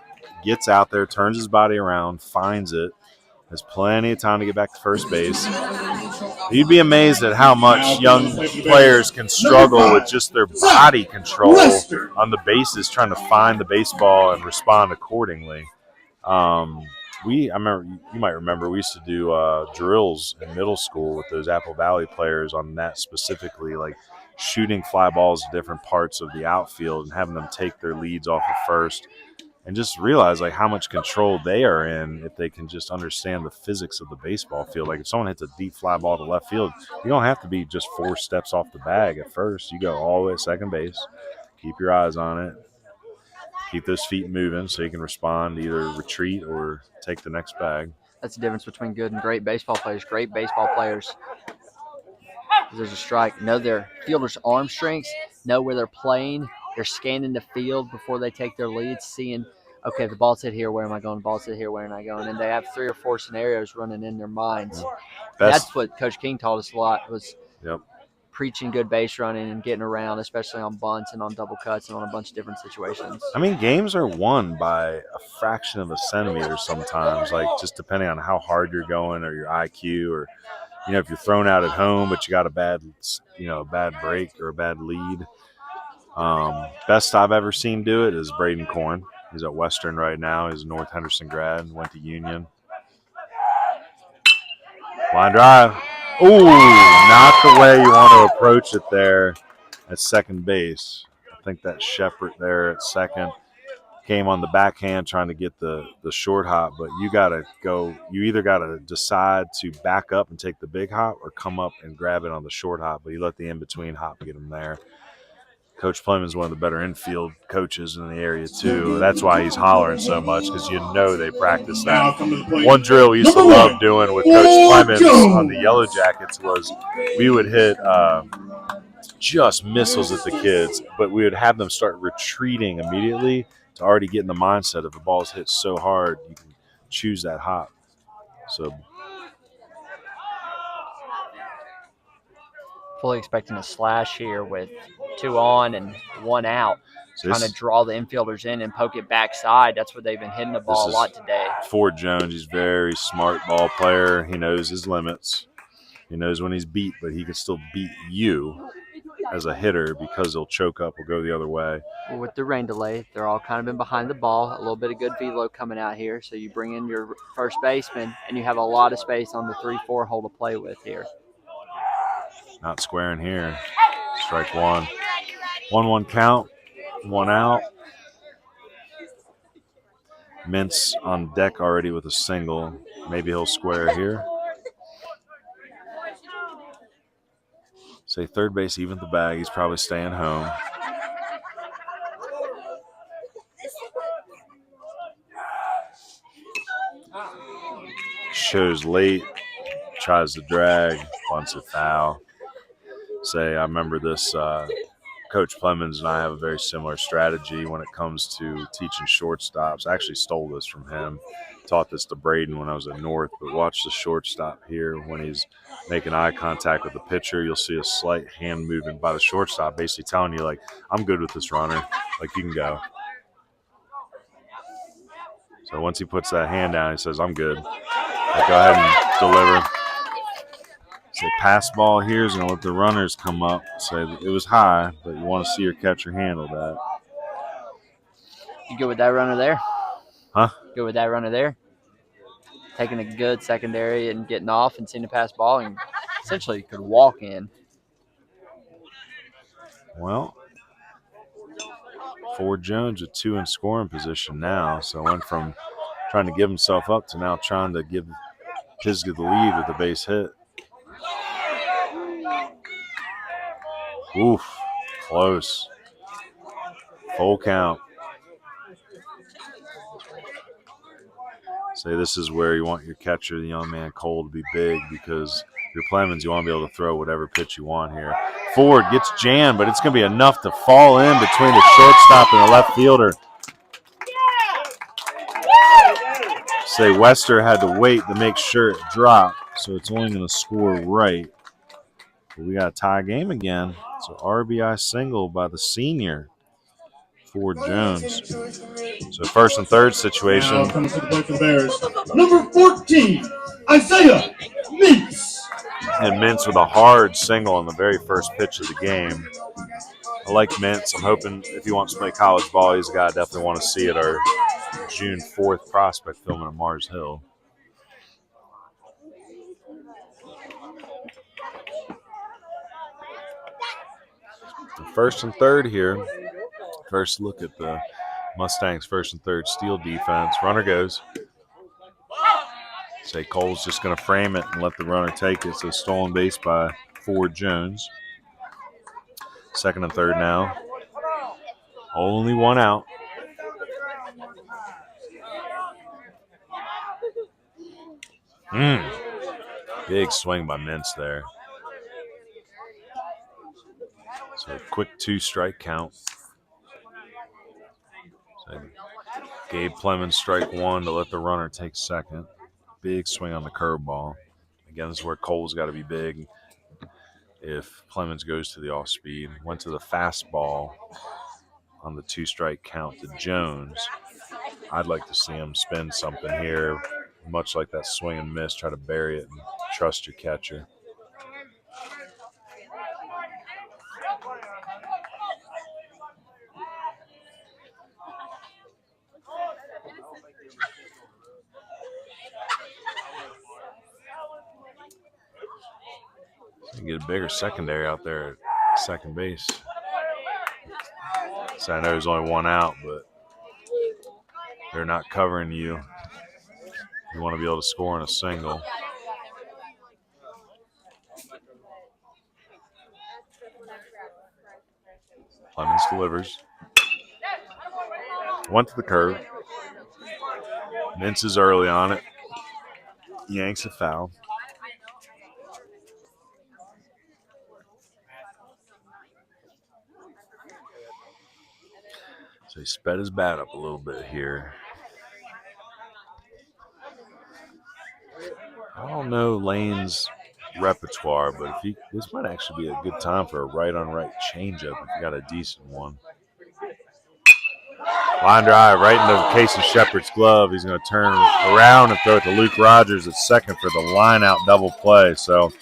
Gets out there, turns his body around, finds it, has plenty of time to get back to first base. You'd be amazed at how much young players can struggle with just their body control on the bases, trying to find the baseball and respond accordingly. I remember, you might remember, we used to do drills in middle school with those Apple Valley players on that specifically, like shooting fly balls to different parts of the outfield and having them take their leads off of first. And just realize like how much control they are in if they can just understand the physics of the baseball field. Like if someone hits a deep fly ball to left field, you don't have to be just 4 steps off the bag at first. You go all the way to second base, keep your eyes on it, keep those feet moving so you can respond, either retreat or take the next bag.
That's the difference between good and great baseball players. Great baseball players, there's a strike, know their fielder's arm strengths, know where they're playing. They're scanning the field before they take their leads, seeing, okay, if the ball's hit here, where am I going? The ball's hit here, where am I going? And they have 3 or 4 scenarios running in their minds. That's what Coach King taught us a lot, was preaching good base running and getting around, especially on bunts and on double cuts and on a bunch of different situations.
I mean, games are won by a fraction of a centimeter sometimes, like just depending on how hard you're going or your IQ, or, if you're thrown out at home but you got a bad break or a bad lead. Best I've ever seen do it is Braden Korn. He's at Western right now. He's a North Henderson grad, went to Union. Line drive. Ooh, not the way you want to approach it there at second base. I think that Shepard there at second came on the backhand trying to get the short hop, but you either got to decide to back up and take the big hop or come up and grab it on the short hop, but you let the in-between hop get him there. Coach Plemons is one of the better infield coaches in the area, too. That's why he's hollering so much, because they practice that. One drill we used to love doing with Coach Plemons on the Yellow Jackets was we would hit just missiles at the kids, but we would have them start retreating immediately to already get in the mindset of the ball's hit so hard, you can choose that hop. So
fully expecting a slash here with 2 on and 1 out. Trying to draw the infielders in and poke it backside. That's where they've been hitting the ball a lot today.
Ford Jones, he's a very smart ball player. He knows his limits. He knows when he's beat, but he can still beat you. as a hitter because he'll choke up or go the other way.
With the rain delay, they're all kind of in behind the ball. A little bit of good velo coming out here. So you bring in your first baseman, and you have a lot of space on the 3-4 hole to play with here.
Not squaring here. Strike one. 1-1 count. 1 out. Mintz on deck already with a single. Maybe he'll square here. Say third base even the bag. He's probably staying home. Shows late. Tries to drag. Bunts it foul. Say I remember this. Coach Clemens and I have a very similar strategy when it comes to teaching shortstops. I actually stole this from him. Taught this to Braden when I was at North. But watch the shortstop here. When he's making eye contact with the pitcher, you'll see a slight hand movement by the shortstop, basically telling you, like, I'm good with this runner. Like, you can go. So once he puts that hand down, he says, I'm good. Like, go ahead and deliver. Say pass ball here is going to let the runners come up. Say it was high, but you want to see your catcher handle that.
You good with that runner there?
Huh?
Good with that runner there? Taking a good secondary and getting off and seeing the pass ball, and essentially you could walk in.
Well, Ford Jones with 2 in scoring position now. So went from trying to give himself up to now trying to give Pisgah the lead with a base hit. Oof, close. Full count. Say this is where you want your catcher, the young man Cole, to be big because your Clemens, you want to be able to throw whatever pitch you want here. Ford gets jammed, but it's going to be enough to fall in between the shortstop and the left fielder. Say Wester had to wait to make sure it dropped, so it's only going to score right. But we got a tie game again. So RBI single by the senior, Ford Jones. So first and third situation.
Now comes to the plate for the Bears. Number 14, Isaiah Mintz.
And Mintz with a hard single on the very first pitch of the game. I like Mintz. I'm hoping if he wants to play college ball, he's a guy I definitely want to see at our June 4th prospect filming at Mars Hill. First and third here. First look at the Mustangs' first and third steal defense. Runner goes. Say Cole's just going to frame it and let the runner take it. So stolen base by Ford Jones. Second and third now. Only 1 out. Big swing by Mintz there. So quick 2-strike count. So Gabe Clemens strike 1 to let the runner take second. Big swing on the curveball. Again, this is where Cole's got to be big if Clemens goes to the off speed. Went to the fastball on the 2-strike count to Jones. I'd like to see him spin something here, much like that swing and miss. Try to bury it and trust your catcher. Get a bigger secondary out there at second base. So I know there's only 1 out, but they're not covering you. You want to be able to score in a single. Clemens delivers. Went to the curve. Mintz is early on it. Yanks a foul. So he sped his bat up a little bit here. I don't know Lane's repertoire, but if this might actually be a good time for a right-on-right changeup if you got a decent one. Line drive right into Casey Shepard's glove. He's going to turn around and throw it to Luke Rogers at second for the line-out double play. So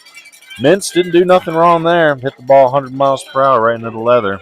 Mintz didn't do nothing wrong there. Hit the ball 100 miles per hour right into the leather.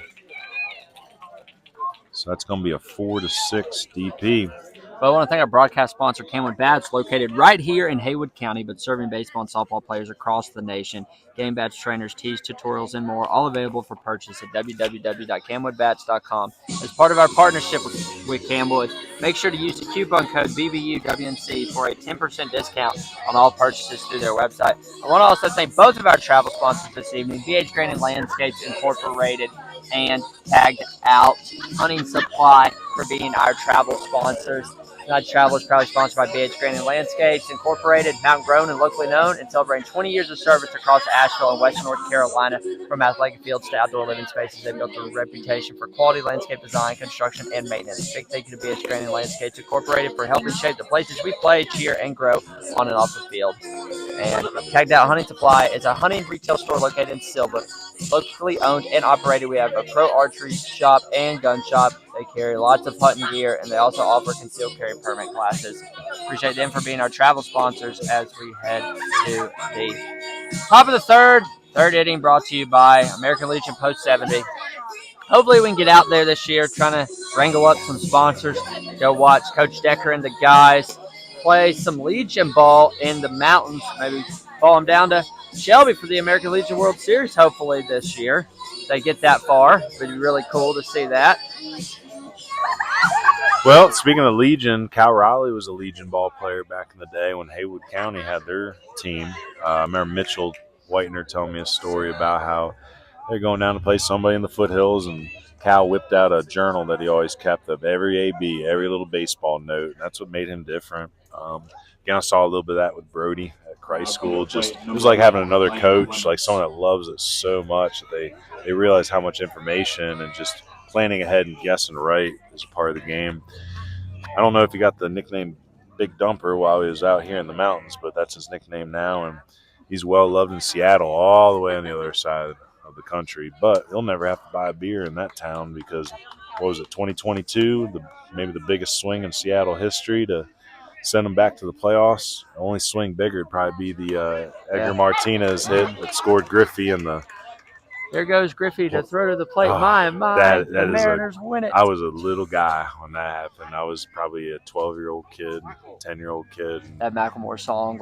So that's going to be a 4-6 DP.
But I want to thank our broadcast sponsor, CamWood Bats, located right here in Haywood County, but serving baseball and softball players across the nation. Game bats, trainers, tees, tutorials, and more, all available for purchase at www.camwoodbats.com. As part of our partnership with CamWood, make sure to use the coupon code BBUWNC for a 10% discount on all purchases through their website. I want to also thank both of our travel sponsors this evening, BH Granite Landscapes Incorporated and Tagged Out Hunting Supply, for being our travel sponsors. Tonight's travel is proudly sponsored by BH Granite Landscapes Incorporated, mountain grown and locally known, and celebrating 20 years of service across Asheville and western North Carolina. From athletic fields to outdoor living spaces, they've built a reputation for quality landscape design, construction, and maintenance. Big thank you to BH Granite Landscapes Incorporated for helping shape the places we play, cheer, and grow on and off the field. And Tagged Out Hunting Supply is a hunting retail store located in Silva. Locally owned and operated, we have a pro archery shop and gun shop. They carry lots of hunting gear, and they also offer concealed carry permit classes. Appreciate them for being our travel sponsors as we head to the top of the third inning, brought to you by American Legion Post 70. Hopefully we can get out there this year, trying to wrangle up some sponsors. Go watch Coach Decker and the guys play some Legion ball in the mountains. Maybe follow them down to Shelby for the American Legion World Series, hopefully this year. If they get that far, it would be really cool to see that.
Well, speaking of Legion, Cal Raleigh was a Legion ball player back in the day when Haywood County had their team. I remember Mitchell Whitener telling me a story about how they're going down to play somebody in the foothills, and Cal whipped out a journal that he always kept of every AB, every little baseball note. That's what made him different. Again, I saw a little bit of that with Brody at Christ School. Just it was like having another coach, like someone that loves it so much that they realize how much information and just planning ahead and guessing right is a part of the game. I don't know if he got the nickname Big Dumper while he was out here in the mountains, but that's his nickname now, and he's well loved in Seattle, all the way on the other side of the country. But he'll never have to buy a beer in that town because, what was it, 2022, maybe the biggest swing in Seattle history to send them back to the playoffs. The only swing bigger would probably be the Edgar Martinez hit that scored Griffey in the.
There goes Griffey to throw to the plate. The Mariners win it.
I was a little guy when that happened. I was probably a 12-year-old kid, 10-year-old kid.
That Macklemore song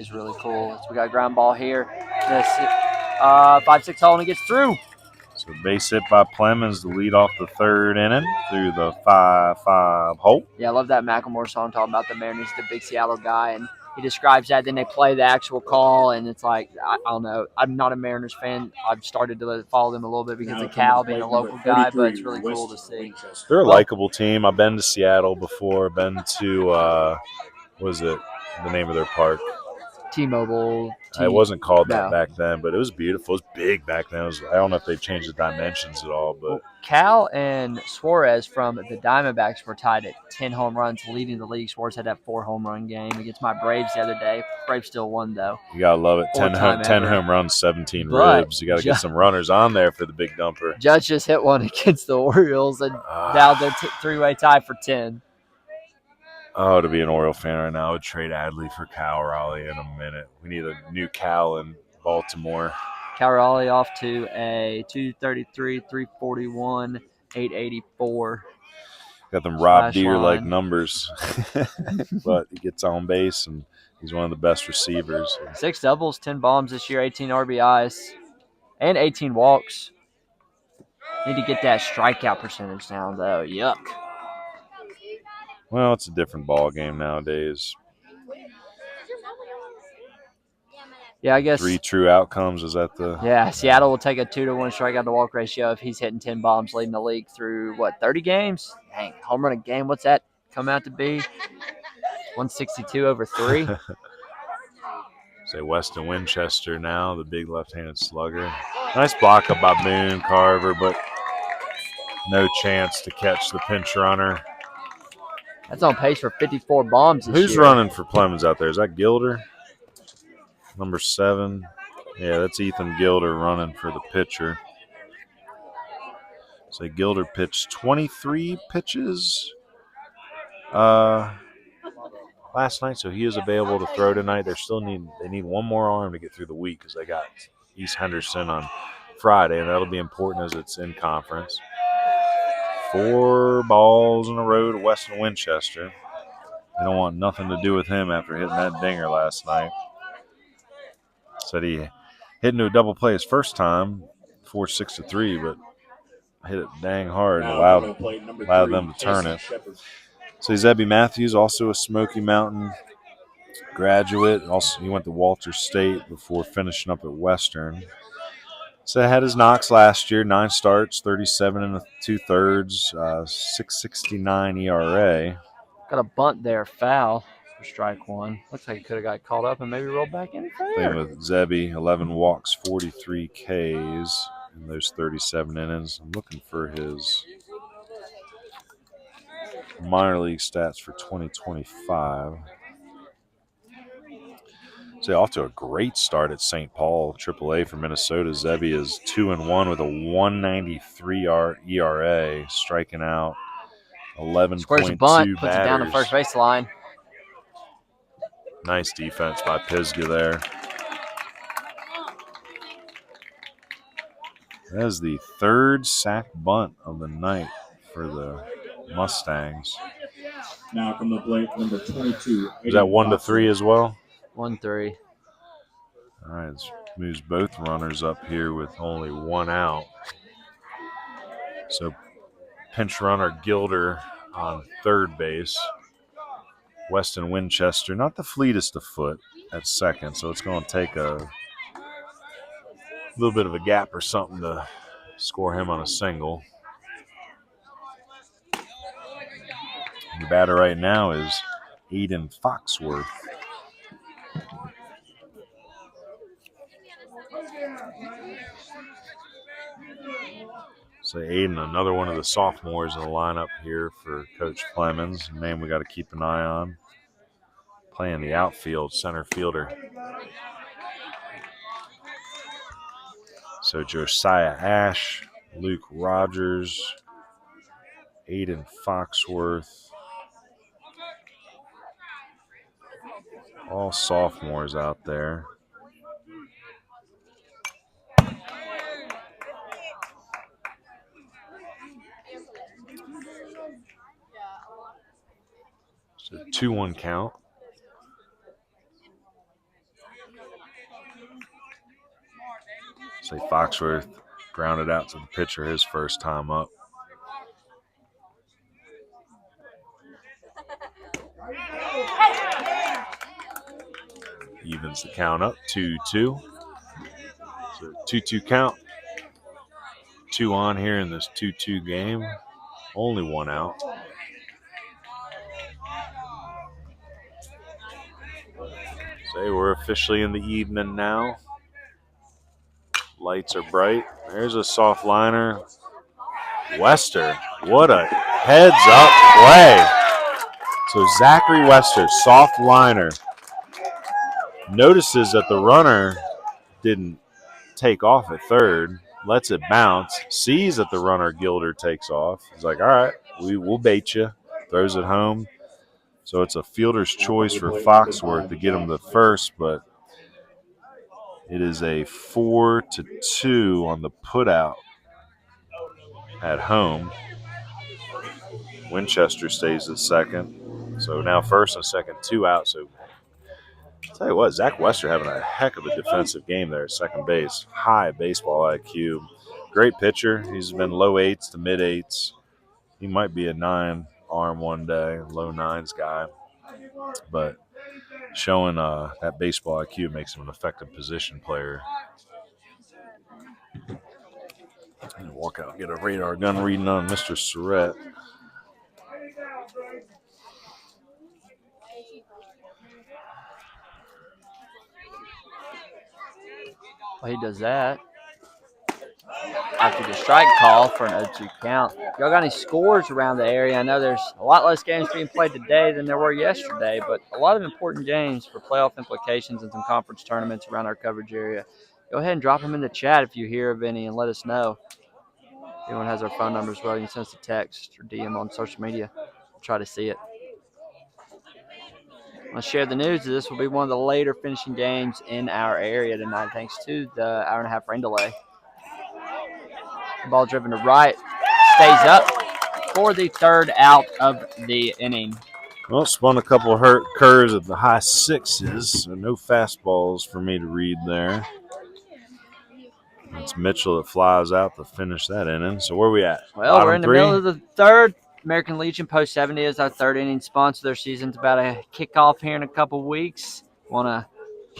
is really cool. So we got a ground ball here. 5-6 hole, and he gets through.
So base hit by Plemons to lead off the third inning through the 5-5 hole.
Yeah, I love that Macklemore song talking about the Mariners, the big Seattle guy, and he describes that. Then they play the actual call, and it's like, I don't know. I'm not a Mariners fan. I've started to follow them a little bit because of Cal being a local guy, but it's really cool to see.
They're a likable team. I've been to Seattle before. Been to, what was it, the name of their park?
T-Mobile.
It wasn't called that back then, but it was beautiful. It was big back then. I don't know if they've changed the dimensions at all. But
Cal and Suarez from the Diamondbacks were tied at 10 home runs, leading the league. Suarez had that 4-home-run game against my Braves the other day. Braves still won, though.
You got to love it. 10 home runs, 17 ribs. You got to get some runners on there for the big dumper.
Judge just hit one against the Orioles, and now they're three-way tie for 10.
Oh, to be an Oriole fan right now, I would trade Adley for Cal Raleigh in a minute. We need a new Cal in Baltimore.
Cal Raleigh off to a 233, 341, 884.
Got them Rob Deere-like numbers. But he gets on base, and he's one of the best receivers.
6 doubles, 10 bombs this year, 18 RBIs, and 18 walks. Need to get that strikeout percentage down, though. Yuck.
Well, it's a different ball game nowadays.
Yeah, I guess
3 true outcomes. Is that the?
Yeah, Seattle will take a 2-to-1 strikeout to walk ratio if he's hitting 10 bombs, leading the league through 30 games? Dang, home run a game. What's that come out to be? 162 over 3.
Say Weston Winchester now, the big left-handed slugger. Nice block up by Boone Carver, but no chance to catch the pinch runner.
That's on pace for 54 bombs this
Who's
year.
running for Plemons out there? Is that Gilder? Number 7. Yeah, that's Ethan Gilder running for the pitcher. So Gilder pitched 23 pitches. last night, so he is available to throw tonight. They need one more arm to get through the week because they got East Henderson on Friday, and that'll be important as it's in conference. 4 balls in a row to Weston Winchester. They don't want nothing to do with him after hitting that dinger last night. Said he hit into a double play his first time, 4-6-3, but hit it dang hard and allowed them to turn it. So Zebby Matthews, also a Smoky Mountain graduate. Also, he went to Walter State before finishing up at Western. So had his knocks last year, 9 starts, 37 2/3, 6.69 ERA.
Got a bunt there, foul for strike 1. Looks like he could have got called up and maybe rolled back in for
Playing with Zebby, 11 walks, 43 Ks in those 37 innings. I'm looking for his minor league stats for 2025. So off to a great start at St. Paul, AAA for Minnesota. Zebby is 2-1 with a 1.93 ERA, striking out 11.2
Squares a bunt, puts it down the
batters.
first base line.
Nice defense by Pisgah there. That is the 3rd sack bunt of the night for the Mustangs.
Now from the plate, number 22.
Is that 1-3 as well?
1-3.
All right, this moves both runners up here with only 1 out. So pinch runner Gilder on third base. Weston Winchester, not the fleetest of foot at second, so it's going to take a little bit of a gap or something to score him on a single. The batter right now is Aiden Foxworth. So Aiden, another one of the sophomores in the lineup here for Coach Clemens, a name we got to keep an eye on. Playing the outfield, center fielder. So Josiah Ash, Luke Rogers, Aiden Foxworth, all sophomores out there. So 2-1 count. Say Foxworth grounded out to the pitcher his first time up. Evens the count up, 2-2. So 2-2 count. 2 on here in this 2-2 game. Only 1 out. Say we're officially in the evening now. Lights are bright. There's a soft liner. Wester, what a heads-up play. So Zachary Wester, soft liner, notices that the runner didn't take off at third, lets it bounce, sees that the runner Gilder takes off. He's like, all right, we'll bait you. Throws it home. So it's a fielder's choice for Foxworth to get him the first, but it is a 4-2 on the putout at home. Winchester stays at second. So now first and second, 2 out. So I'll tell you what, Zach Wester having a heck of a defensive game there at second base. High baseball IQ. Great pitcher. He's been low 8s to mid 8s. He might be a 9 arm one day, low 9s guy. But showing that baseball IQ makes him an effective position player. And walk out and get a radar gun reading on Mr. Surratt.
Well, he does that after the strike call for an 0-2 count. Y'all got any scores around the area? I know there's a lot less games being played today than there were yesterday, but a lot of important games for playoff implications and some conference tournaments around our coverage area. Go ahead and drop them in the chat if you hear of any and let us know. If anyone has our phone number as well, you can send us a text or DM on social media. We'll try to see it. I'll share the news that this will be one of the later finishing games in our area tonight, thanks to the hour-and-a-half rain delay. The ball driven to right, stays up for the third out of the inning.
Well, spun a couple of curves at the high sixes, so no fastballs for me to read there. It's Mitchell that flies out to finish that inning. So where are we at?
Well,
Bottom
we're in the
three?
middle of the third. American Legion Post 70 is our third inning sponsor. Their season's about to kick off here in a couple weeks. Want to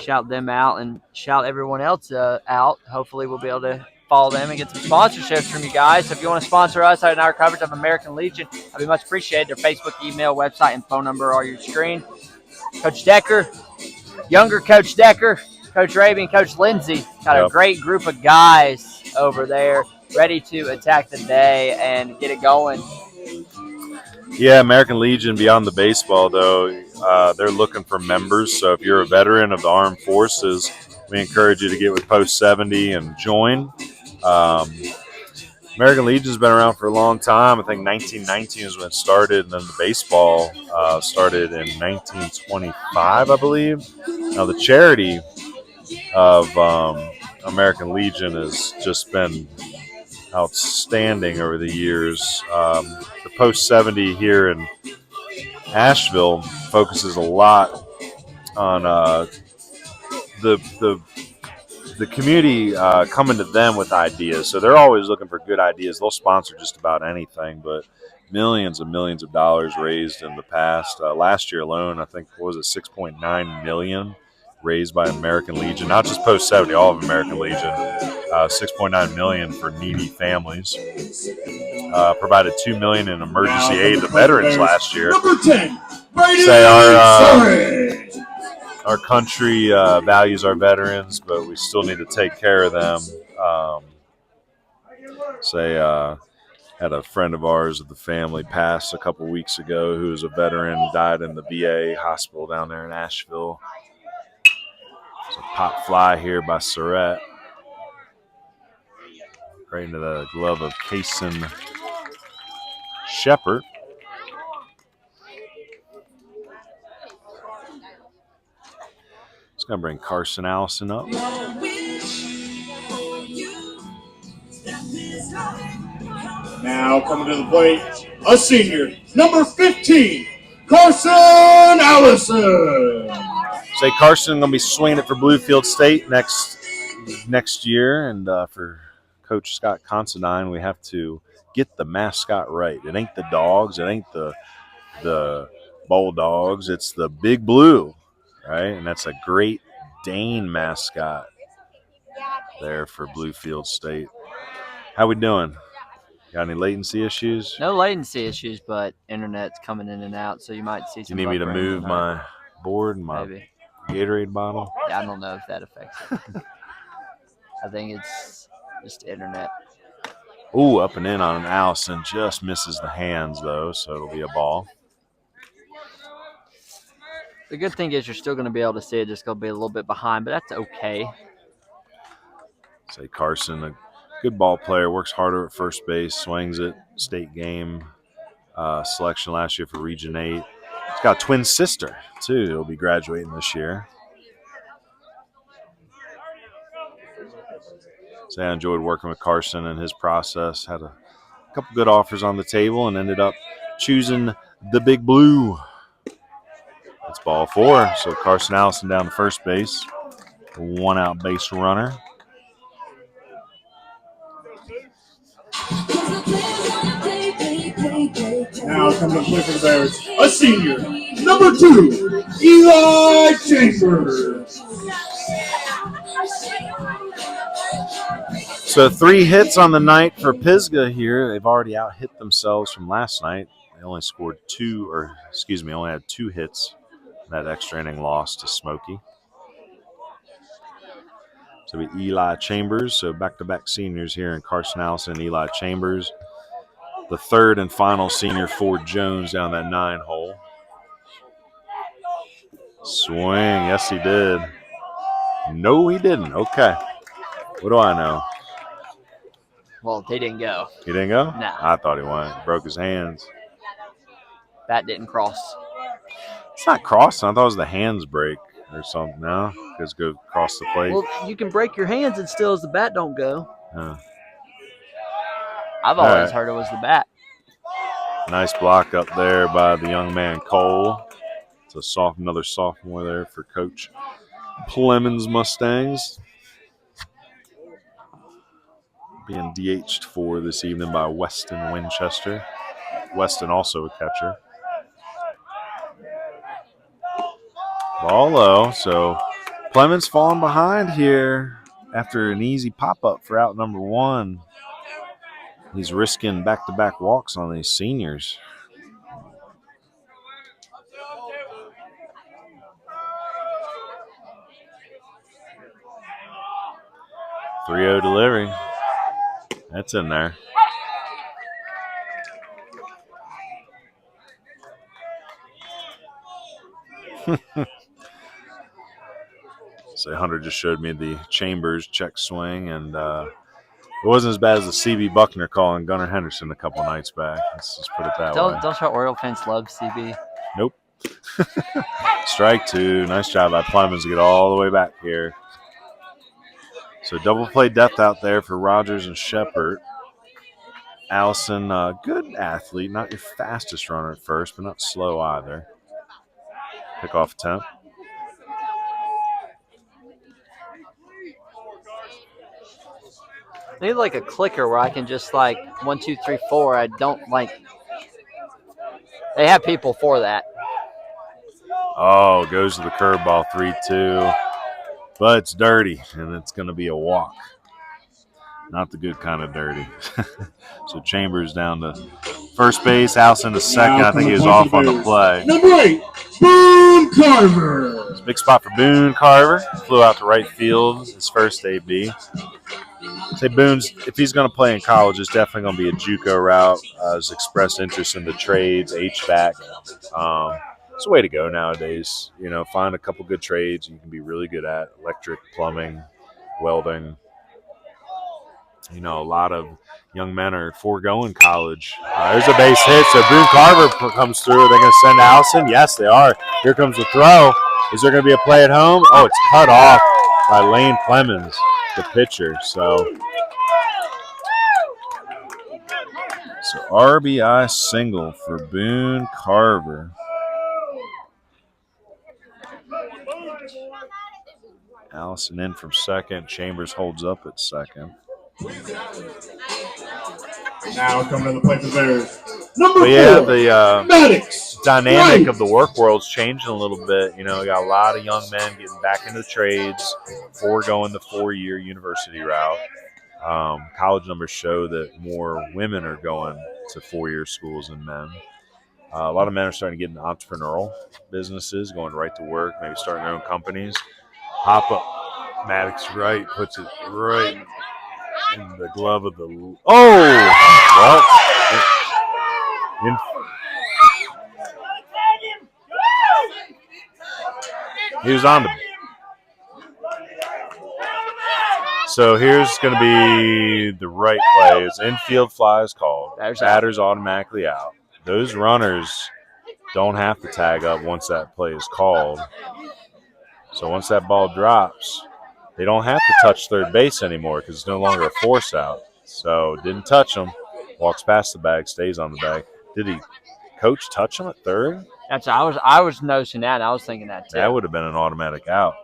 shout them out and shout everyone else out. Hopefully we'll be able to follow them and get some sponsorships from you guys. So if you want to sponsor us in our coverage of American Legion, I'd be much appreciated. Their Facebook, email, website, and phone number are on your screen. Coach Decker, younger Coach Decker, Coach Raby, and Coach Lindsay got a great group of guys over there ready to attack the day and get it going.
Yeah, American Legion, beyond the baseball, though, they're looking for members. So if you're a veteran of the armed forces, we encourage you to get with Post 70 and join. American Legion's been around for a long time. I think 1919 is when it started, and then the baseball started in 1925, I believe. Now, the charity of American Legion has just been outstanding over the years. The Post 70 here in Asheville focuses a lot on the community coming to them with ideas. So they're always looking for good ideas. They'll sponsor just about anything, but millions and millions of dollars raised in the past. Last year alone, I think, what was it, $6.9 million raised by American Legion, not just Post 70, all of American Legion. $6.9 million for needy families. Provided $2 million in emergency aid to veterans last year.
Number 10,
Say our country values our veterans, but we still need to take care of them. Had a friend of ours of the family pass a couple weeks ago who was a veteran, died in the VA hospital down there in Asheville. It's a pop fly here by Surratt. Right into the glove of Kason Shepard. It's going to bring Carson Allison up.
Now coming to the plate, a senior, number 15, Carson Allison.
Say Carson going to be swinging it for Bluefield State next year, and for Coach Scott Considine, we have to get the mascot right. It ain't the dogs, it ain't the Bulldogs, it's the Big Blue, right? And that's a Great Dane mascot there for Bluefield State. How we doing? Got any latency issues?
No latency issues, but internet's coming in and out, so you might see some.
You need me to move my board and my Gatorade bottle?
Yeah, I don't know if that affects it. I think it's just internet.
Ooh, up and in on Allison. Just misses the hands, though, so it'll be a ball.
The good thing is you're still going to be able to see it. Just going to be a little bit behind, but that's okay.
Say Carson, a good ball player, works harder at first base, swings it, state game selection last year for Region 8. He's got a twin sister, too, who'll be graduating this year. So I enjoyed working with Carson and his process. Had a couple good offers on the table and ended up choosing the Big Blue. It's ball 4, so Carson Allison down to first base. A 1-out base runner.
Now coming to play for the Bears, a senior, number 2, Eli Chambers.
So 3 hits on the night for Pisgah here. They've already out-hit themselves from last night. They only scored only had 2 hits in that extra inning loss to Smoky. So we Eli Chambers, so back-to-back seniors here in Carson Allison and Eli Chambers. The third and final senior, Ford Jones, down that 9 hole. Swing, yes he did. No, he didn't. Okay. What do I know?
Well, he didn't go.
He didn't go?
No.
I thought he went. Broke his hands.
Bat didn't cross.
It's not crossing. I thought it was the hands break or something. No, because go across the plate.
Well, you can break your hands and still as the bat don't go.
Huh.
I've
All
always
right.
heard it was the bat.
Nice block up there by the young man Cole. It's another sophomore there for Coach Clemens Mustangs. Being DH'd for this evening by Weston Winchester. Weston also a catcher. Ball low, so Clemens falling behind here after an easy pop-up for out number 1. He's risking back-to-back walks on these seniors. .3-0 delivery. That's in there. So Hunter just showed me the Chambers check swing, and it wasn't as bad as the CB Buckner call on Gunnar Henderson a couple nights back. Let's just put it that way.
Don't show Oriole fans love CB.
Nope. Strike 2. Nice job by Clemens to get all the way back here. So double play depth out there for Rogers and Shepard. Allison, good athlete. Not your fastest runner at first, but not slow either. Pickoff attempt.
I need like a clicker where I can just like 1, 2, 3, 4. I don't like. They have people for that.
Oh, goes to the curveball 3-2. But it's dirty, and it's going to be a walk. Not the good kind of dirty. So Chambers down to first base. Allison to second. I think he was off on the play.
Number 8, Boone Carver.
It's a big spot for Boone Carver. Flew out to right field, his first AB. Say Boone's, if he's going to play in college, it's definitely going to be a JUCO route. Has expressed interest in the trades, HVAC. It's a way to go nowadays. You know, find a couple good trades you can be really good at: electric, plumbing, welding. You know, a lot of young men are foregoing college. There's a base hit, so Boone Carver comes through. Are they going to send Allison? Yes, they are. Here comes the throw. Is there going to be a play at home? Oh, it's cut off by Lane Clemens, the pitcher. So RBI single for Boone Carver. Allison in from second. Chambers holds up at second.
Now coming to the plate for the Bears. Number 4,
the
Maddox.
dynamic
Right.
of the work world's changing a little bit. You know, we got a lot of young men getting back into the trades, foregoing the 4-year university route. College numbers show that more women are going to 4-year schools than men. A lot of men are starting to get into entrepreneurial businesses, going right to work, maybe starting their own companies. Hop up, Maddox right, puts it right in the glove of the. Well, he was on the. So here's going to be the right play. It's infield fly is called. Batter's automatically out. Those runners don't have to tag up once that play is called. So once that ball drops, they don't have to touch third base anymore because it's no longer a force out. So didn't touch him. Walks past the bag, stays on the bag. Did he, coach, touch him at third?
That's I was noticing that, and I was thinking that too.
That would have been an automatic out.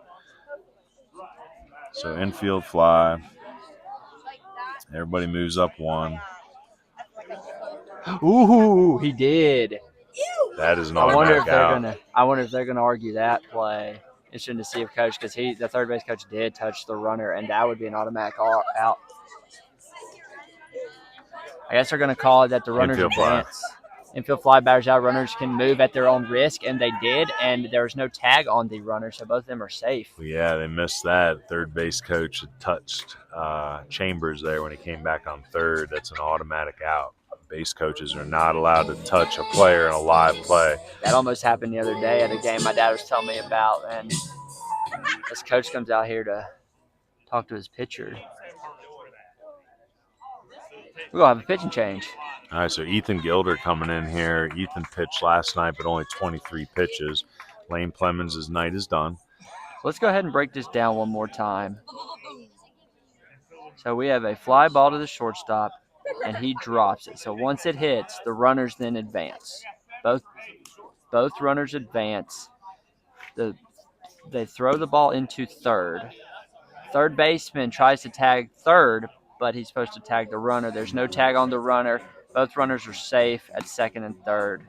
So infield fly. Everybody moves up 1.
Ooh, he did.
That is an
I wonder
automatic out.
I wonder if they're gonna argue that play. Interesting to see if coach, because the third base coach did touch the runner, and that would be an automatic out. I guess they're gonna call it that the runners
Infield fly.
advance. Infield fly, batters out, runners can move at their own risk, and they did, and there was no tag on the runner, so both of them are safe.
Well, yeah, they missed that. Third base coach had touched Chambers there when he came back on third. That's an automatic out. Base coaches are not allowed to touch a player in a live play.
That almost happened the other day at a game my dad was telling me about, and this coach comes out here to talk to his pitcher. We're going to have a pitching change.
All right, so Ethan Gilder coming in here. Ethan pitched last night, but only 23 pitches. Lane Clemens' night is done.
Let's go ahead and break this down one more time. So we have a fly ball to the shortstop, and he drops it. So once it hits, the runners then advance. Both runners advance. They throw the ball into third. Third baseman tries to tag third, but he's supposed to tag the runner. There's no tag on the runner. Both runners are safe at second and third.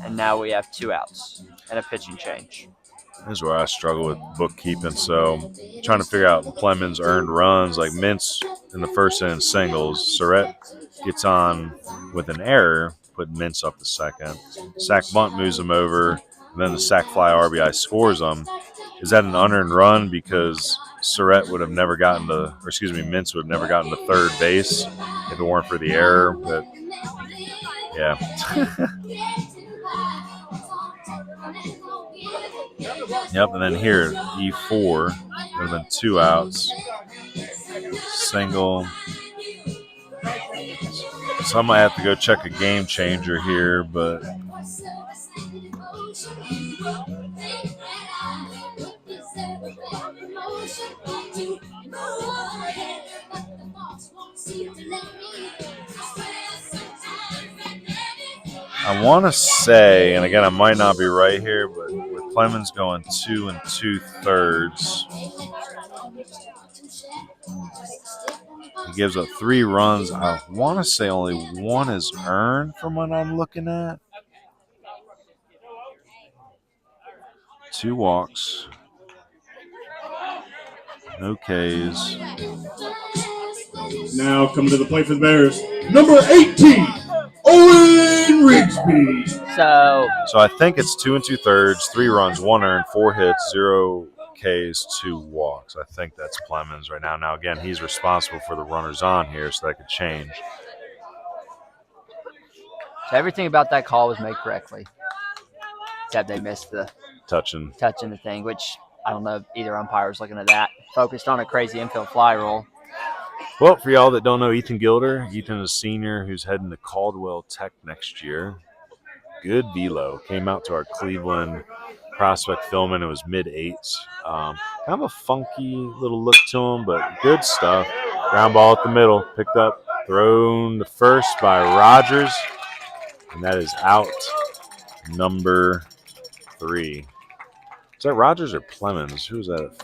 And now we have 2 outs and a pitching change.
This is where I struggle with bookkeeping. So trying to figure out Clemens earned runs, like Mintz in the first inning singles. Surratt gets on with an error, put Mintz up to second. Sack bunt moves him over, and then the sack fly RBI scores him. Is that an unearned run because Surratt would have never gotten to, or excuse me, Mintz would have never gotten to third base if it weren't for the error? But yeah. Yep, and then here, E4, would have been 2 outs. Single. So I might have to go check a game changer here, but I want to say, and again, I might not be right here, but with Clemens going 2 2/3, he gives up 3 runs. I want to say only 1 is earned from what I'm looking at. 2 walks. No Ks.
Now coming to the plate for the Bears, number 18, Owen Rigsby.
So
I think it's 2 2/3, 3 runs, 1 earned, 4 hits, 0 Ks, 2 walks. I think that's Clemens right now. Now, again, he's responsible for the runners on here, so that could change.
So everything about that call was made correctly, except they missed the
Touching
the thing, which I don't know if either umpire was looking at that. Focused on a crazy infield fly roll.
Well, for y'all that don't know Ethan Gilder, Ethan is a senior who's heading to Caldwell Tech next year. Good velo. Came out to our Cleveland prospect filming. It was mid-8s. Kind of a funky little look to him, but good stuff. Ground ball at the middle. Picked up, thrown to first by Rogers. And that is out number 3. Is that Rogers or Clemens? Who's that?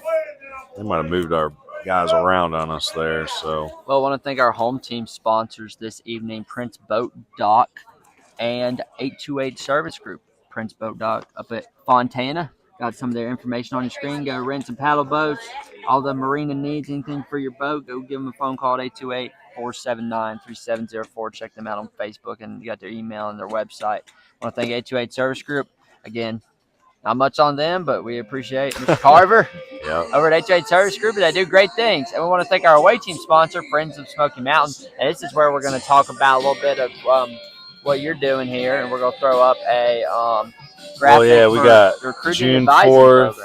They might have moved our guys around on us there. So,
well, I want to thank our home team sponsors this evening, Prince Boat Dock and 828 Service Group. Prince Boat Dock up at Fontana. Got some of their information on your screen. Go rent some paddle boats. All the marina needs, anything for your boat, go give them a phone call at 828-479-3704. Check them out on Facebook, and you got their email and their website. I want to thank 828 Service Group. Again, not much on them, but we appreciate Mr. Carver over at 828 Service Group, and they do great things. And we want to thank our away team sponsor, Friends of Smoky Mountain. And this is where we're going to talk about a little bit of what you're doing here, and we're going to throw up a graphic
we got June 4th.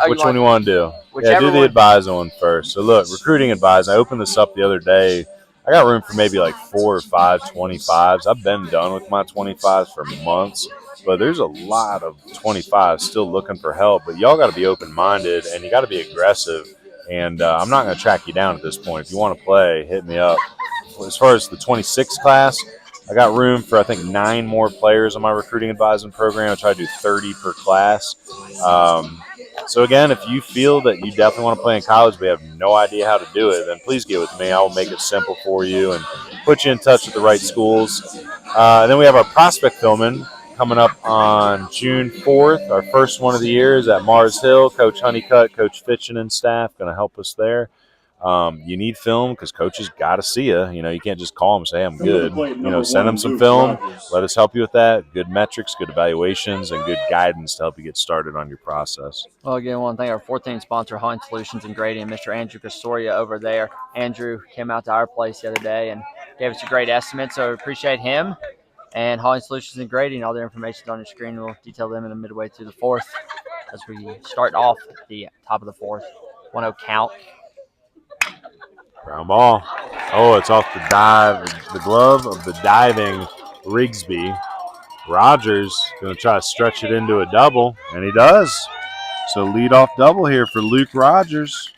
Which one do you want to do? Yeah, do the advising one first. So, look, recruiting advising. I opened this up the other day. I got room for maybe like 4 or 5 25s. I've been done with my 25s for months, but there's a lot of 25s still looking for help. But y'all got to be open-minded, and you got to be aggressive. And I'm not going to track you down at this point. If you want to play, hit me up. As far as the 26 class, I got room for, I think, 9 more players on my recruiting advising program. I try to do 30 per class. So, again, if you feel that you definitely want to play in college but have no idea how to do it, then please get with me. I will make it simple for you and put you in touch with the right schools. And then we have our prospect filming coming up on June 4th. Our first one of the year is at Mars Hill. Coach Honeycutt, Coach Fitchin and staff going to help us there. You need film because coaches got to see you. You know, you can't just call them and say, I'm good. You know, send them some film. Let us help you with that. Good metrics, good evaluations, and good guidance to help you get started on your process.
Well, again, I want to thank our 14th sponsor, Hine Solutions and Grading, Mr. Andrew Casoria over there. Andrew came out to our place the other day and gave us a great estimate, so we appreciate him. And Hine Solutions and Grading, all their information is on your screen. We'll detail them in the midway through the 4th as we start off at the top of the 4th. 1-0 count.
Ground ball. Oh, it's off the dive, the glove of the diving Rigsby. Rogers going to try to stretch it into a double, and he does. So leadoff double here for Luke Rogers.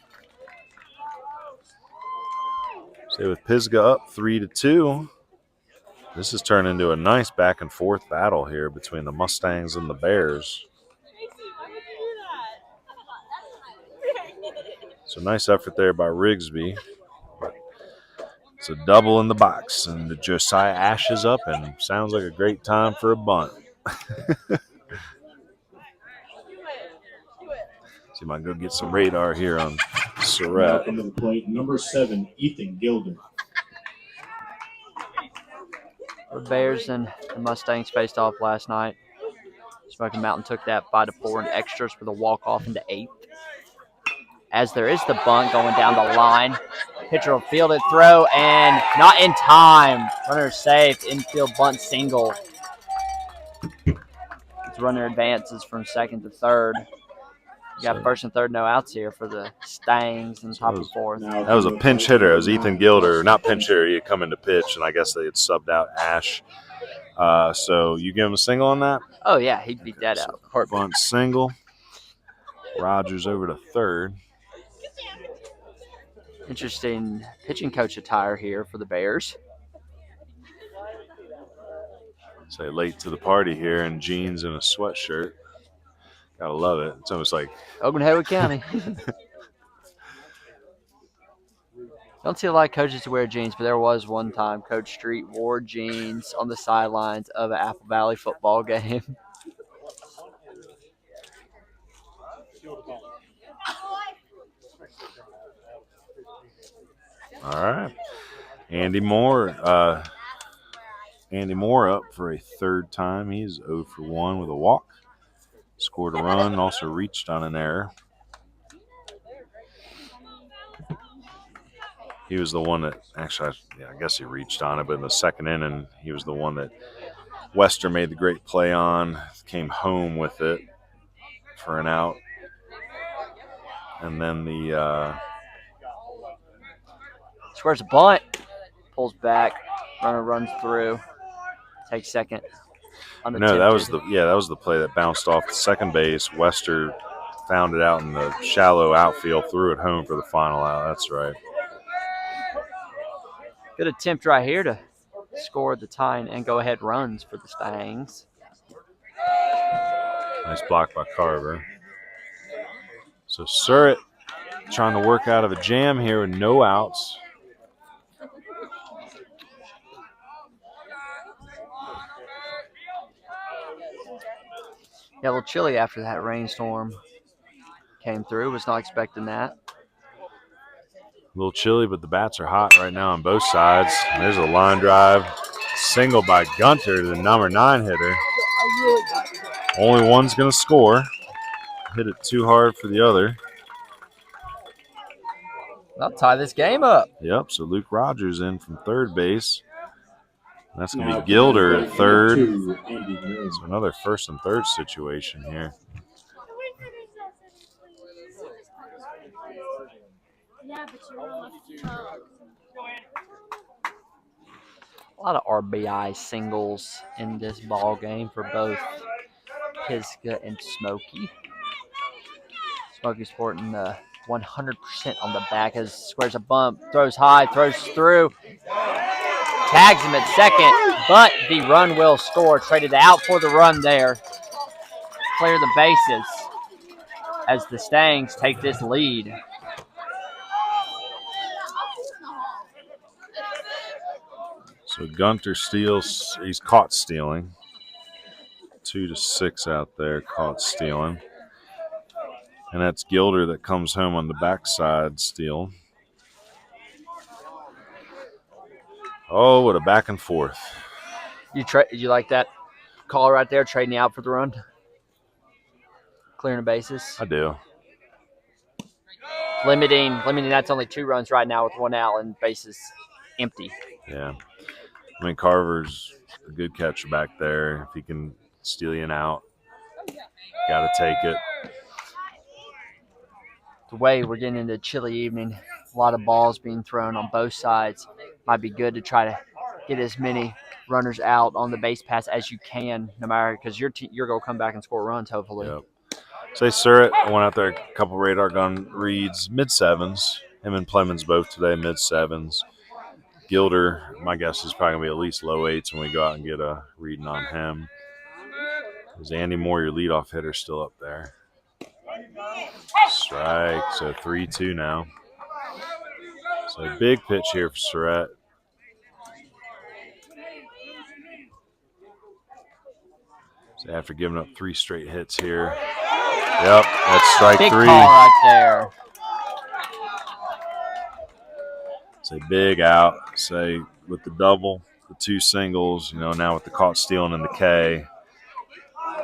Stay with Pisgah up 3-2. This has turned into a nice back and forth battle here between the Mustangs and the Bears. So nice effort there by Rigsby. It's a double in the box, and the Josiah Ash is up, and sounds like a great time for a bunt. See if I can go get some radar here on Surratt.
Welcome to the plate, number 7, Ethan Gilder.
The Bears and the Mustangs faced off last night. Smoky Mountain took that 5-4 in extras with a walk-off into 8th. As there is the bunt going down the line. Pitcher will field it, throw, and not in time. Runner safe, infield bunt single. The runner advances from second to third. You got first and third, no outs here for the Stangs and top of fourth.
That was a pinch hitter. It was Ethan Gilder. Not pinch hitter. He had come into pitch, and I guess they had subbed out Ash. So you give him a single on that?
Oh, yeah, he beat that out.
Bunt single. Rogers over to third.
Interesting pitching coach attire here for the Bears.
Say late to the party here in jeans and a sweatshirt. Gotta love it. It's almost like
Ogden County. Don't see a lot of coaches who wear jeans, but there was one time Coach Street wore jeans on the sidelines of an Apple Valley football game.
all right. Andy Moore up for a third time. He's 0 for 1 with a walk. Scored a run, also reached on an error. He was the one that actually, I guess he reached on it, but in the second inning, he was the one that Wester made the great play on, came home with it for an out. And then the
Squares a bunt, pulls back, runner runs through, takes second.
no, that was the play that bounced off the second base. Wester found it out in the shallow outfield, threw it home for the final out. That's right.
Good attempt right here to score the tying and go-ahead runs for the Stangs.
Nice block by Carver. So Surratt trying to work out of a jam here with no outs.
Yeah, a little chilly after that rainstorm came through. Was not expecting that.
A little chilly, but the bats are hot right now on both sides. And there's a line drive. Single by Gunter, the number 9 hitter. Only one's going to score. Hit it too hard for the other.
I'll tie this game up.
Yep, so Luke Rogers in from third base. That's going to be Gilder at third. So another first and third situation here.
A lot of RBI singles in this ball game for both Pisgah and Smoky. Smoky sporting the 100% on the back as squares a bump, throws high, throws through, tags him at second, but the run will score. Traded out for the run there. Clear the bases as the Stangs take this lead.
So Gunter steals. He's caught stealing. 2-6 out there, caught stealing. And that's Gilder that comes home on the backside steal. Oh, what a back and forth.
You like that call right there, trading out for the run? Clearing the bases.
I do.
Limiting that's only 2 runs right now with 1 out and bases empty.
Yeah. I mean, Carver's a good catcher back there. If he can steal you an out, got to take it.
The way we're getting into a chilly evening, a lot of balls being thrown on both sides. Might be good to try to get as many runners out on the base pass as you can, no matter, because you're going to come back and score runs, hopefully.
Yep. Say Surratt went out there, a couple radar gun reads, mid-sevens. Him and Plemons both today, mid-sevens. Gilder, my guess is probably going to be at least low eights when we go out and get a reading on him. Is Andy Moore, your leadoff hitter, still up there? Strike, so 3-2 now. So big pitch here for Surratt. So after giving up 3 straight hits here. Yep, that's strike
Big
3.
call right there.
Say big out. Say with the double, the 2 singles, now with the caught stealing and the K,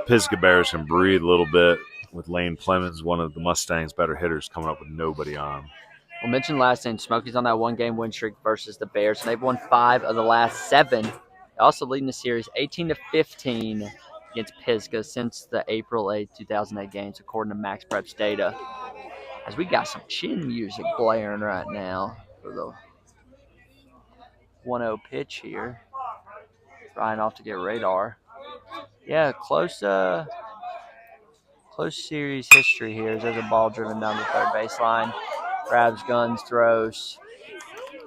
Pisgah Bears can breathe a little bit with Lane Plemons, one of the Mustangs' better hitters, coming up with nobody on.
We'll mention last name. Smoky's on that 1-game win streak versus the Bears, and they've won 5 of the last 7. They're also leading the series 18-15 against Pisgah since the April 8, 2008 games, according to Max Prep's data. As we got some chin music blaring right now for the 1-0 pitch here. Ryan off to get radar. Yeah, close series history here. There's a ball driven down the third baseline. Grabs, guns, throws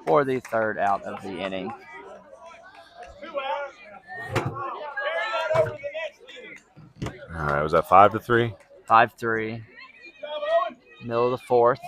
for the 3rd out of the inning.
All right, was that 5-3?
5-3. Middle of the 4th.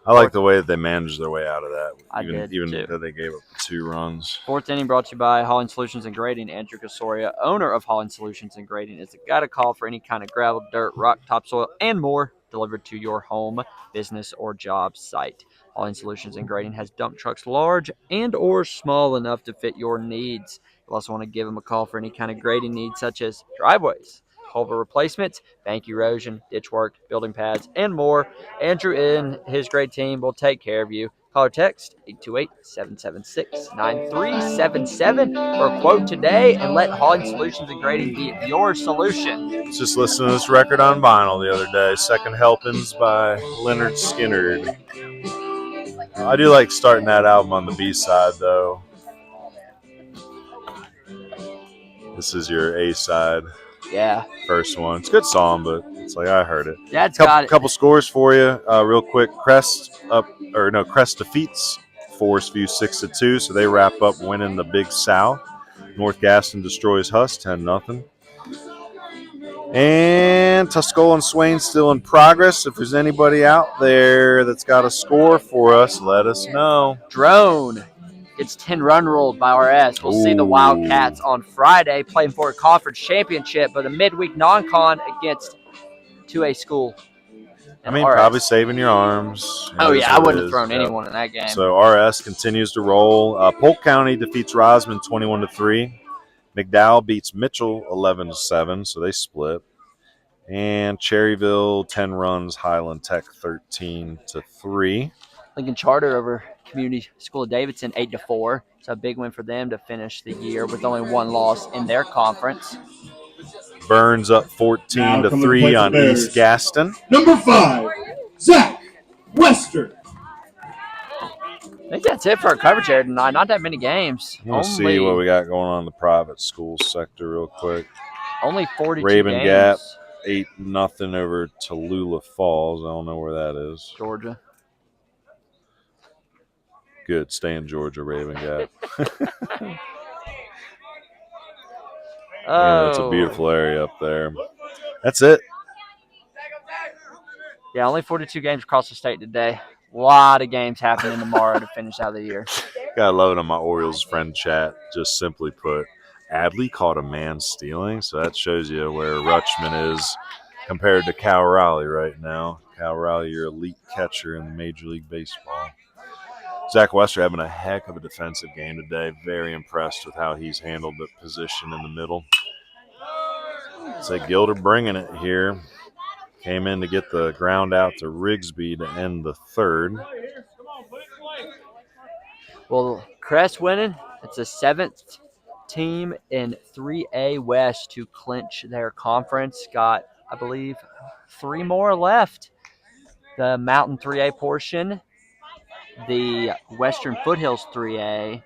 I like the way that they managed their way out of that.
I did,
even
too.
though they gave up 2 runs.
4th inning brought to you by Hauling Solutions and Grading. Andrew Casoria, owner of Hauling Solutions and Grading, is the guy to call for any kind of gravel, dirt, rock, topsoil, and more delivered to your home, business, or job site. Hauling Solutions and Grading has dump trucks large and or small enough to fit your needs. You'll also want to give them a call for any kind of grading needs such as driveways, culvert replacements, bank erosion, ditch work, building pads, and more. Andrew and his great team will take care of you. Call or text 828-776-9377 for a quote today and let Hauling Solutions and Grading be your solution.
Just listening to this record on vinyl the other day, Second Helpings by Leonard Skinner. I do like starting that album on the B-side, though. This is your A-side.
Yeah.
First one. It's a good song, but it's like I heard it.
Yeah, it's got it.
Couple scores for you, real quick. Crest defeats Forest View 6-2, so they wrap up winning the Big South. North Gaston destroys Huss 10-0. And Tuscola and Swain still in progress. If there's anybody out there that's got a score for us, let us know.
Drone gets 10-run ruled by RS. We'll see the Wildcats on Friday playing for a conference championship, but a midweek non-con against 2A school. RS.
Probably saving your arms.
Oh, yeah, I wouldn't have thrown anyone in that game.
So RS continues to roll. Polk County defeats Rosman 21-3. McDowell beats Mitchell 11-7, so they split. And Cherryville 10 runs, Highland Tech 13-3.
Lincoln Charter over Community School of Davidson 8-4. So a big win for them to finish the year with only 1 loss in their conference.
Burns up 14-3 on East Gaston.
Number 5, Zach Wester.
I think that's it for our coverage here tonight. Not that many games.
We'll see what we got going on in the private school sector real quick.
Only 42
Raven
games.
Gap 8-0 over Tallulah Falls. I don't know where that is.
Georgia.
Good. Stay in Georgia, Raven Gap. Yeah, it's a beautiful area up there. That's it.
Yeah, only 42 games across the state today. A lot of games happening tomorrow to finish out the year.
Gotta love it on my Orioles friend chat. Just simply put, Adley caught a man stealing. So that shows you where Rutschman is compared to Cal Raleigh right now. Cal Raleigh, your elite catcher in Major League Baseball. Zach Wester having a heck of a defensive game today. Very impressed with how he's handled the position in the middle. Gilder bringing it here. Came in to get the ground out to Rigsby to end the 3rd.
Well, Crest winning. It's the 7th team in 3A West to clinch their conference. Got, I believe, 3 more left. The Mountain 3A portion, the Western Foothills 3A,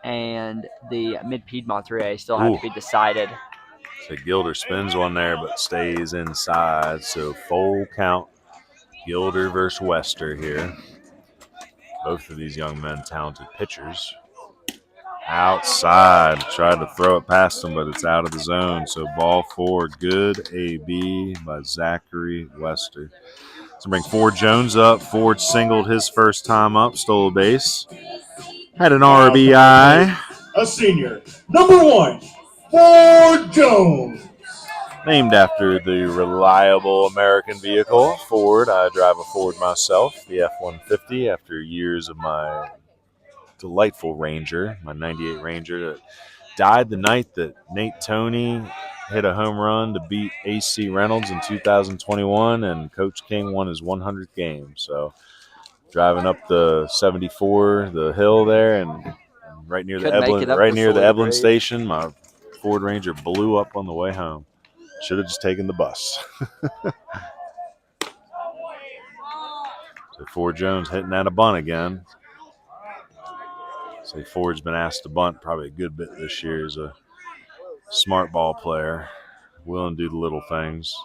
and the Mid-Piedmont 3A still have to be decided.
So Gilder spins one there but stays inside. So full count, Gilder versus Wester here. Both of these young men talented pitchers. Outside, tried to throw it past him, but it's out of the zone. So ball 4, good AB by Zachary Wester. So bring Ford Jones up. Ford singled his first time up, stole a base. Had an RBI.
A senior, number 1, Ford Jones.
Named after the reliable American vehicle, Ford. I drive a Ford myself, the F-150, after years of my delightful Ranger, my 98 Ranger that died the night that Nate Toney hit a home run to beat AC Reynolds in 2021, and Coach King won his 100th game. So driving up the 74, the hill there, and right near the Evelyn station, my Ford Ranger blew up on the way home. Should have just taken the bus. So Ford Jones hitting at a bunt again. Say Ford's been asked to bunt probably a good bit this year. He's a smart ball player, willing to do the little things.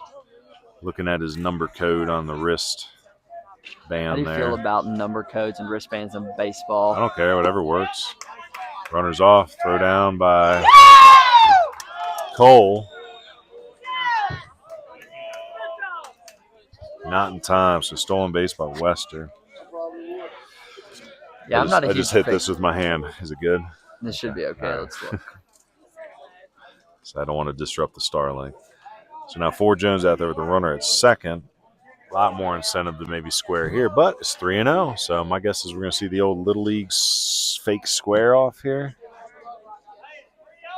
Looking at his number code on the wrist band.
How do you
there.
feel about number codes and wristbands in baseball?
I don't care, whatever works. Runners off, throw down by Cole. Not in time, so stolen base by Wester.
Yeah, I'm not a
I just hit this with my hand. Is it good?
This should be okay. Right. Let's look.
So I don't want to disrupt the Starlink. So now Ford Jones out there with the runner at second. A lot more incentive to maybe square here, but it's 3-0. So my guess is we're going to see the old Little League fake square off here.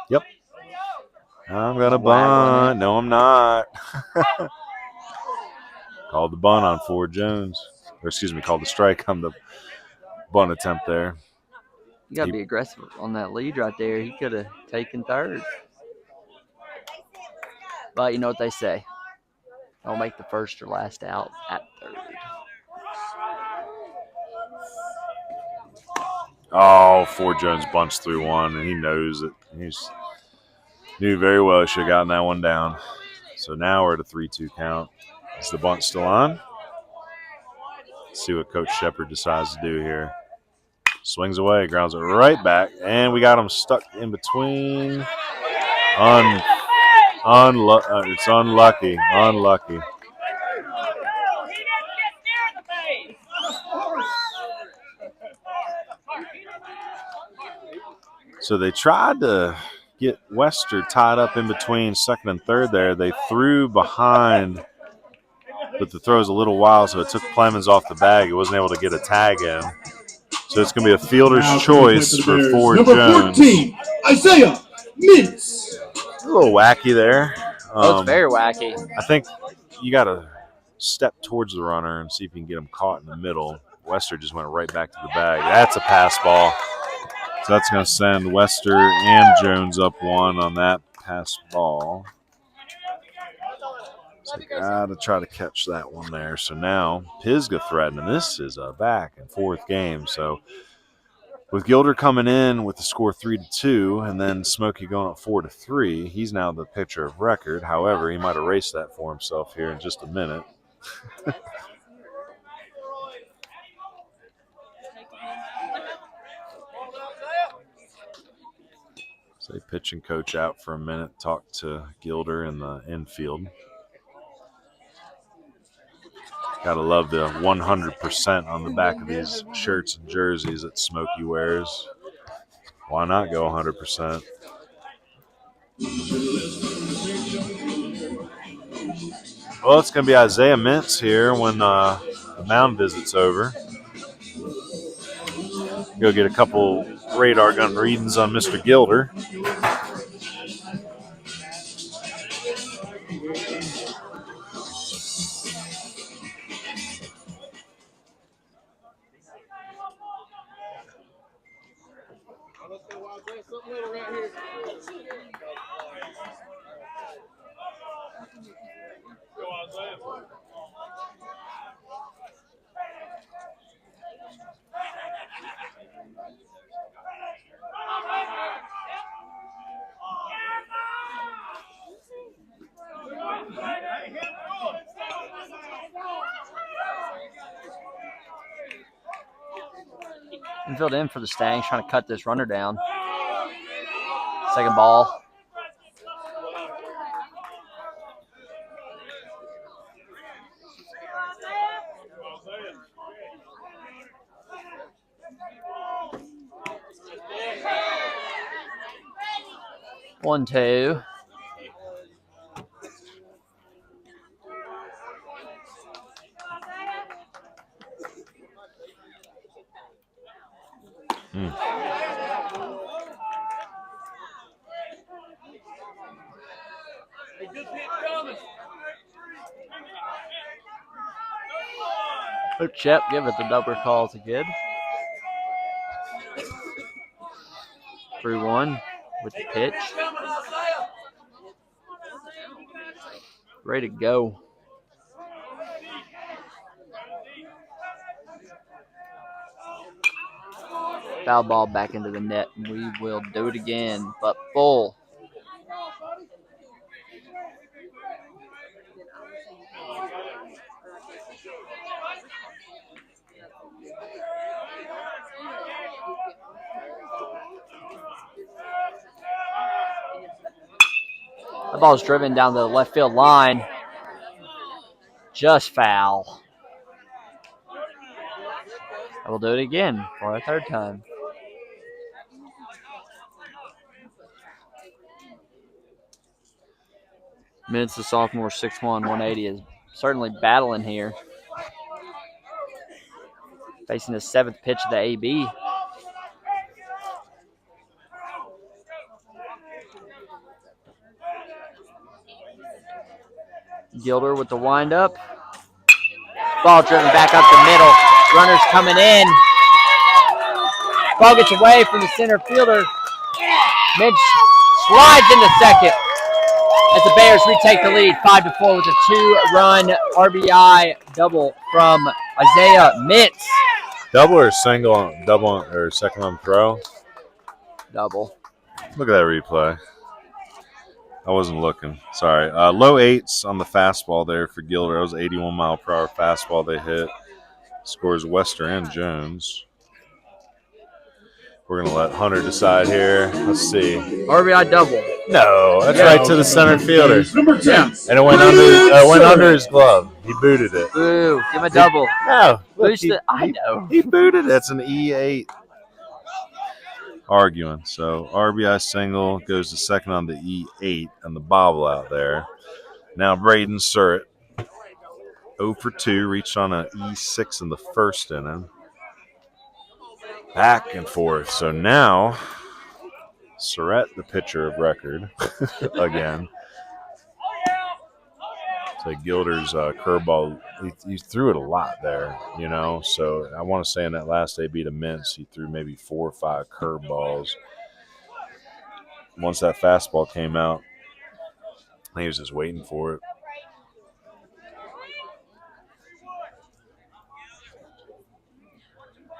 Yep. I'm going to bunt. No, I'm not. Called the bunt on Ford Jones. Or excuse me, called the strike on the bunt attempt there.
You got to be aggressive on that lead right there. He could have taken third. But you know what they say. Don't make the first or last out at third.
Oh, Ford Jones bunts through one, and he knows it. He knew very well he should have gotten that one down. So now we're at a 3-2 count. Is the bunt still on? Let's see what Coach Shepard decides to do here. Swings away, grounds it right back, and we got him stuck in between. It's unlucky. Unlucky. So they tried to get Wester tied up in between second and third there. They threw behind, but the throw was a little wild, so it took Clemens off the bag. He wasn't able to get a tag in. So it's going to be a fielder's choice for Ford Jones.
Number 14, Isaiah Mintz.
A little wacky there.
It's very wacky.
I think you got to step towards the runner and see if you can get him caught in the middle. Wester just went right back to the bag. That's a pass ball. So that's going to send Wester and Jones up one on that pass ball. So got to try to catch that one there. So now Pisgah threatening. This is a back and forth game. So with Gilder coming in with the score 3-2 and then Smoky going up 4-3, he's now the pitcher of record. However, he might erase that for himself here in just a minute. Say pitching coach out for a minute, talk to Gilder in the infield. Gotta love the 100% on the back of these shirts and jerseys that Smoky wears. Why not go 100%? Well, it's going to be Isaiah Mintz here when the mound visit's over. Go get a couple radar gun readings on Mr. Gilder.
Infield in for the Stangs, trying to cut this runner down. Second ball. One, two. Coach Shep give it the double call to good. 3-1 with the pitch. Ready to go. Foul ball back into the net. We will do it again, but full. The ball is driven down the left field line. Just foul. I will do it again for a third time. Mintz, the sophomore, 6'1", 180, is certainly battling here. Facing the 7th pitch of the AB. Gilder with the windup. Ball driven back up the middle. Runners coming in. Ball gets away from the center fielder. Mintz slides into second as the Bears retake the lead 5-4 with a 2-run RBI double from Isaiah Mintz.
Double or single? Double or second on throw?
Double.
Look at that replay. I wasn't looking. Sorry. Low 8s on the fastball there for Gilder. That was 81-mile-per-hour fastball they hit. Scores Wester and Jones. We're going to let Hunter decide here. Let's see.
RBI double.
No, that's right to the center fielder.
Number 10.
And it went under his glove. He booted it.
Boo. Give him a double.
No. Look,
Boost it. I know.
He booted it. That's an E8. Arguing. So RBI single goes to second on the E8 and the bobble out there. Now Braden Surratt, 0 for 2, reached on an E6 in the first inning. Back and forth. So now Surratt, the pitcher of record, again. So Gilder's curveball, he threw it a lot there, you know. So I want to say in that last AB to Mintz, he threw maybe 4 or 5 curveballs. Once that fastball came out, he was just waiting for it.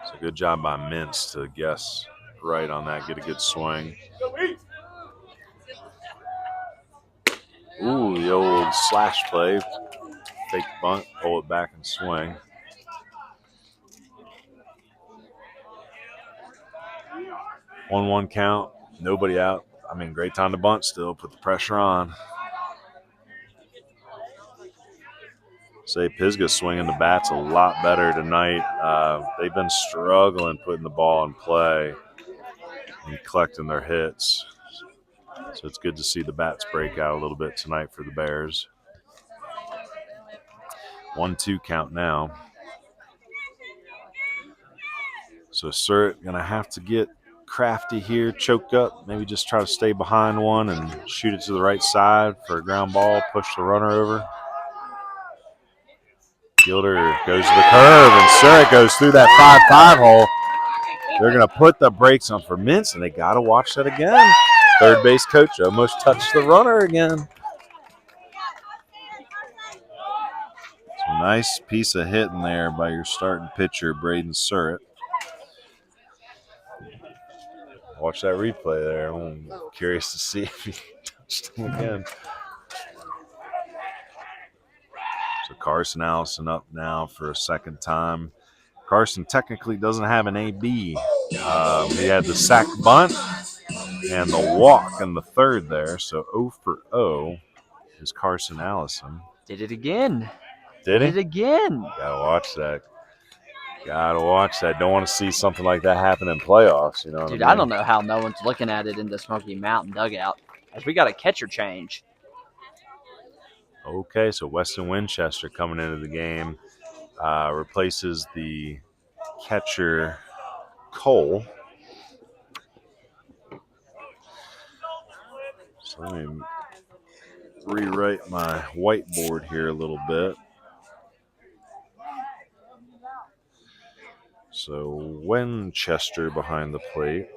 So good job by Mintz to guess right on that, get a good swing. Ooh, the old slash play. Fake bunt, pull it back and swing. One count, nobody out. I mean, great time to bunt still, put the pressure on. Say Pisgah swinging the bats a lot better tonight. They've been struggling putting the ball in play and collecting their hits. So it's good to see the bats break out a little bit tonight for the Bears. 1-2 count now. So Surratt going to have to get crafty here, choke up, maybe just try to stay behind one and shoot it to the right side for a ground ball, push the runner over. Gilder goes to the curve, and Surratt goes through that 5-5 hole. They're going to put the brakes on for Mintz, and they got to watch that again. Third base coach almost touched the runner again. So nice piece of hitting there by your starting pitcher, Braden Surratt. Watch that replay there. I'm curious to see if he touched him again. So Carson Allison up now for a second time. Carson technically doesn't have an AB He had the sack bunt and the walk in the third there. So 0 for 0 is Carson Allison.
Did it again.
Did he?
Did it again.
Gotta watch that. Gotta watch that. Don't want to see something like that happen in playoffs. You know what
Dude,
I mean?
I don't know how no one's looking at it in the Smoky Mountain dugout, as we got a catcher change.
Okay, so Weston Winchester coming into the game replaces the catcher Cole. So let me rewrite my whiteboard here a little bit. So Winchester behind the plate.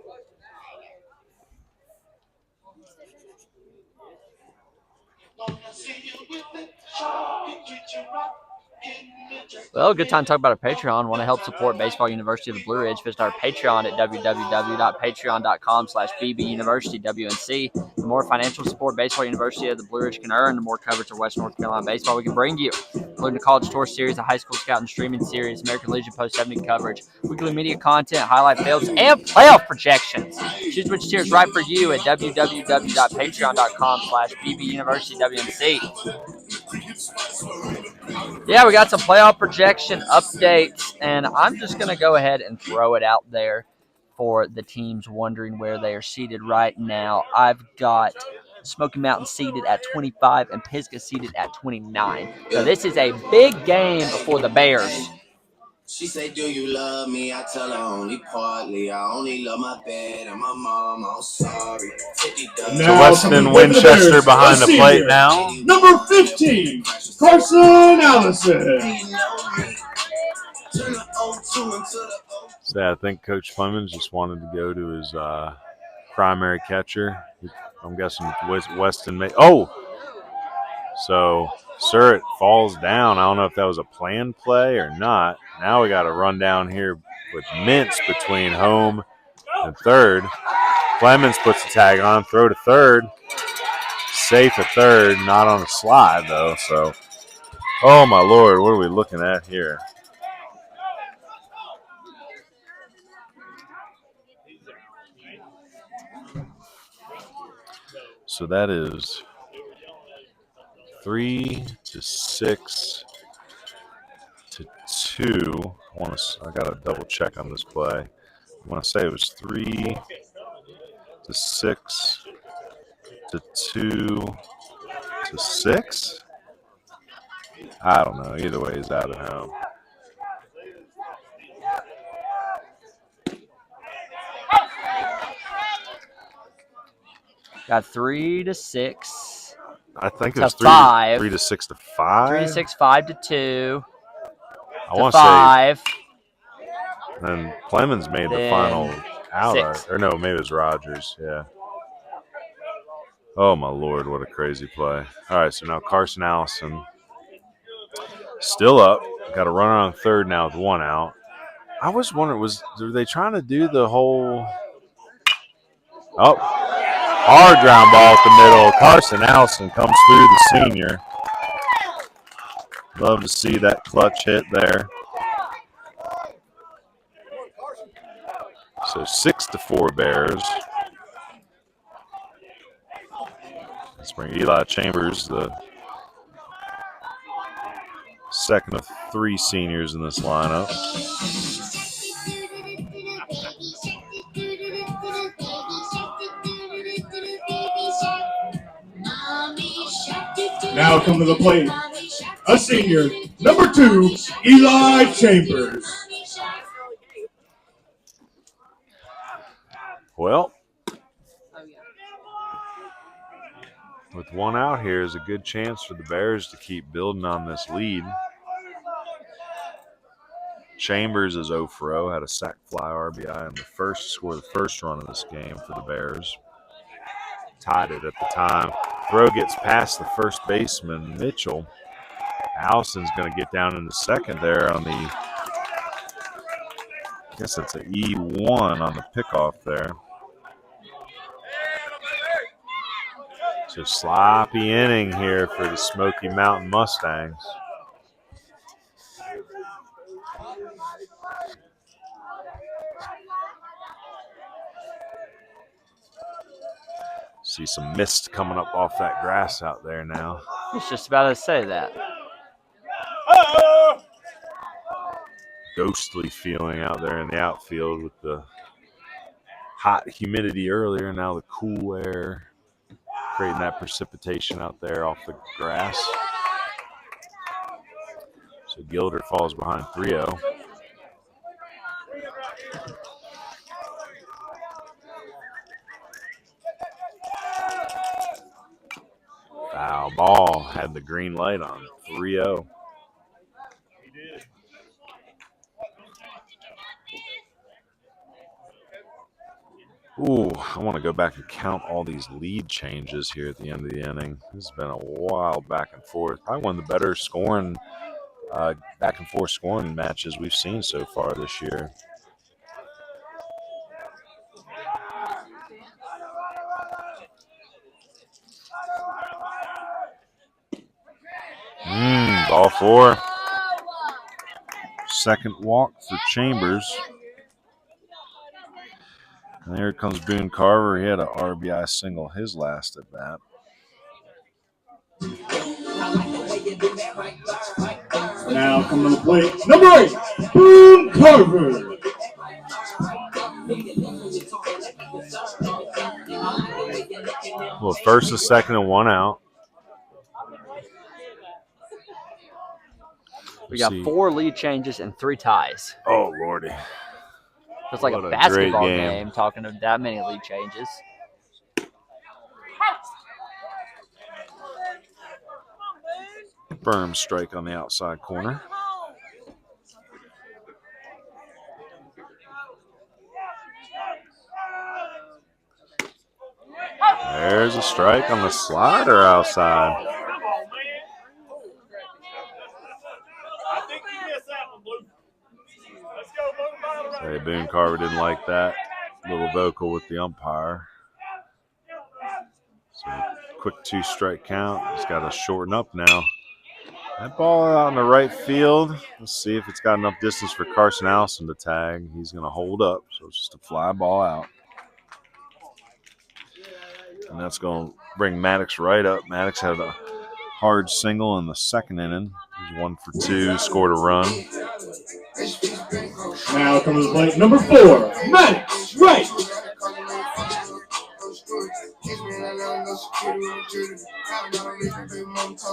Well, good time to talk about our Patreon. Want to help support Baseball University of the Blue Ridge? Visit our Patreon at www.patreon.com/bbuniversitywnc. The more financial support Baseball University of the Blue Ridge can earn, the more coverage of Western North Carolina baseball we can bring you, including the College Tour Series, the High School Scout and Streaming Series, American Legion Post 70 coverage, weekly media content, highlight fields, and playoff projections. Choose which tier is right for you at www.patreon.com/bbuniversitywnc. Yeah, we got some playoff projection updates, and I'm just going to go ahead and throw it out there for the teams wondering where they are seated right now. I've got Smoky Mountain seated at 25 and Pisgah seated at 29. So this is a big game for the Bears.
She say, do you love me? I tell her only partly. I only love my bed and my mom. I'm sorry.
So Weston Winchester behind the plate now.
Number 15, Carson Allison.
So I think Coach Clemens just wanted to go to his primary catcher. I'm guessing Weston may. Oh! So Surratt falls down. I don't know if that was a planned play or not. Now we got a run down here with Mintz between home and third. Clemens puts the tag on, throw to third. Safe at third, not on a slide though. So, oh my Lord, what are we looking at here? So that is 3-6 to 2. I got to double check on this play. I want to say it was 3-6 to 2-6. I don't know. Either way, he's out of home.
Got 3-6.
I think it
to
was
5.
3-6 to 5.
3-6, 5 to 2.
I want to
5.
say. And Clemens made the final out.
6.
Or no, maybe it was Rogers. Yeah. Oh my Lord, what a crazy play! All right, so now Carson Allison still up. Got a runner on third now with one out. I was wondering, were they trying to do the whole? Oh, hard ground ball at the middle. Carson Allison comes through, the senior. Love to see that clutch hit there. So 6-4 Bears. Let's bring Eli Chambers, the second of 3 seniors in this lineup.
Now come to the plate, a senior, number 2, Eli Chambers.
Well, with one out here is a good chance for the Bears to keep building on this lead. Chambers is 0 for 0, had a sac fly RBI in the first, scored the first run of this game for the Bears. Tied it at the time. Throw gets past the first baseman, Mitchell. Allison's going to get down into second there on the, I guess that's an E1 on the pickoff there. So sloppy inning here for the Smoky Mountain Mustangs. See some mist coming up off that grass out there now.
I was just about to say that.
Ghostly feeling out there in the outfield with the hot humidity earlier, now the cool air creating that precipitation out there off the grass. So Gilder falls behind 3-0. Foul ball, had the green light on, 3-0. Ooh, I want to go back and count all these lead changes here at the end of the inning. This has been a wild back and forth. Probably one of the better scoring, back and forth scoring matches we've seen so far this year. Ball 4. Second walk for Chambers. And there comes Boone Carver. He had an RBI single his last at bat.
Now coming to the plate, number 8, Boone Carver.
Well, first, a second, and 1 out.
We got 4 lead changes and 3 ties.
Oh, Lordy.
It's like
What
a
a
basketball
great game.
game talking of that many lead changes.
Firm strike on the outside corner. There's a strike on the slider outside. Say Boone Carver didn't like that. Little vocal with the umpire. So quick 2-strike count. He's got to shorten up now. That ball out in the right field. Let's see if it's got enough distance for Carson Allison to tag. He's going to hold up, so it's just a fly ball out. And that's going to bring Maddox right up. Maddox had a hard single in the second inning. He's 1 for 2, scored a run.
Now coming to the plate, number 4, Maddox, right.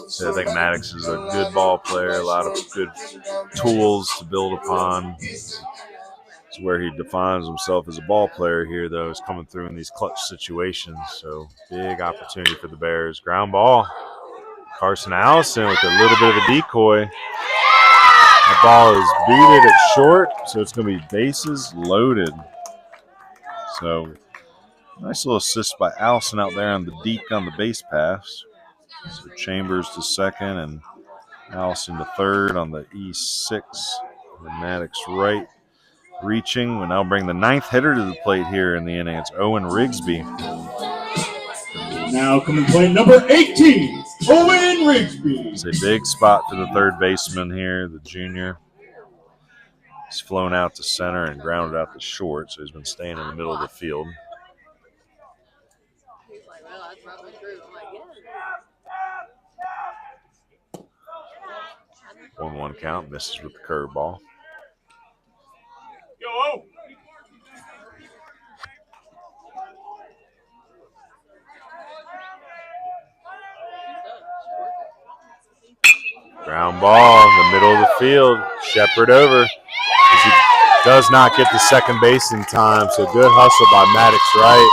So I think Maddox is a good ball player, a lot of good tools to build upon. It's where he defines himself as a ball player here, though, is coming through in these clutch situations. So big opportunity for the Bears. Ground ball. Carson Allison with a little bit of a decoy. The ball is beated at short, so it's going to be bases loaded. So nice little assist by Allison out there on the deke on the base pass. So Chambers to second and Allison to third on the E6. And Maddox right. Reaching. We'll now bring the 9th hitter to the plate here in the inning. It's Owen Rigsby.
Now coming to plate, number 18, Owen Rigsby.
It's a big spot for the third baseman here, the junior. He's flown out to center and grounded out to short, so he's been staying in the middle of the field. One count, misses with the curveball. Ground ball in the middle of the field. Shepard over. As he does not get to second base in time, so good hustle by Maddox right.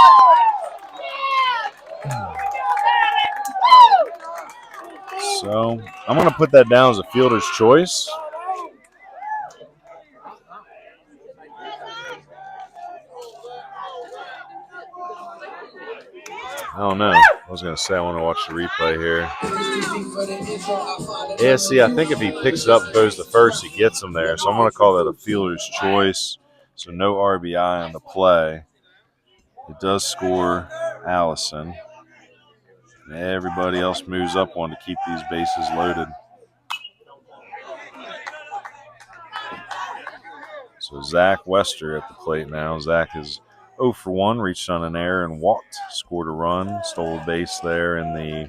So I'm going to put that down as a fielder's choice. I don't know. I was going to say I want to watch the replay here. Yeah, see, I think if he picks it up and goes to first, he gets him there. So I'm going to call that a fielder's choice. So no RBI on the play. It does score Allison. And everybody else moves up one to keep these bases loaded. So Zach Wester at the plate now. Zach is 0 for 1, reached on an error and walked, scored a run, stole a base there in the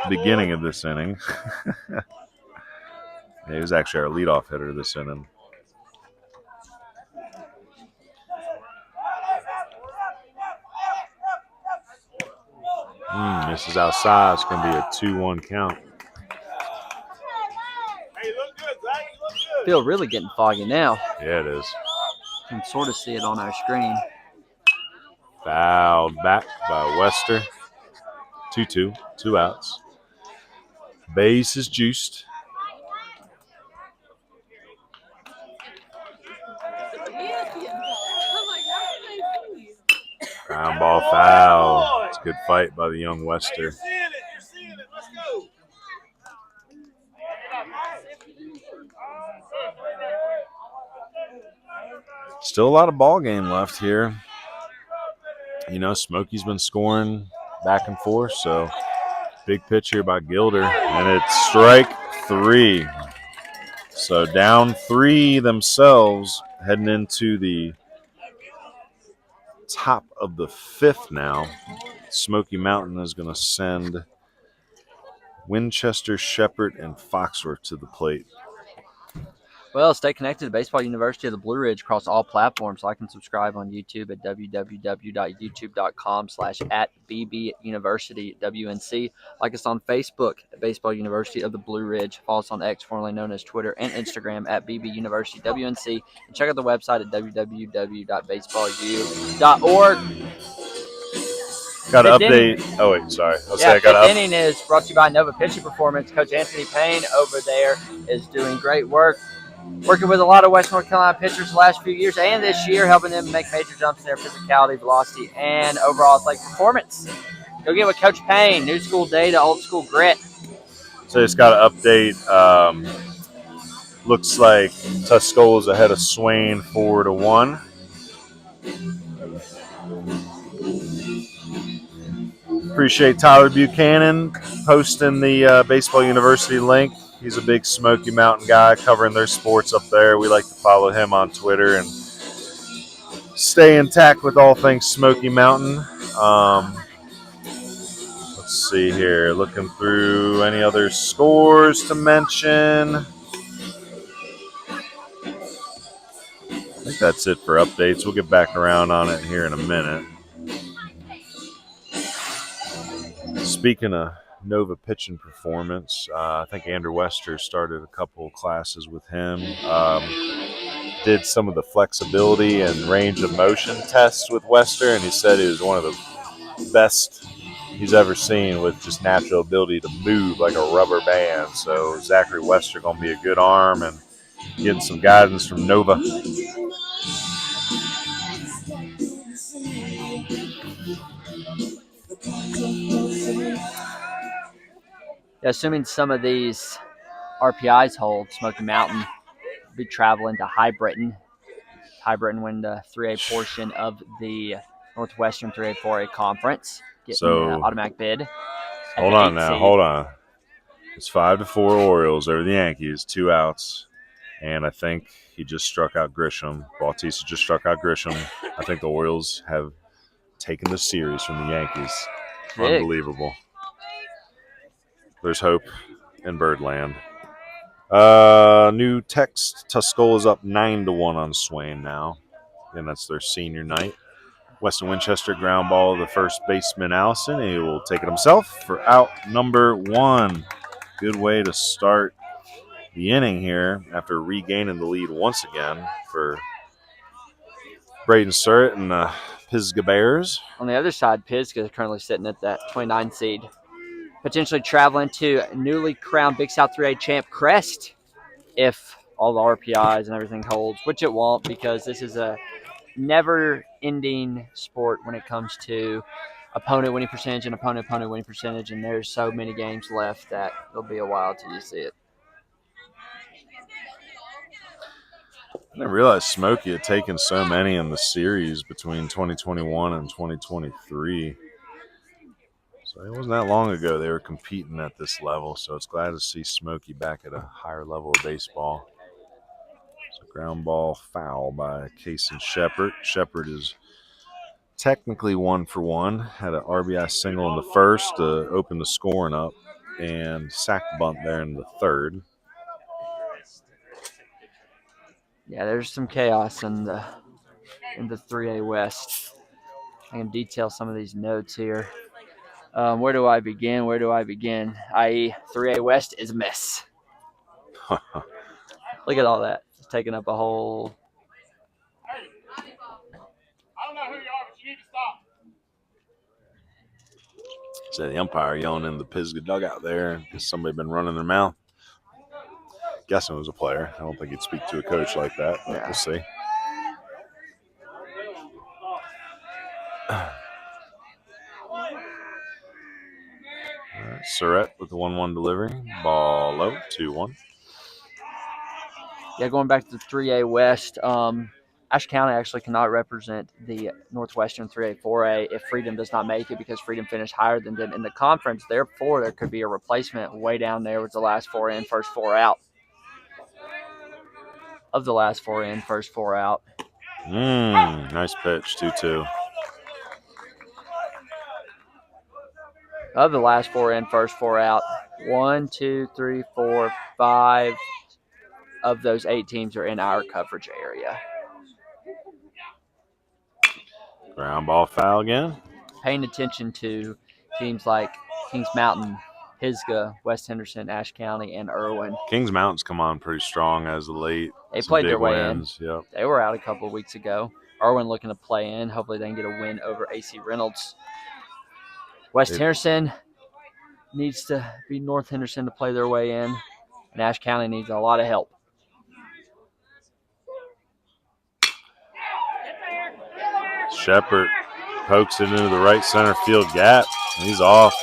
beginning of this inning. He was actually our leadoff hitter this inning. This is outside. It's going to be a 2-1 count.
Hey, you look good, Zach. You look good.
Field really getting foggy now.
Yeah, it is.
You can sort of see it on our screen.
Fouled back by Wester. 2-2, 2 outs. Base is juiced. Ground ball foul. It's a good fight by the young Wester.
You're seeing it. You're seeing it. Let's go.
Still a lot of ball game left here. You know, Smoky's been scoring back and forth, so big pitch here by Gilder, and it's strike 3. So down 3 themselves, heading into the top of the 5th now. Smoky Mountain is going to send Winchester, Shepherd, and Foxworth to the plate.
Well, stay connected to Baseball University of the Blue Ridge across all platforms. Like and subscribe on YouTube at www.youtube.com/@bbuniversity.WNC. Like us on Facebook at Baseball University of the Blue Ridge. Follow us on X, formerly known as Twitter, and Instagram at @bbuniversitywnc. And check out the website at www.baseballu.org.
Got to update. Oh, wait, sorry.
Fifth inning is brought to you by Nova Pitching Performance. Coach Anthony Payne over there is doing great work. Working with a lot of West North Carolina pitchers the last few years and this year, helping them make major jumps in their physicality, velocity, and overall athletic performance. Go get with Coach Payne. New school data, old school grit.
So it's got to update. Looks like Tuscola's ahead of Swain 4-1. Appreciate Tyler Buchanan posting the Baseball University link. He's a big Smoky Mountain guy covering their sports up there. We like to follow him on Twitter and stay intact with all things Smoky Mountain. Let's see here. Looking through any other scores to mention. I think that's it for updates. We'll get back around on it here in a minute. Speaking of Nova Pitching Performance, I think Andrew Wester started a couple classes with him. Did some of the flexibility and range of motion tests with Wester, and he said he was one of the best he's ever seen with just natural ability to move like a rubber band. So Zachary Wester going to be a good arm and getting some guidance from Nova.
Assuming some of these RPIs hold, Smoky Mountain will be traveling to High Britain. High Britain win the 3A portion of the Northwestern 3A 4A conference. Getting an automatic bid.
Hold on now. Hold on. It's 5-4 Orioles over the Yankees, 2 outs. And I think he just struck out Grisham. Bautista just struck out Grisham. I think the Orioles have taken the series from the Yankees.
Big.
Unbelievable. There's hope in Birdland. New text. Tuscola's up 9-1 on Swain now. And that's their senior night. Weston Winchester ground ball to the first baseman Allison. He will take it himself for out number 1. Good way to start the inning here after regaining the lead once again for Braden Surratt and the Pisgah Bears.
On the other side, Pisgah is currently sitting at that 29 seed. Potentially traveling to newly crowned Big South 3A champ Crest if all the RPIs and everything holds, which it won't because this is a never-ending sport when it comes to opponent winning percentage and opponent winning percentage, and there's so many games left that it'll be a while till you see it.
I didn't realize Smoky had taken so many in the series between 2021 and 2023. So it wasn't that long ago they were competing at this level, so it's glad to see Smoky back at a higher level of baseball. So Ground ball foul by Kason Shepard. Shepard is technically 1 for 1. Had an RBI single in the first to open the scoring up and sacked bunt there in the third.
Yeah, there's some chaos in the 3A West. I can detail some of these notes here. Where do I begin? I.e., 3A West is a mess. Look at all that. It's taking up a whole.
I don't know who you are, but you need to stop.
So the umpire yelling in the Pisgah dugout there because somebody been running their mouth. Guessing it was a player. I don't think he'd speak to a coach like that, but we'll see. All right, Surratt with the 1-1 delivery. Ball low, 2-1.
Yeah, going back to the 3A West, Ashe County actually cannot represent the Northwestern 3A, 4A if Freedom does not make it because Freedom finished higher than them in the conference. Therefore, there could be a replacement way down there with the last 4 in, first 4 out. Of the last 4 in, first 4 out.
Nice pitch, 2-2.
Of the last 4 in, first 4 out. 1, 2, 3, 4, 5 of those 8 teams are in our coverage area.
Ground ball foul again.
Paying attention to teams like Kings Mountain, Pisgah, West Henderson, Ashe County, and Irwin.
Kings Mountain's come on pretty strong as of late.
They
Some
played their
big
way
wins.
in.
Yep.
They were out a couple of weeks ago. Irwin looking to play in. Hopefully they can get a win over AC Reynolds. West Henderson needs to beat North Henderson to play their way in. And Ashe County needs a lot of help.
Shepard pokes it into the right center field gap. He's off.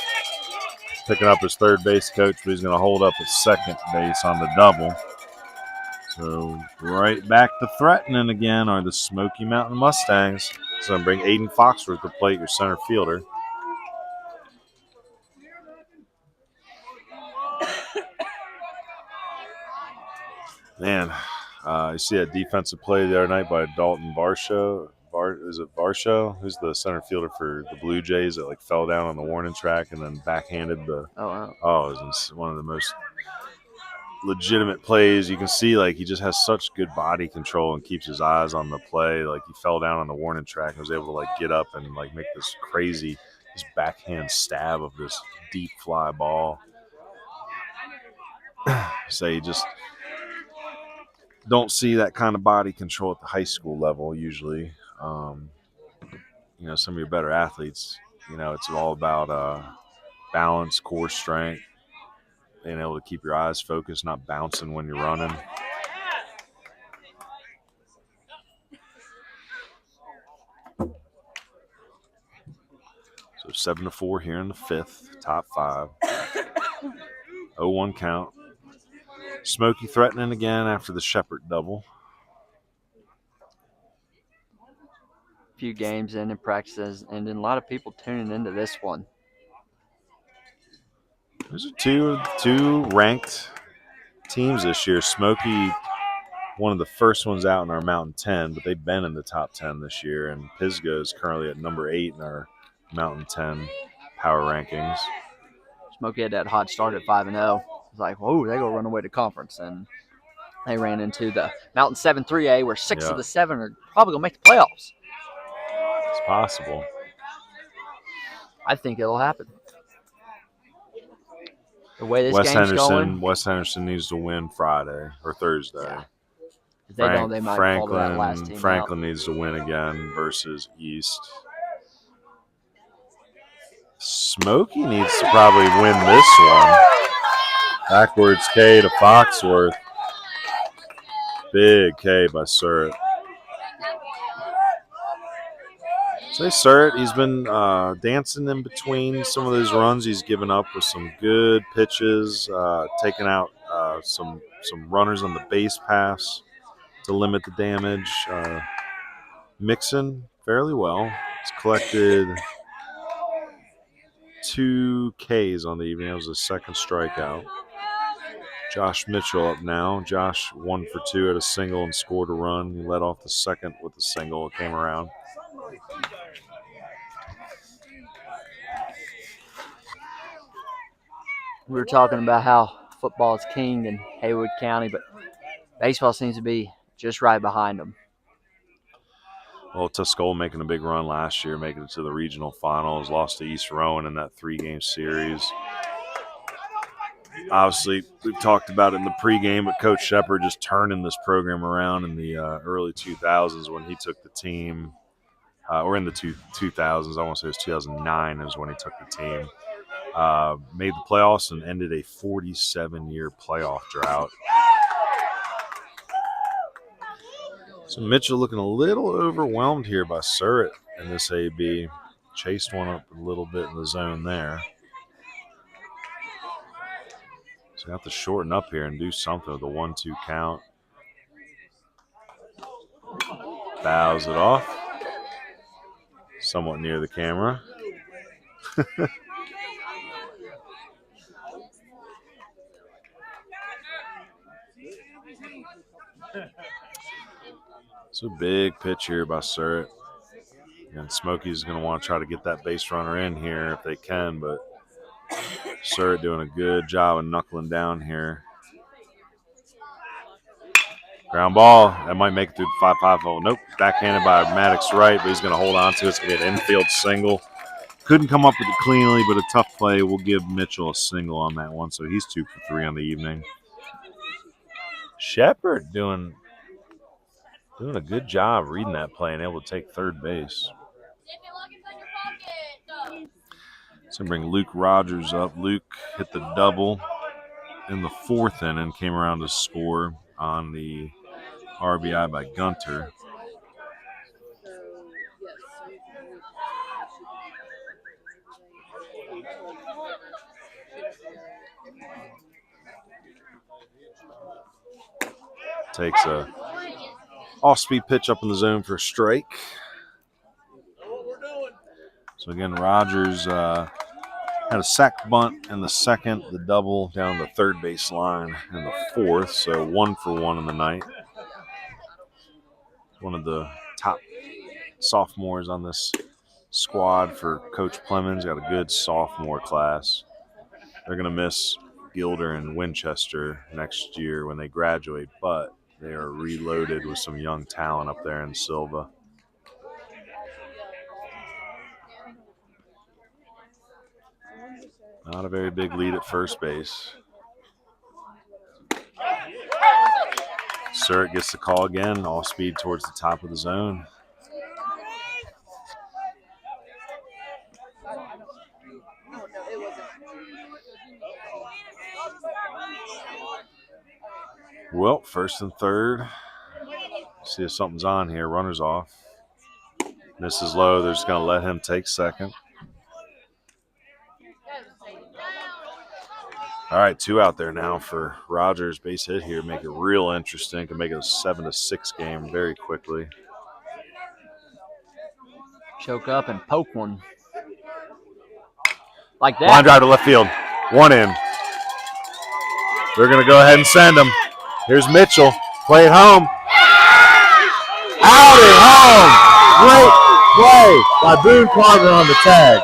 Picking up his third base coach, but he's going to hold up his second base on the double. So right back to threatening again are the Smoky Mountain Mustangs. So going to bring Aiden Foxworth to plate, your center fielder. Man, you see that defensive play the other night by Dalton Varsho. Is it Varsho? Who's the center fielder for the Blue Jays that fell down on the warning track and then backhanded the.
Oh, wow.
It was one of the most legitimate plays. You can see he just has such good body control and keeps his eyes on the play. He fell down on the warning track and was able to get up and make this backhand stab of this deep fly ball. So you just don't see that kind of body control at the high school level usually. Some of your better athletes, it's all about balance, core strength, being able to keep your eyes focused, not bouncing when you're running. So 7-4 here in the fifth, top 5. 0-1 count. Smoky threatening again after the Shepard double.
Few games in and practices, and then a lot of people tuning into this one.
Those are two ranked teams this year. Smoky, one of the first ones out in our Mountain 10, but they've been in the top 10 this year, and Pisgah is currently at number 8 in our Mountain 10 power rankings.
Smoky had that hot start at 5-0. It's like, whoa, they go run away to conference, and they ran into the Mountain 7 3A, where 6 of the 7 are probably gonna make the playoffs.
It's possible.
I think it'll happen. The way this game's going.
West Henderson needs to win Friday or Thursday.
Yeah. If they don't, they might fall to that last team
Franklin
out.
needs to win again versus East. Smoky needs to probably win this one. Backwards K to Foxworth. Big K by Surratt. Say Surratt, he's been dancing in between some of those runs he's given up with some good pitches, taking out some runners on the base pass to limit the damage. Mixing fairly well. He's collected 2 Ks on the evening. That was his second strikeout. Josh Mitchell up now. Josh 1 for 2 at a single and scored a run. He led off the second with a single. It came around.
We were talking about how football is king in Haywood County, but baseball seems to be just right behind them.
Well, Tuscola making a big run last year, making it to the regional finals, lost to East Rowan in that 3-game series. Obviously, we've talked about it in the pregame, but Coach Shepard just turning this program around in the early 2000s when he took the team, or in the 2000s, I want to say it was 2009 is when he took the team. Made the playoffs and ended a 47-year playoff drought. So Mitchell looking a little overwhelmed here by Surratt in this AB. Chased one up a little bit in the zone there. So have to shorten up here and do something with the 1-2 count. Bows it off. Somewhat near the camera. It's a big pitch here by Surratt. And Smoky's going to want to try to get that base runner in here if they can, but Surratt doing a good job of knuckling down here. Ground ball. That might make it through the 5-5 hole. Nope. Backhanded by Maddox right, but he's going to hold on to it. It's going to be an infield single. Couldn't come up with it cleanly, but a tough play. We'll give Mitchell a single on that one, so he's 2 for 3 on the evening. Shepard doing a good job reading that play and able to take third base. So bring Luke Rogers up. Luke hit the double in the 4th inning, came around to score on the RBI by Gunter. Takes a off-speed pitch up in the zone for a strike. So again, Rogers had a sac bunt in the 2nd, the double down the third base line in the 4th. So 1 for 1 in the night. One of the top sophomores on this squad for Coach Plemons. Got a good sophomore class. They're going to miss Gilder and Winchester next year when they graduate, but they are reloaded with some young talent up there in Silva. Not a very big lead at first base. Surratt gets the call again, all speed towards the top of the zone. Well, 1st and 3rd. See if something's on here. Runner's off. Misses low. They're just going to let him take 2nd. All right, 2 out there now for Rogers. Base hit here. Make it real interesting. Can make it a 7-6 game very quickly.
Choke up and poke one. Like that.
Line drive to left field. 1 in. They're going to go ahead and send him. Here's Mitchell. Play it home. Out at home. Great play by Boone Carter on the tag.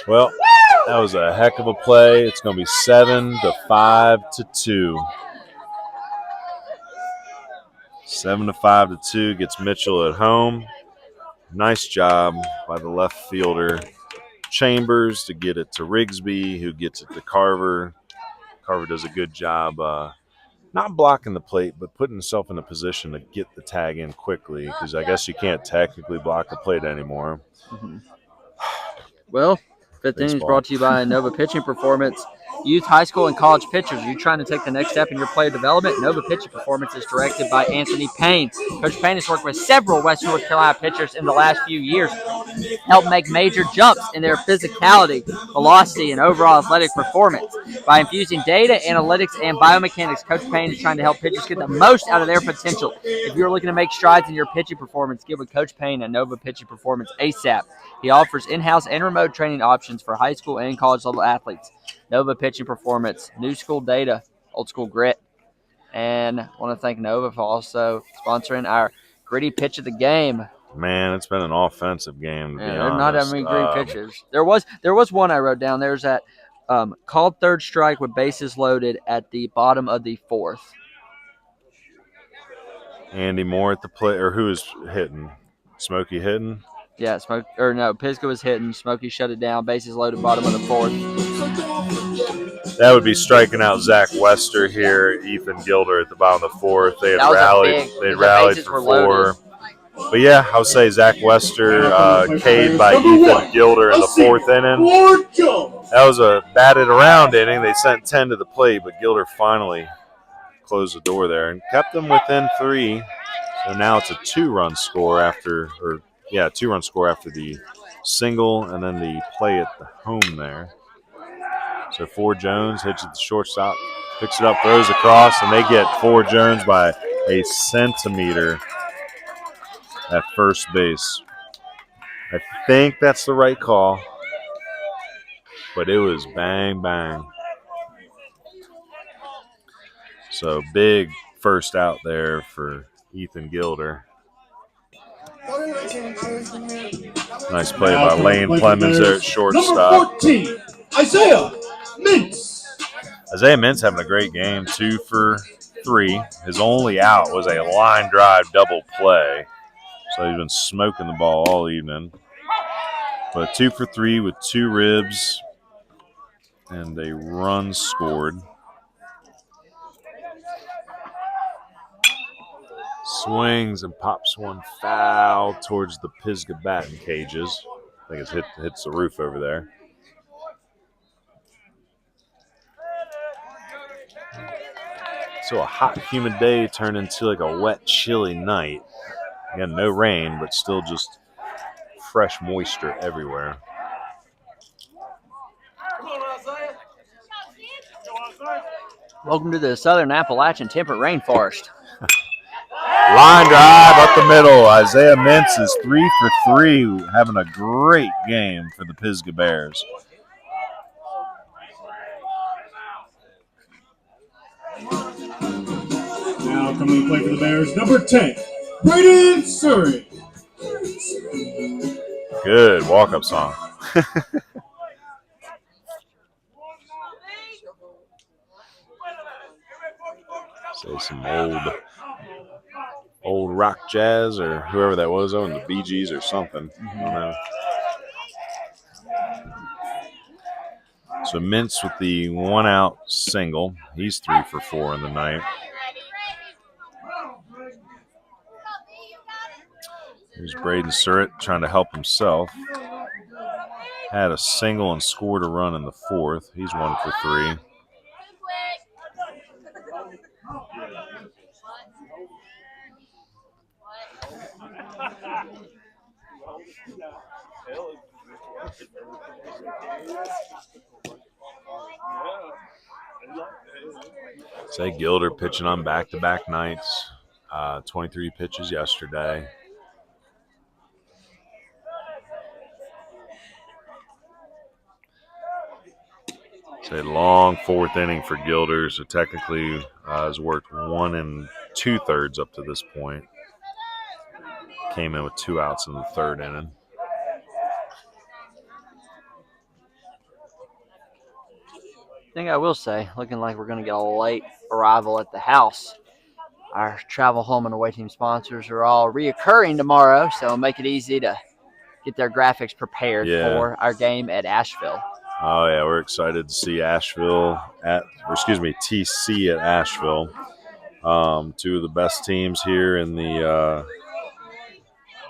Well, that was a heck of a play. It's going to be 7-5-2. 7-5-2 gets Mitchell at home. Nice job by the left fielder Chambers to get it to Rigsby, who gets it to Carver. Carver does a good job not blocking the plate, but putting himself in a position to get the tag in quickly, because I guess you can't technically block the plate anymore.
Mm-hmm. Well, 5th inning is brought to you by Nova Pitching Performance. Youth, high school, and college pitchers. Are you trying to take the next step in your player development? Nova Pitching Performance is directed by Anthony Payne. Coach Payne has worked with several Western North Carolina pitchers in the last few years, helped make major jumps in their physicality, velocity, and overall athletic performance. By infusing data, analytics, and biomechanics, Coach Payne is trying to help pitchers get the most out of their potential. If you're looking to make strides in your pitching performance, get with Coach Payne at Nova Pitching Performance ASAP. He offers in-house and remote training options for high school and college level athletes. Nova Pitching Performance, new school data, old school grit. And I want to thank Nova for also sponsoring our gritty pitch of the game.
Man, it's been an offensive game, to be
There's
honest.
not that many green pitches. There was one I wrote down. There's that called third strike with bases loaded at the bottom of the fourth.
Andy Moore at the plate, or who is hitting? Smoky hitting?
Yeah, Pisgah was hitting. Smoky shut it down. Bases loaded, bottom of the fourth.
That would be striking out Zach Wester here. Ethan Gilder at the bottom of the fourth. They had rallied. They rallied for four. But yeah, I would say Zach Wester K'd by Ethan Gilder in the fourth inning. That was a batted around inning. They sent 10 to the plate, but Gilder finally closed the door there and kept them within 3. So now it's a 2-run score after the single and then the play at the home there. So Ford Jones hits it to the shortstop, picks it up, throws across, and they get Ford Jones by a centimeter at first base. I think that's the right call, but it was bang, bang. So big first out there for Ethan Gilder. Nice play by Lane Clemens there at shortstop.
Number 14, Isaiah Mintz.
Isaiah Mintz having a great game, 2 for 3. His only out was a line drive double play. So he's been smoking the ball all evening. But 2 for 3 with 2 ribs and a run scored. Swings and pops one foul towards the Pisgah batting cages. I think it hits the roof over there. So a hot, humid day turned into like a wet, chilly night. Again, no rain, but still just fresh moisture everywhere.
Welcome to the Southern Appalachian Temperate Rainforest.
Line drive up the middle. Isaiah Mintz is 3 for 3, having a great game for the Pisgah Bears.
Now coming to play for the Bears, number 10, Braden Surrey.
Good walk-up song. Say some old rock jazz or whoever that was on the Bee Gees or something. I don't know. So Mintz with the 1-out single. He's 3 for 4 in the night. Here's Braden Surrett trying to help himself. Had a single and scored a run in the fourth. He's 1 for 3. Say Gilder pitching on back-to-back nights. 23 pitches yesterday. Say long fourth inning for Gilder, so technically has worked 1 2/3 up to this point. Came in with 2 outs in the third inning.
Thing I will say, looking like we're going to get a late arrival at the house. Our travel home and away team sponsors are all reoccurring tomorrow, so it'll make it easy to get their graphics prepared for our game at Asheville.
Oh, yeah, we're excited to see TC at Asheville. 2 of the best teams here in the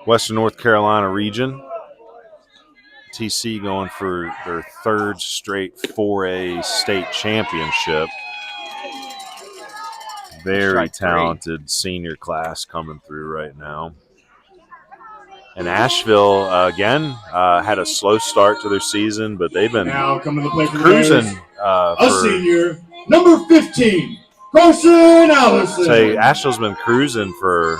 Western North Carolina region. TC going for their third straight 4A state championship. Very talented senior class coming through right now. And Asheville, again, had a slow start to their season, but they've been
Now coming to play for
cruising.
A senior, number 15, Carson Allison.
Say Asheville's been cruising for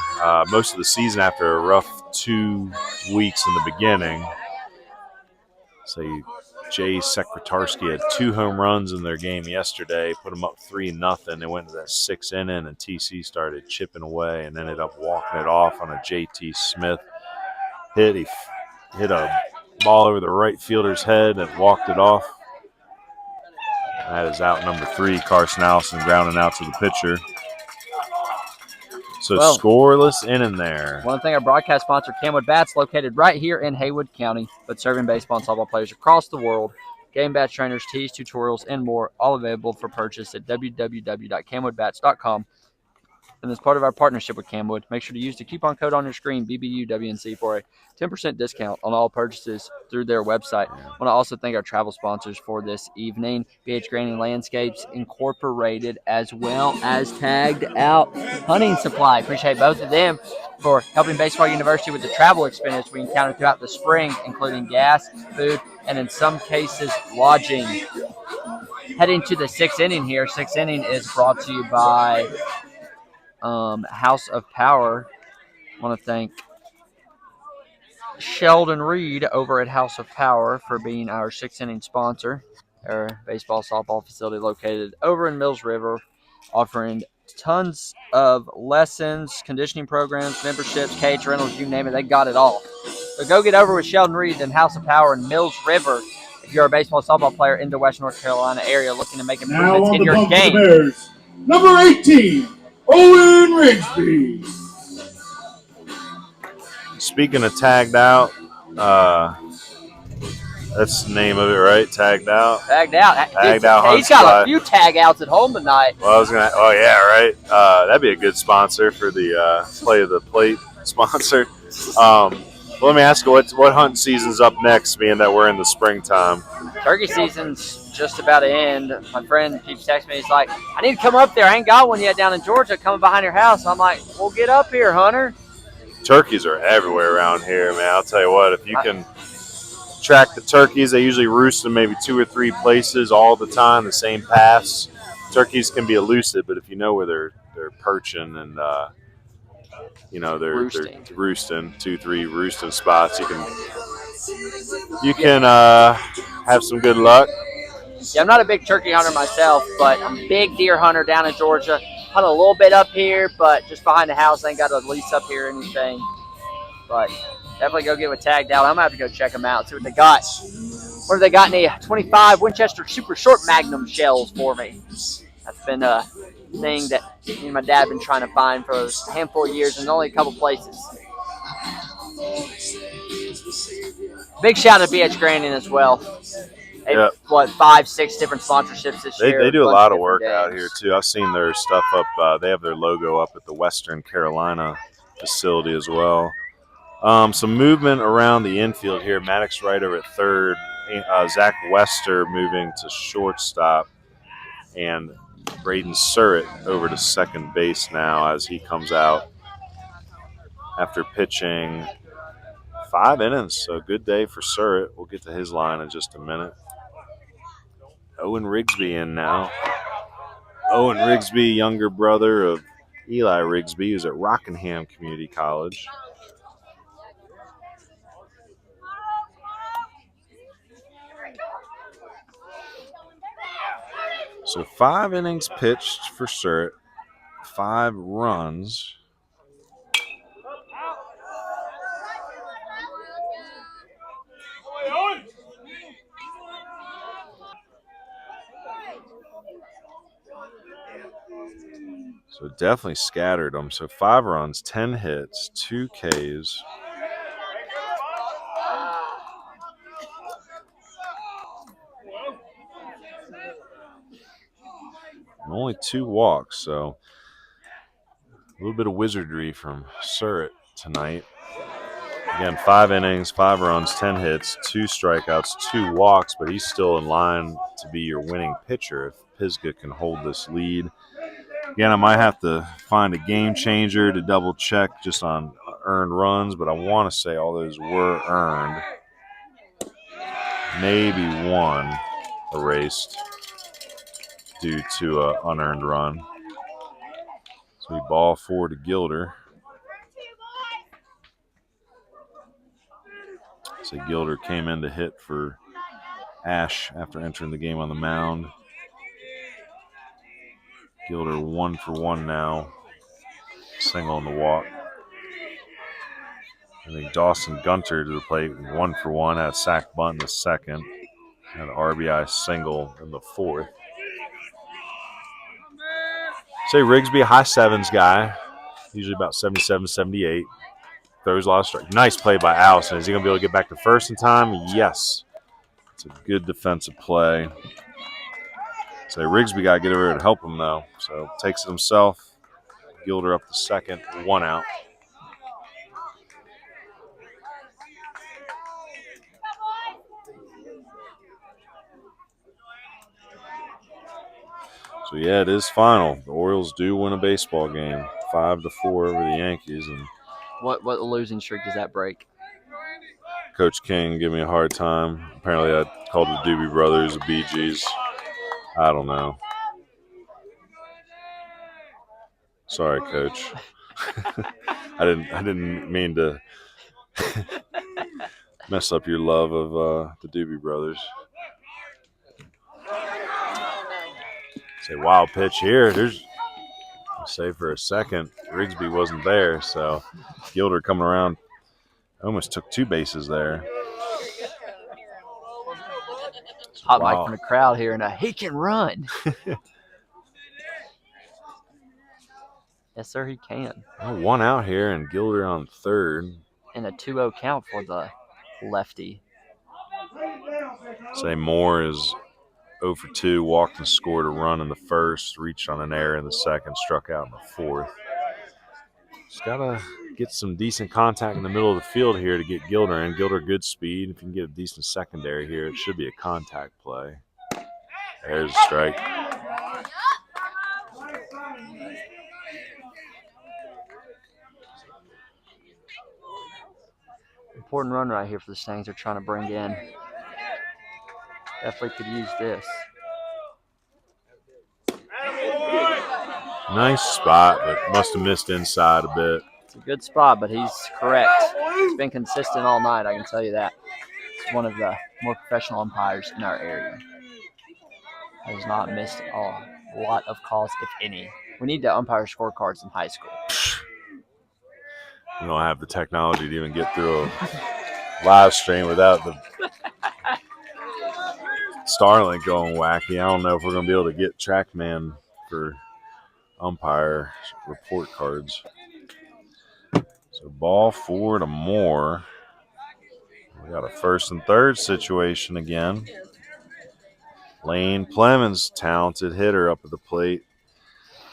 most of the season after a rough 2 weeks in the beginning. Say Jay Sekretarski had 2 home runs in their game yesterday, put them up 3-0. They went to that 6th inning, and TC started chipping away and ended up walking it off on a JT Smith hit. He hit a ball over the right fielder's head and walked it off. That is out number 3, Carson Allison grounding out to the pitcher. So scoreless inning there.
Want to thank our broadcast sponsor, CamWood Bats, located right here in Haywood County, but serving baseball and softball players across the world. Game bats, trainers, tees, tutorials, and more, all available for purchase at www.camwoodbats.com. And as part of our partnership with CamWood, make sure to use the coupon code on your screen, BBUWNC, for a 10% discount on all purchases through their website. I want to also thank our travel sponsors for this evening, BH Granny Landscapes Incorporated, as well as Tagged Out Hunting Supply. Appreciate both of them for helping Baseball University with the travel expenses we encountered throughout the spring, including gas, food, and in some cases, lodging. Heading to the 6th inning here. 6th inning is brought to you by House of Power. I want to thank Sheldon Reed over at House of Power for being our 6th inning sponsor. Our baseball softball facility located over in Mills River, offering tons of lessons, conditioning programs, memberships, cage rentals, you name it. They got it all. So go get over with Sheldon Reed and House of Power in Mills River if you're a baseball softball player in the West North Carolina area looking to make improvements in your game.
Bears, number 18, Owen Rigsby.
Speaking of tagged out, that's the name of it, right? Tagged out.
Tagged out.
Tagged out.
He's got a few tag outs at home tonight.
Well, I was gonna. Oh yeah, right. That'd be a good sponsor for the Play of the Plate sponsor. Well, let me ask you, what hunting season's up next? Being that we're in the springtime.
Turkey season's just about to end. My friend keeps texting me. He's like, "I need to come up there. I ain't got one yet down in Georgia. Coming behind your house." I'm like, "Well, get up here, Hunter."
Turkeys are everywhere around here, man. I'll tell you what, if you can track the turkeys, they usually roost in maybe 2 or 3 places all the time, the same paths. Turkeys can be elusive, but if you know where they're perching and they're roosting 2, 3 roosting spots, you can have some good luck.
Yeah, I'm not a big turkey hunter myself, but I'm a big deer hunter down in Georgia. Hunt a little bit up here, but just behind the house. I ain't got a lease up here or anything. But definitely go get with Tagged Out. I'm going to have to go check them out, see what they got. What have they got? Any 25 Winchester Super Short Magnum shells for me. That's been a thing that me and my dad have been trying to find for a handful of years and only a couple places. Big shout out to BH Grandin as well.
Yep.
5, 6 different sponsorships this year.
They do a lot of work out here, too. I've seen their stuff up. They have their logo up at the Western Carolina facility as well. Some movement around the infield here. Maddox right over at third. Zach Wester moving to shortstop. And Braden Surratt over to second base now as he comes out after pitching 5 innings. So good day for Surratt. We'll get to his line in just a minute. Owen Rigsby in now. Owen Rigsby, younger brother of Eli Rigsby, who's at Rockingham Community College. So 5 innings pitched for Surratt, 5 runs. So definitely scattered them. So 5 runs, 10 hits, 2 Ks. And only 2 walks, so a little bit of wizardry from Surratt tonight. Again, 5 innings, 5 runs, 10 hits, 2 strikeouts, 2 walks, but he's still in line to be your winning pitcher if Pisgah can hold this lead. Again, I might have to find a game changer to double check just on earned runs, but I want to say all those were earned. Maybe one erased due to an unearned run. So we ball forward to Gilder. So Gilder came in to hit for Ash after entering the game on the mound. Gilder 1 for 1 now. Single on the walk. I think Dawson Gunter to the plate, 1 for 1. Had a sac bunt in the second. Had an RBI single in the fourth. Say Rigsby, a high sevens guy. Usually about 77, 78. Throws a lot of strikes. Nice play by Allison. Is he going to be able to get back to first in time? Yes. It's a good defensive play. So Rigsby got to get over there to help him, though. So takes it himself. Gilder up to second, 1 out. So, yeah, it is final. The Orioles do win a baseball game, 5-4 over the Yankees. And
What losing streak does that break?
Coach King gave me a hard time. Apparently I called the Doobie Brothers the Bee Gees. I don't know. Sorry, Coach. I didn't mean to mess up your love of the Doobie Brothers. Say wild pitch here. I'll say for a second, Rigsby wasn't there, so Gilder coming around almost took 2 bases there.
Hot mic from the crowd here, and he can run. Yes, sir, he can.
Well, 1 out here, and Gilder on third.
And a 2-0 count for the lefty.
Say Moore is 0 for 2, walked and scored a run in the first, reached on an error in the second, struck out in the fourth. Just got to get some decent contact in the middle of the field here to get Gilder in. Gilder, good speed. If you can get a decent secondary here, it should be a contact play. There's a strike.
Important run right here for the Stangs. They're trying to bring in. Definitely could use this.
Nice spot, but must have missed inside a bit.
It's a good spot, but he's correct. He's been consistent all night, I can tell you that. He's one of the more professional umpires in our area. Has not missed a lot of calls, if any. We need to umpire scorecards in high school.
We don't have the technology to even get through a live stream without the Starlink going wacky. I don't know if we're going to be able to get TrackMan for umpire report cards. So ball forward to Moore. We got a first and third situation again. Lane Plemons, talented hitter up at the plate.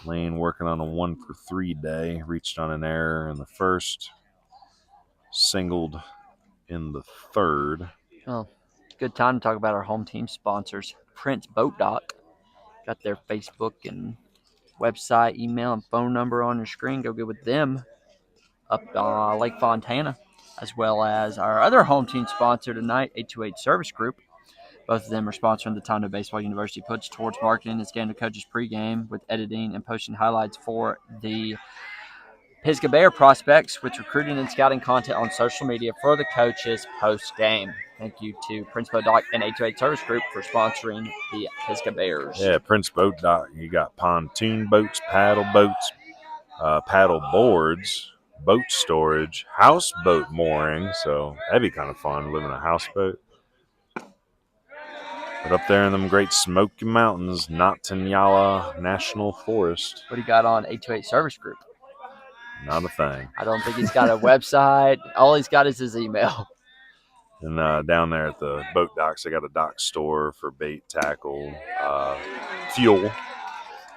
Lane working on a 1 for 3 day. Reached on an error in the first. Singled in the third.
Oh, good time to talk about our home team sponsors. Prince Boat Dock. Got their Facebook and website, email, and phone number on your screen. Go get with them up Lake Fontana, as well as our other home team sponsor tonight, 828 Service Group. Both of them are sponsoring the time that Baseball University puts towards marketing its game to coaches pregame with editing and posting highlights for the Pisgah Bear prospects with recruiting and scouting content on social media for the coaches post-game. Thank you to Prince Boat Dock and 828 Service Group for sponsoring the Pisgah Bears.
Yeah, Prince Boat Dock. You got pontoon boats, paddle boards, boat storage, houseboat mooring. So that'd be kind of fun, living in a houseboat. But up there in them great Smoky Mountains, Nottanyala National Forest.
What do you got on 828 Service Group?
Not a thing.
I don't think he's got a website. All he's got is his email.
And down there at the boat docks, they got a dock store for bait, tackle, fuel,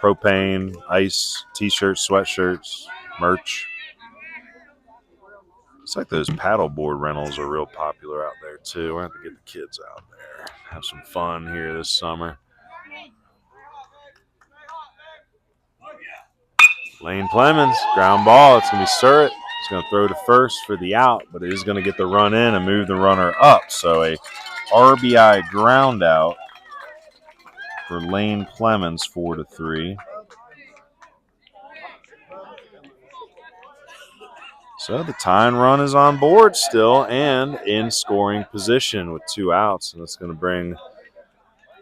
propane, ice, T-shirts, sweatshirts, merch. It's like those paddleboard rentals are real popular out there, too. We're going to have to get the kids out there. Have some fun here this summer. Lane Clemens, ground ball. It's going to be Surratt. He's going to throw to first for the out, but it is going to get the run in and move the runner up. So a RBI ground out for Lane Clemens, 4-3. So the tying run is on board still and in scoring position with 2 outs. And that's going to bring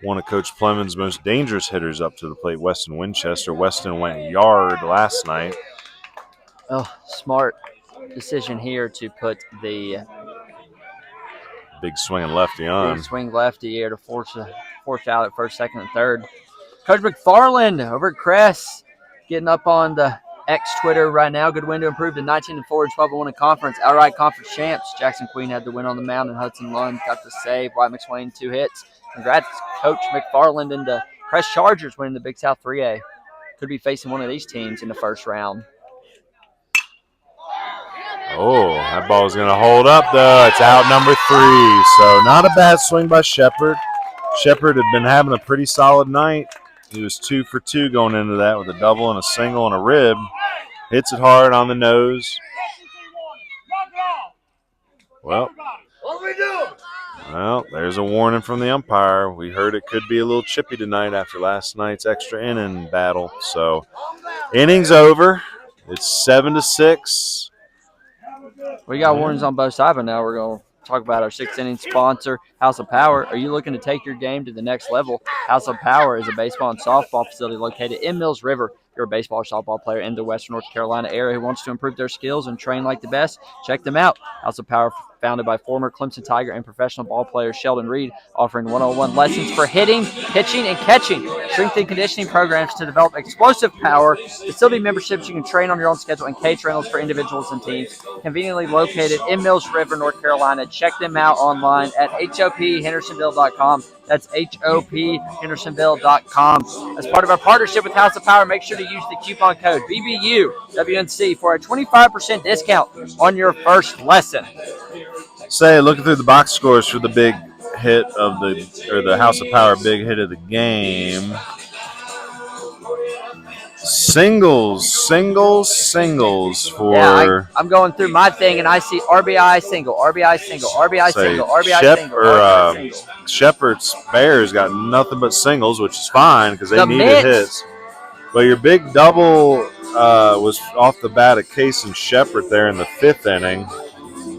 one of Coach Clemens' most dangerous hitters up to the plate, Weston Winchester. Weston went yard last night.
Oh, smart decision here to put the
big swinging lefty on.
Big swing lefty here to force out at first, second, and third. Coach McFarland over at Crest getting up on the X Twitter right now. Good win to improve to 19-4 and 12-1 in conference. Outright conference champs. Jackson Queen had the win on the mound, and Hudson Lund got the save. White McSwain 2 hits. Congrats, Coach McFarland and the Crest Chargers winning the Big South 3A. Could be facing one of these teams in the first round.
Oh, that ball is going to hold up, though. It's out number 3. So not a bad swing by Shepard. Shepard had been having a pretty solid night. He was 2 for 2 going into that with a double and a single and a rib. Hits it hard on the nose. Well, there's a warning from the umpire. We heard it could be a little chippy tonight after last night's extra inning battle. So innings over. It's 7-6.
We got warnings on both sides, but now we're going to talk about our 6th inning sponsor, House of Power. Are you looking to take your game to the next level? House of Power is a baseball and softball facility located in Mills River. If you're a baseball or softball player in the Western North Carolina area who wants to improve their skills and train like the best, check them out. House of Power, founded by former Clemson Tiger and professional ball player Sheldon Reed, offering one-on-one lessons for hitting, pitching, and catching. Strength and conditioning programs to develop explosive power. Facility memberships you can train on your own schedule, and cage rentals for individuals and teams. Conveniently located in Mills River, North Carolina. Check them out online at hophendersonville.com. That's hophendersonville.com. As part of our partnership with House of Power, make sure to use the coupon code BBU WNC for a 25% discount on your first lesson.
Say, looking through the box scores for the big hit of the House of Power big hit of the game. Singles for.
Yeah, I'm going through my thing and I see RBI single, RBI single, RBI single, RBI single, RBI single.
Shepherd's Bears got nothing but singles, which is fine because they needed hits. But your big double was off the bat of Case and Shepherd there in the 5th inning.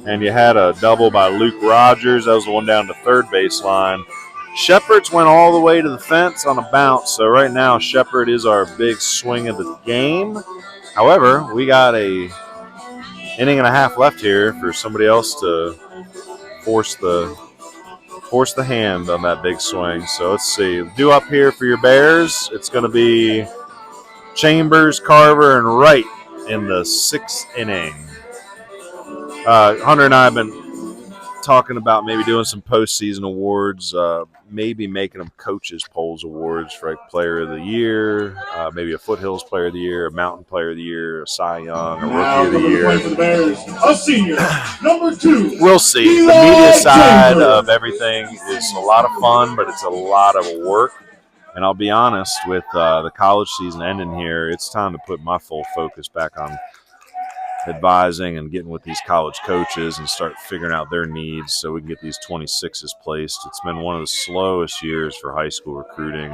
And you had a double by Luke Rogers. That was the one down the third baseline. Shepherd's went all the way to the fence on a bounce. So right now, Shepherd is our big swing of the game. However, we got a inning and a half left here for somebody else to force the hand on that big swing. So let's see. Due up here for your Bears, it's going to be Chambers, Carver, and Wright in the 6th inning. Hunter and I have been talking about maybe doing some postseason awards, maybe making them coaches polls awards for like Player of the Year, maybe a Foothills Player of the Year, a Mountain Player of the Year, a Cy Young, a Rookie of the Year.
For the Bears, a senior, number 2.
We'll see. The media side of everything is a lot of fun, but it's a lot of work. And I'll be honest, with the college season ending here, it's time to put my full focus back on advising and getting with these college coaches and start figuring out their needs so we can get these 26s placed. It's been one of the slowest years for high school recruiting.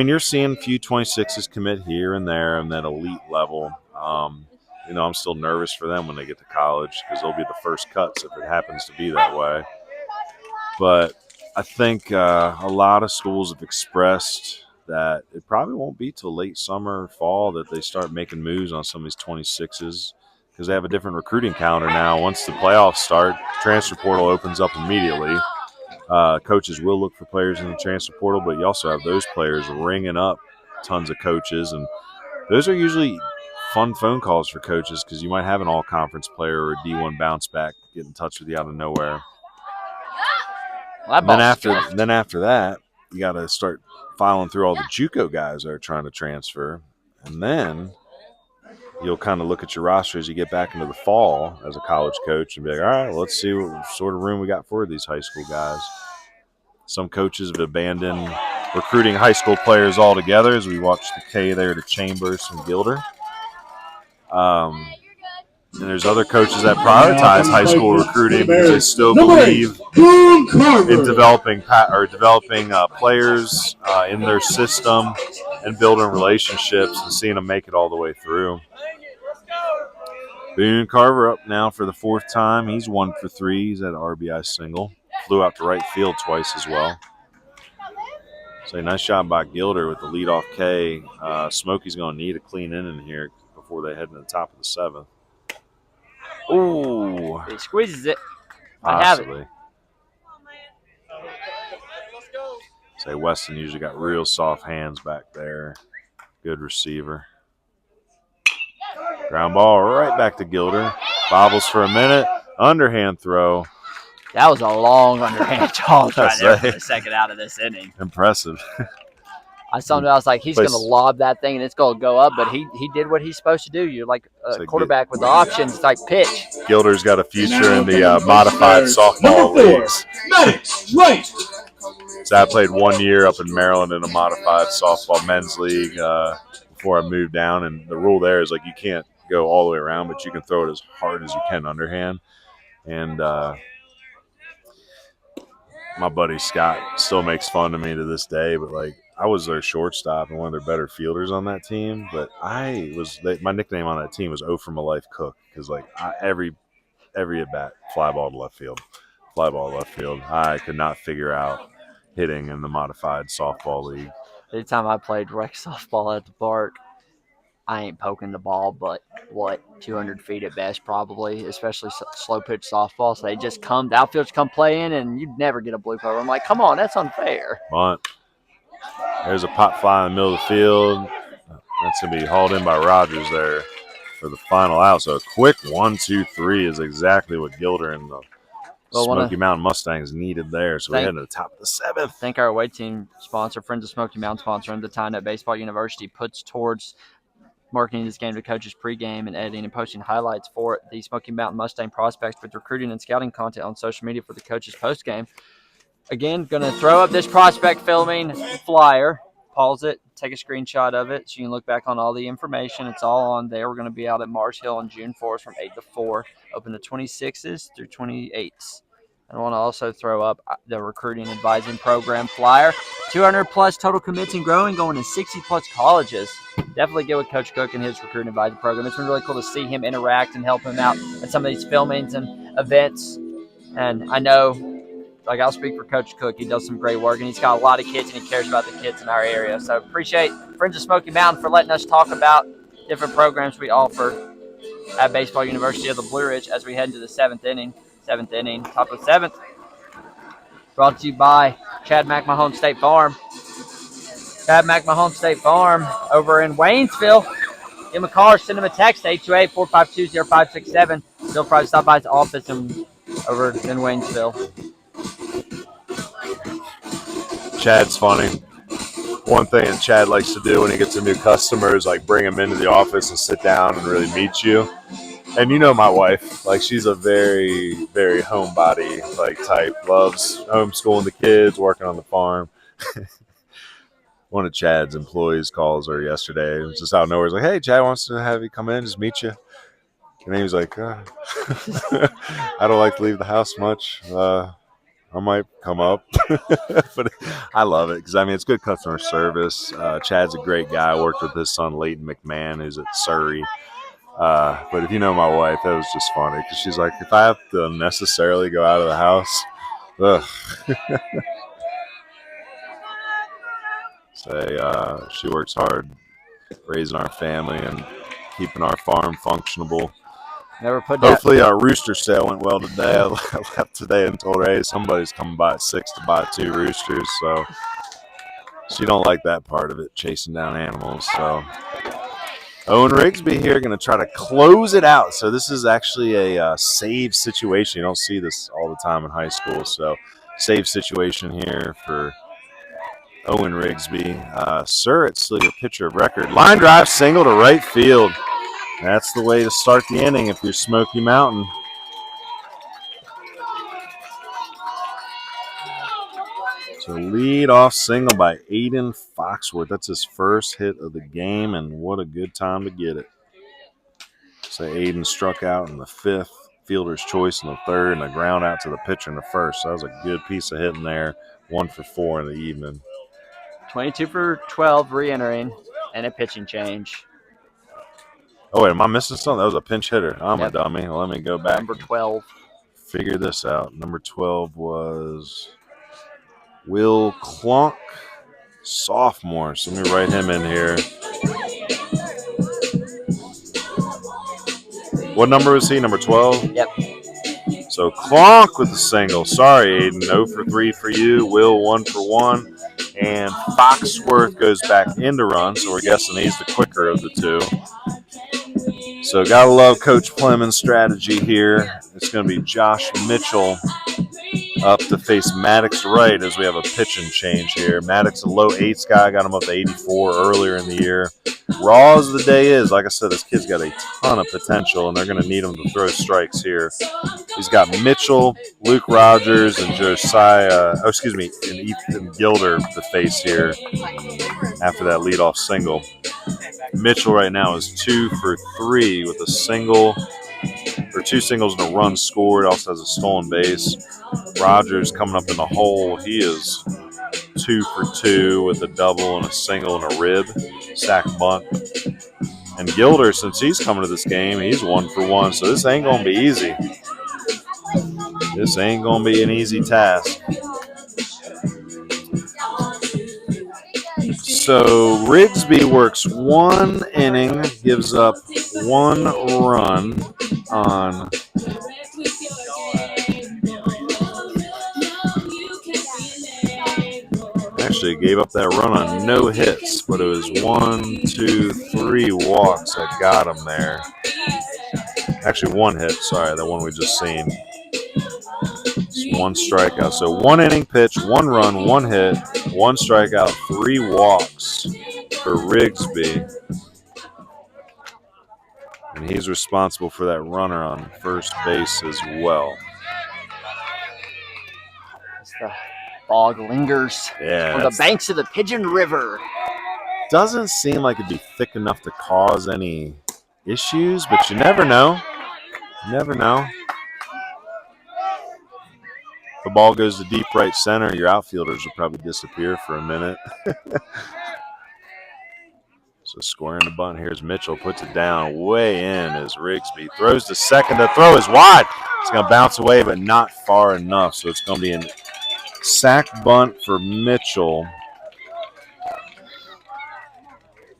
You're seeing a few 26s commit here and there in that elite level. I'm still nervous for them when they get to college because they'll be the first cuts if it happens to be that way. But I think a lot of schools have expressed that it probably won't be till late summer or fall that they start making moves on some of these 26s because they have a different recruiting calendar now. Once the playoffs start, transfer portal opens up immediately. Coaches will look for players in the transfer portal, but you also have those players ringing up tons of coaches, and those are usually fun phone calls for coaches because you might have an all-conference player or a D1 bounce back get in touch with you out of nowhere. Then after that, you got to start filing through all the JUCO guys that are trying to transfer. And then you'll kind of look at your roster as you get back into the fall as a college coach and be like, all right, well, let's see what sort of room we got for these high school guys. Some coaches have abandoned recruiting high school players altogether, as we watch the K there to Chambers from Gilder. And there's other coaches that prioritize high school recruiting because they still believe in developing players in their system and building relationships and seeing them make it all the way through. Boone Carver up now for the 4th time. He's 1 for 3. He's at an RBI single. Flew out to right field twice as well. So a nice shot by Gilder with the leadoff K. Smoky's going to need a clean inning here before they head to the top of the 7th. Ooh.
He squeezes it. I have it.
Say Weston usually got real soft hands back there. Good receiver. Ground ball right back to Gilder. Bobbles for a minute. Underhand throw.
That was a long underhand toss right there for the second out of this inning.
Impressive.
I was like, he's going to lob that thing and it's going to go up, but he did what he's supposed to do. You're like a quarterback with the options, like pitch.
Gilder's got a future in the modified softball leagues.
Maddox, right.
So I played 1 year up in Maryland in a modified softball men's league before I moved down, and the rule there is like you can't go all the way around, but you can throw it as hard as you can underhand. And my buddy Scott still makes fun of me to this day, but like I was their shortstop and one of their better fielders on that team. But my nickname on that team was O for my life Cook, because like every at bat fly ball to left field. I could not figure out hitting in the modified softball league.
Anytime I played rec softball at the park, I ain't poking the ball, but 200 feet at best probably, especially slow pitch softball. So they just come, the outfielders come play in, and you'd never get a blue cover. I'm like, come on, that's unfair.
Bunt. There's a pop fly in the middle of the field. That's going to be hauled in by Rogers there for the final out. So a quick 1-2-3 is exactly what Gilder and the Smoky Mountain Mustangs needed there. So we're heading to the top of the 7th.
Thank our away team sponsor, Friends of Smoky Mountain sponsor, and the time that Baseball University puts towards marketing this game to coaches pregame and editing and posting highlights for the Smoky Mountain Mustang prospects with recruiting and scouting content on social media for the coaches postgame. Again, going to throw up this prospect filming flyer. Pause it, take a screenshot of it so you can look back on all the information. It's all on there. We're going to be out at Mars Hill on June 4th from 8 to 4, open to 26s through 28s. And I want to also throw up the recruiting advising program flyer. 200-plus total commits and growing, going to 60-plus colleges. Definitely get with Coach Cook and his recruiting advising program. It's been really cool to see him interact and help him out at some of these filmings and events. And I know, like, I'll speak for Coach Cook. He does some great work, and he's got a lot of kids, and he cares about the kids in our area. So appreciate Friends of Smoky Mountain for letting us talk about different programs we offer at Baseball University of the Blue Ridge as we head into the 7th inning. Top of the 7th. Brought to you by Chad McMahon State Farm. Chad McMahon State Farm over in Waynesville. Give him a call or send him a text, 828-452-0567. Still probably stop by his office over in Waynesville.
Chad's funny. One thing that Chad likes to do when he gets a new customer is like bring him into the office and sit down and really meet you. And you know my wife, like she's a very, very homebody like type. Loves homeschooling the kids, working on the farm. One of Chad's employees calls her yesterday. It was just out of nowhere. He's like, hey, Chad wants to have you come in, just meet you. And he was like, I don't like to leave the house much. I might come up. But I love it because, I mean, it's good customer service. Chad's a great guy. I worked with his son, Leighton McMahon, who's at Surrey. But if you know my wife, that was just funny because she's like, if I have to necessarily go out of the house, she works hard raising our family and keeping our farm functionable. Hopefully our rooster sale went well today. I left today and told her, hey, somebody's coming by at 6 to buy 2 roosters. So she don't like that part of it, chasing down animals. So Owen Rigsby here going to try to close it out. So this is actually a save situation. You don't see this all the time in high school. So save situation here for Owen Rigsby. Surratt, your pitcher of record. Line drive single to right field. That's the way to start the inning if you're Smoky Mountain. So lead-off single by Aiden Foxworth. That's his first hit of the game, and what a good time to get it. So Aiden struck out in the 5th, fielder's choice in the 3rd, and a ground out to the pitcher in the 1st. So that was a good piece of hitting there. 1 for 4 in the evening.
22 for 12 re-entering, and a pitching change.
Oh, wait, am I missing something? That was a pinch hitter. I'm
Yep.
a dummy. Let me go back.
Number 12.
Figure this out. Number 12 was Will Clonk, sophomore. So let me write him in here. What number was he? Number 12?
Yep.
So Clonk with the single. Sorry, Aiden. 0 for 3 for you. Will 1 for 1. And Foxworth goes back into run, so we're guessing he's the quicker of the two. So gotta love Coach Plemons' strategy here. It's going to be Josh Mitchell up to face Maddox right as we have a pitching change here. Maddox, a low 8s guy, got him up to 84 earlier in the year. Raw as the day is, like I said, this kid's got a ton of potential, and they're going to need him to throw strikes here. He's got Mitchell, Luke Rogers, and and Ethan Gilder to face here after that leadoff single. Mitchell right now is 2 for 3 with a single, or 2 singles and a run scored. Also has a stolen base. Rogers coming up in the hole. He is 2 for 2 with a double and a single and a rib, sack bunt. And Gilder, since he's coming to this game, he's 1 for 1. So this ain't going to be easy. This ain't going to be an easy task. So Rigsby works 1 inning, gives up 1 run on actually gave up that run on no hits, but it was 1, 2, 3 walks that got him there. Actually 1 hit, sorry, that one we just seen. It's 1 strikeout. So 1 inning pitch, 1 run, 1 hit, 1 strikeout, 3 walks for Rigsby. And he's responsible for that runner on first base as well.
The fog lingers on the banks of the Pigeon River.
Doesn't seem like it'd be thick enough to cause any issues, but you never know. You never know. If the ball goes to deep right center, your outfielders will probably disappear for a minute. So squaring the bunt, here's Mitchell, puts it down. Way in is Rigsby. Throws to second. The throw is wide. It's going to bounce away, but not far enough. So it's going to be a sack bunt for Mitchell.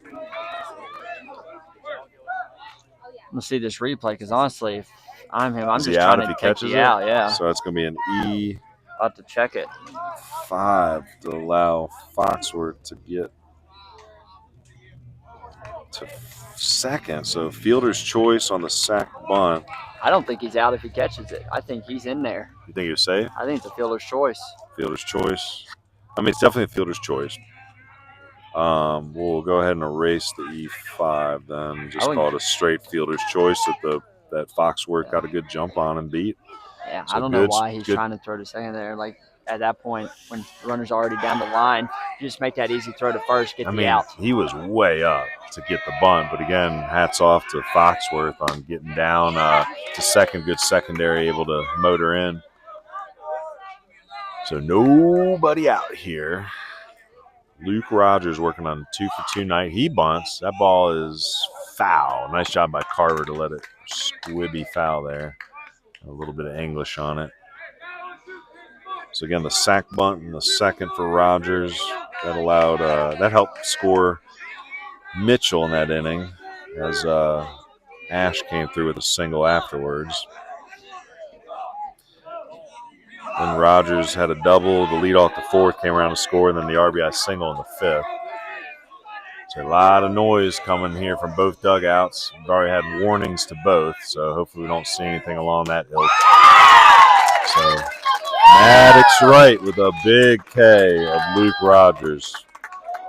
I'm going to see this replay because, honestly, if I'm him, I'm
Is
just
he out
trying
if he
to
catches
it
it?
out. Yeah.
So it's going to be an E5
I'll have to check it.
to allow Foxworth to get to second. So fielder's choice on the sack bunt.
I don't think he's out if he catches it. I think he's in there.
You think he was safe?
I think it's a fielder's choice.
Fielder's choice. I mean, it's definitely a fielder's choice. We'll go ahead and erase the E5 then. Just call it a straight fielder's choice that Foxworth got a good jump on and beat.
Yeah,
So
I don't know why he's trying to throw to second there. Like, at that point, when the runner's already down the line, you just make that easy throw to first, get the out.
He was way up to get the bunt, but again, hats off to Foxworth on getting down to second. Good secondary, able to motor in. So nobody out here. Luke Rogers working on 2 for 2 night. He bunts. That ball is foul. Nice job by Carver to let it squibby foul there. A little bit of English on it. So again, the sack bunt in the second for Rogers. That helped score Mitchell in that inning as Ash came through with a single afterwards. Then Rogers had a double. The lead off the fourth came around to score, and then the RBI single in the fifth. So a lot of noise coming here from both dugouts. We've already had warnings to both, so hopefully we don't see anything along that ilk. So Maddox right with a big K of Luke Rogers.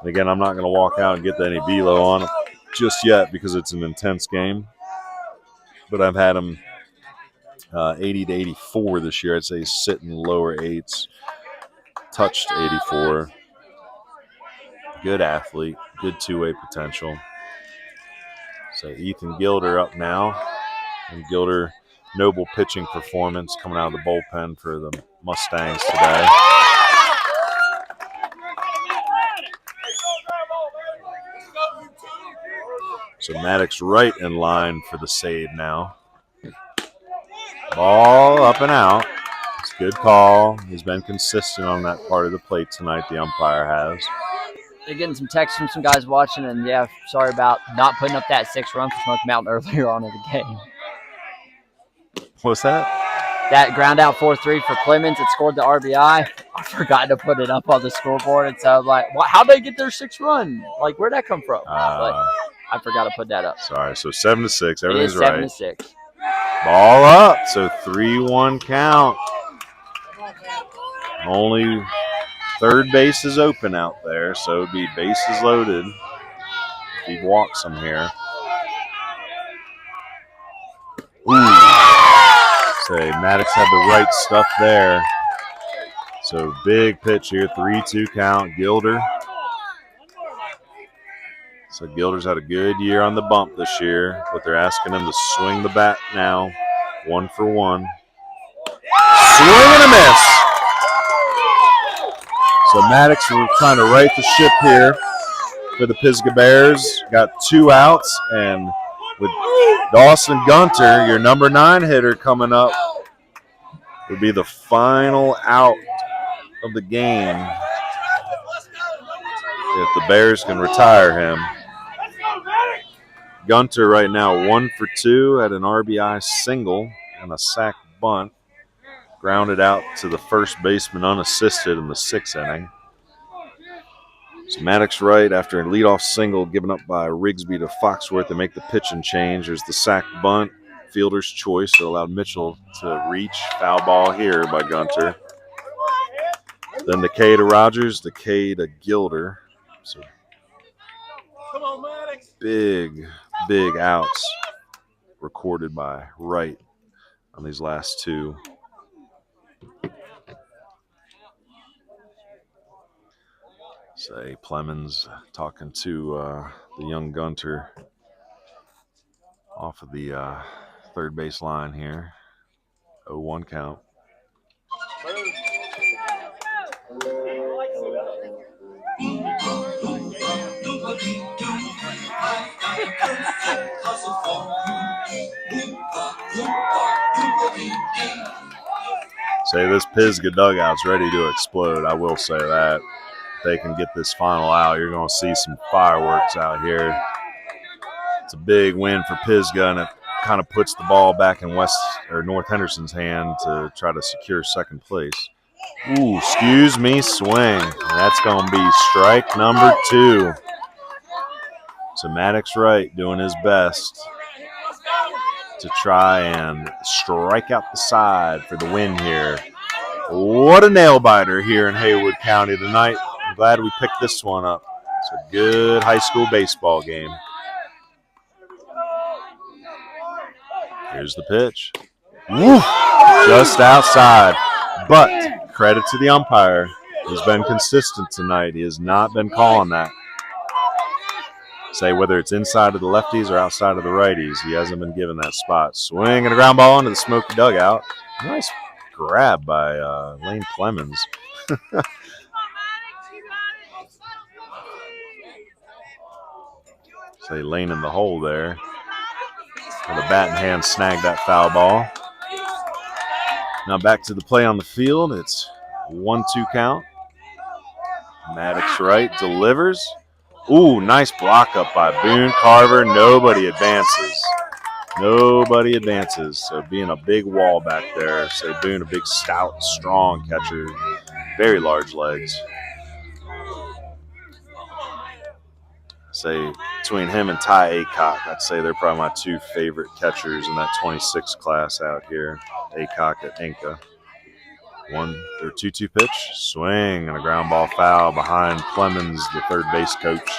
And again, I'm not going to walk out and get any velo on it just yet because it's an intense game. but I've had him 80 to 84 this year. I'd say he's sitting lower eights. Touched 84. Good athlete, good two-way potential. So Ethan Gilder up now. And Gilder, noble pitching performance coming out of the bullpen for the Mustangs today. So Maddox right in line for the save now. Ball up and out. It's a good call. He's been consistent on that part of the plate tonight, the umpire has.
They're getting some texts from some guys watching, and yeah, sorry about not putting up that 6 run for Smoky Mountain earlier on in the game.
What's that?
That ground out 4-3 for Clemens. It scored the RBI. I forgot to put it up on the scoreboard, and so I was like, how'd they get their 6 run? Like, where'd that come from? But I forgot to put that up.
Sorry, so 7-6. Everything's
it is
right.
7-6.
Ball up, so 3-1 count. Only third base is open out there, so it'd be bases loaded if he walks them here. Ooh. Say Maddox had the right stuff there. So big pitch here, 3-2 count. Gilder. So Gilder's had a good year on the bump this year, but they're asking him to swing the bat now. 1 for 1. Swing and a miss. So Maddox, we're trying to right the ship here for the Pisgah Bears. Got 2 outs, and with Dawson Gunter, your number 9 hitter coming up, would be the final out of the game if the Bears can retire him. Gunter right now 1 for 2 at an RBI single and a sac bunt. Grounded out to the first baseman unassisted in the 6th inning. So Maddox right after a leadoff single given up by Rigsby to Foxworth to make the pitching change. There's the sac bunt, fielder's choice. It allowed Mitchell to reach. Foul ball here by Gunter. Then the K to Rogers, the K to Gilder. So big outs recorded by Wright on these last 2. Say Clemens talking to the young Gunter off of the third base line here. 0-1 count. Say this Pisgah dugout's ready to explode. I will say that. If they can get this final out, you're going to see some fireworks out here. It's a big win for Pisgah, and it kind of puts the ball back in North Henderson's hand to try to secure second place. Ooh, excuse me, swing. And that's going to be strike number 2. So Maddox Wright doing his best to try and strike out the side for the win here. What a nail biter here in Haywood County tonight. I'm glad we picked this one up. It's a good high school baseball game. Here's the pitch. Woo! Just outside. But credit to the umpire. He's been consistent tonight. He has not been calling that. Say whether it's inside of the lefties or outside of the righties, he hasn't been given that spot. Swing and a ground ball into the Smoky dugout. Nice grab by Lane Clemens. Say Lane in the hole there. With a bat in hand, snagged that foul ball. Now back to the play on the field. It's 1-2 count. Maddox Wright delivers. Ooh, nice block up by Boone Carver. Nobody advances. Nobody advances. So being a big wall back there. So Boone, a big, stout, strong catcher. Very large legs. Say between him and Ty Aycock, I'd say they're probably my 2 favorite catchers in that 26 class out here. Aycock at Inca. 2-2 pitch, swing, and a ground ball foul behind Clemens, the third base coach.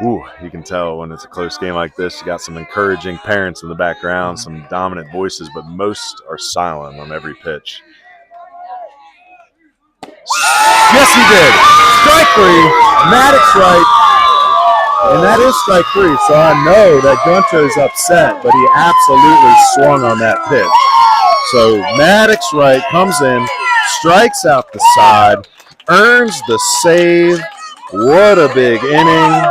Ooh, you can tell when it's a close game like this. You got some encouraging parents in the background, some dominant voices, but most are silent on every pitch. Yes, he did. Strike 3. Maddox right. And that is strike 3, so I know that Gunter is upset, but he absolutely swung on that pitch. So Maddox right comes in, strikes out the side, earns the save. What a big inning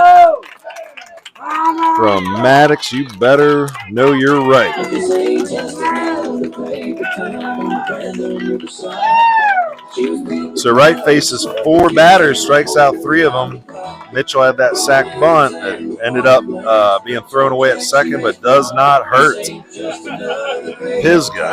from Maddox. You better know you're right. So Wright faces 4 batters, strikes out 3 of them. Mitchell had that sacked bunt that ended up being thrown away at second, but does not hurt Pisgah.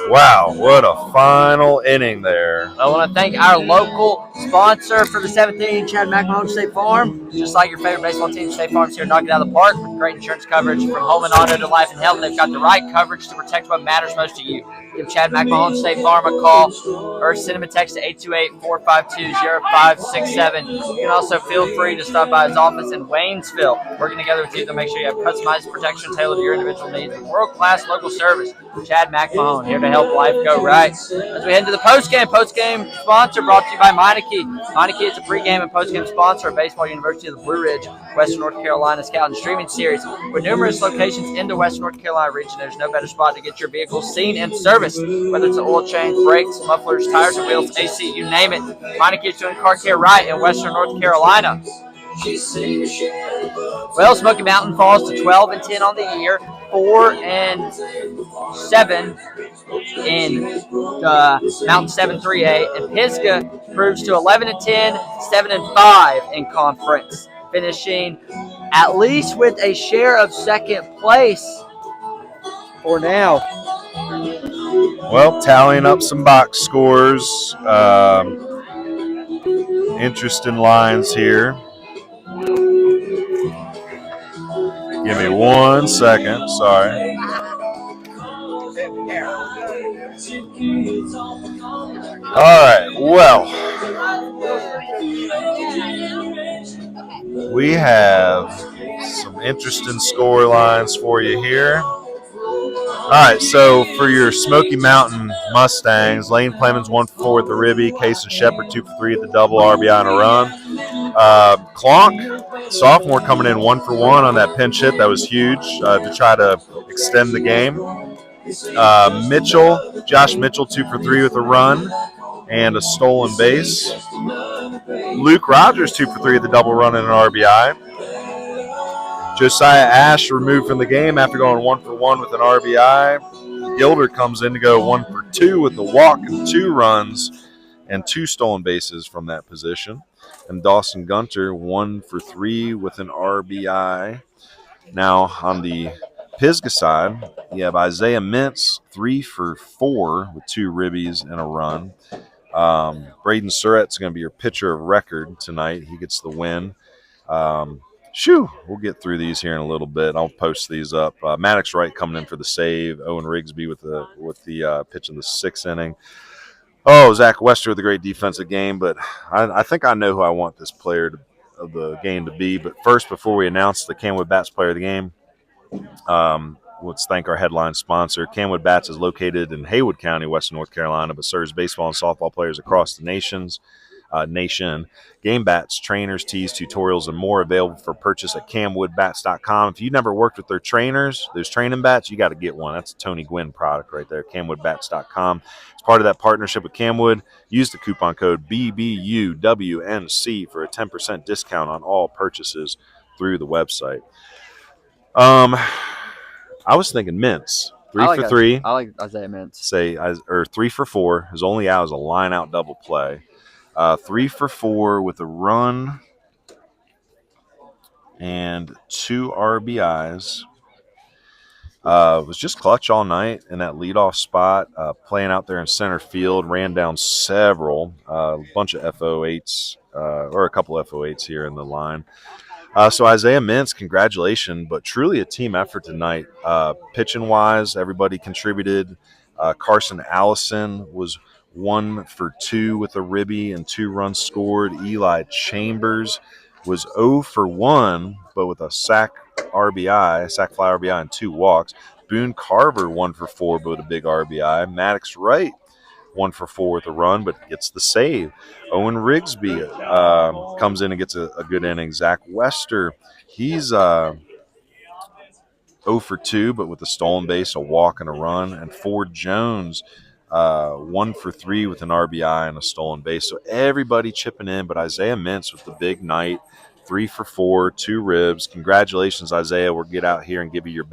Wow, what a final inning there.
I want to thank our local sponsor for the 7th inning, Chad McMahon State Farm. Just like your favorite baseball team, State Farm's here knocking it out of the park with great insurance coverage from home and auto to life and health. They've got the right coverage to protect what matters most to you. Give Chad McMahon State Farm a call or send him a text to 828-452-0567. You can also feel free to stop by his office in Waynesville. Working together with you to make sure you have customized protection tailored to your individual needs with world-class local service. Chad McMahon here to help life go right. As we head into the postgame sponsor brought to you by Meineke. Meineke is a pregame and postgame sponsor of Baseball University of the Blue Ridge, Western North Carolina Scout Streaming Series. With numerous locations in the Western North Carolina region, there's no better spot to get your vehicle seen and serviced. Whether it's an oil change, brakes, mufflers, tires, and wheels, AC, you name it. Meineke is doing car care right in Western North Carolina. Well, Smoky Mountain falls to 12-10 on the year, 4-7 in Mountain 7 3A, and Pisgah proves to 11-10, 7-5 in conference, finishing at least with a share of second place for now.
Well, tallying up some box scores, interesting lines here. Give me 1 second, sorry. All right, well, we have some interesting score lines for you here. All right, so for your Smoky Mountain Mustangs, Lane Clemens 1 for 4 with the ribby, Case and Shepard 2 for 3 at the double, RBI and a run. Clonk, sophomore, coming in 1 for 1 on that pinch hit. That was huge to try to extend the game. Josh Mitchell 2 for 3 with a run and a stolen base. Luke Rogers 2 for 3 at the double, run and an RBI. Josiah Ash removed from the game after going 1 for 1 with an RBI. Gilder comes in to go 1 for 2 with the walk and 2 runs and 2 stolen bases from that position. And Dawson Gunter 1 for 3 with an RBI. Now on the Pisgah side, you have Isaiah Mintz 3 for 4 with 2 ribbies and a run. Braden Surratt's going to be your pitcher of record tonight. He gets the win. We'll get through these here in a little bit. I'll post these up. Maddox Wright coming in for the save. Owen Rigsby with the pitch in the 6th inning. Oh, Zach Wester with a great defensive game, but I think I know who I want this player of the game to be. But first, before we announce the CamWood Bats player of the game, let's thank our headline sponsor. CamWood Bats is located in Haywood County, Western North Carolina, but serves baseball and softball players across the nation. Game bats, trainers, tees, tutorials, and more available for purchase at CamWoodBats.com. If you've never worked with their trainers, those training bats, you got to get one. That's a Tony Gwynn product right there, CamWoodBats.com. As part of that partnership with CamWood, use the coupon code BBUWNC for a 10% discount on all purchases through the website. I was thinking Mintz. 3 for 3.
I like Isaiah Mintz.
3 for 4. His only out is a line-out double play. 3 for 4 with a run and 2 RBIs. Was just clutch all night in that leadoff spot, playing out there in center field, ran down several, a bunch of FO8s, or a couple FO8s here in the line. So Isaiah Mintz, congratulations, but truly a team effort tonight. Pitching-wise, everybody contributed. Carson Allison was 1 for 2 with a ribby and 2 runs scored. Eli Chambers was 0 for 1, but with a sack fly RBI, and 2 walks. Boone Carver 1 for 4, but with a big RBI. Maddox Wright 1 for 4 with a run, but gets the save. Owen Rigsby comes in and gets a good inning. Zach Wester, he's 0 for 2, but with a stolen base, a walk, and a run. And Ford Jones, 1 for 3 with an RBI and a stolen base. So everybody chipping in, but Isaiah Mintz with the big night, 3 for 4, 2 ribs. Congratulations, Isaiah. We'll get out here and give you your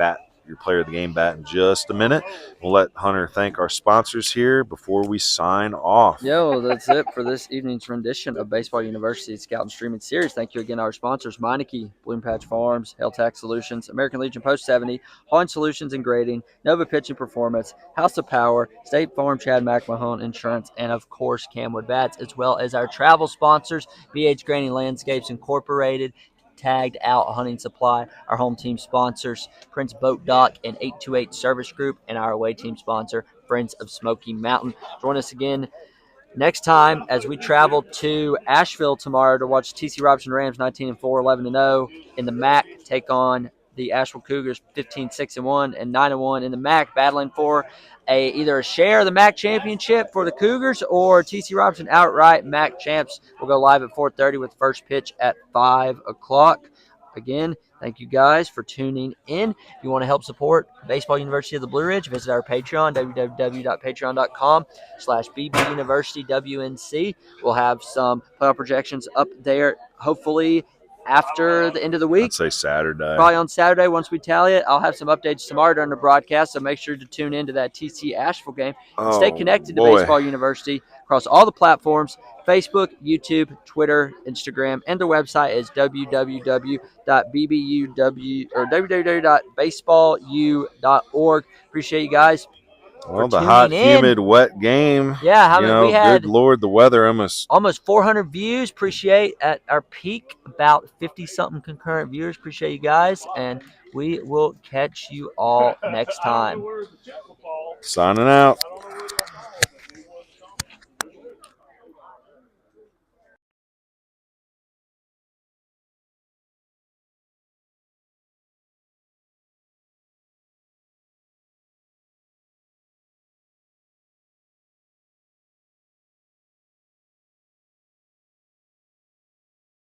player of the game bat in just a minute. We'll let Hunter thank our sponsors here before we sign off.
Yo, that's it for this evening's rendition of Baseball University Scout and Streaming Series. Thank you again to our sponsors, Meineke, Bloom Patch Farms, Helltech Solutions, American Legion Post 70, Hahn Solutions and Grading, Nova Pitching Performance, House of Power, State Farm, Chad McMahon Insurance, and of course, CamWood Bats, as well as our travel sponsors, BH Granny Landscapes Incorporated, Tagged Out Hunting Supply, our home team sponsors, Prince Boat Dock and 828 Service Group, and our away team sponsor, Friends of Smoky Mountain. Join us again next time as we travel to Asheville tomorrow to watch TC Robinson Rams 19-4, 11-0 in the MAC take on the Asheville Cougars 15-6-1 and 9-1 in the MAC, battling for either a share of the MAC championship for the Cougars or TC Robinson outright MAC champs. We'll go live at 4:30 with the first pitch at 5 o'clock. Again, thank you guys for tuning in. If you want to help support Baseball University of the Blue Ridge, visit our Patreon, www.patreon.com/BBUniversityWNC. We'll have some playoff projections up there, hopefully after the end of the week.
I'd say Saturday.
Probably on Saturday once we tally it. I'll have some updates tomorrow during the broadcast, so make sure to tune into that TC Asheville game. And stay connected to Baseball University across all the platforms, Facebook, YouTube, Twitter, Instagram, and their website is www.baseballU.org. Appreciate you guys.
Well, the hot, humid, wet game.
Yeah, we had,
good Lord, the weather almost
400 views. Appreciate at our peak about 50-something concurrent viewers. Appreciate you guys, and we will catch you all next time.
signing out.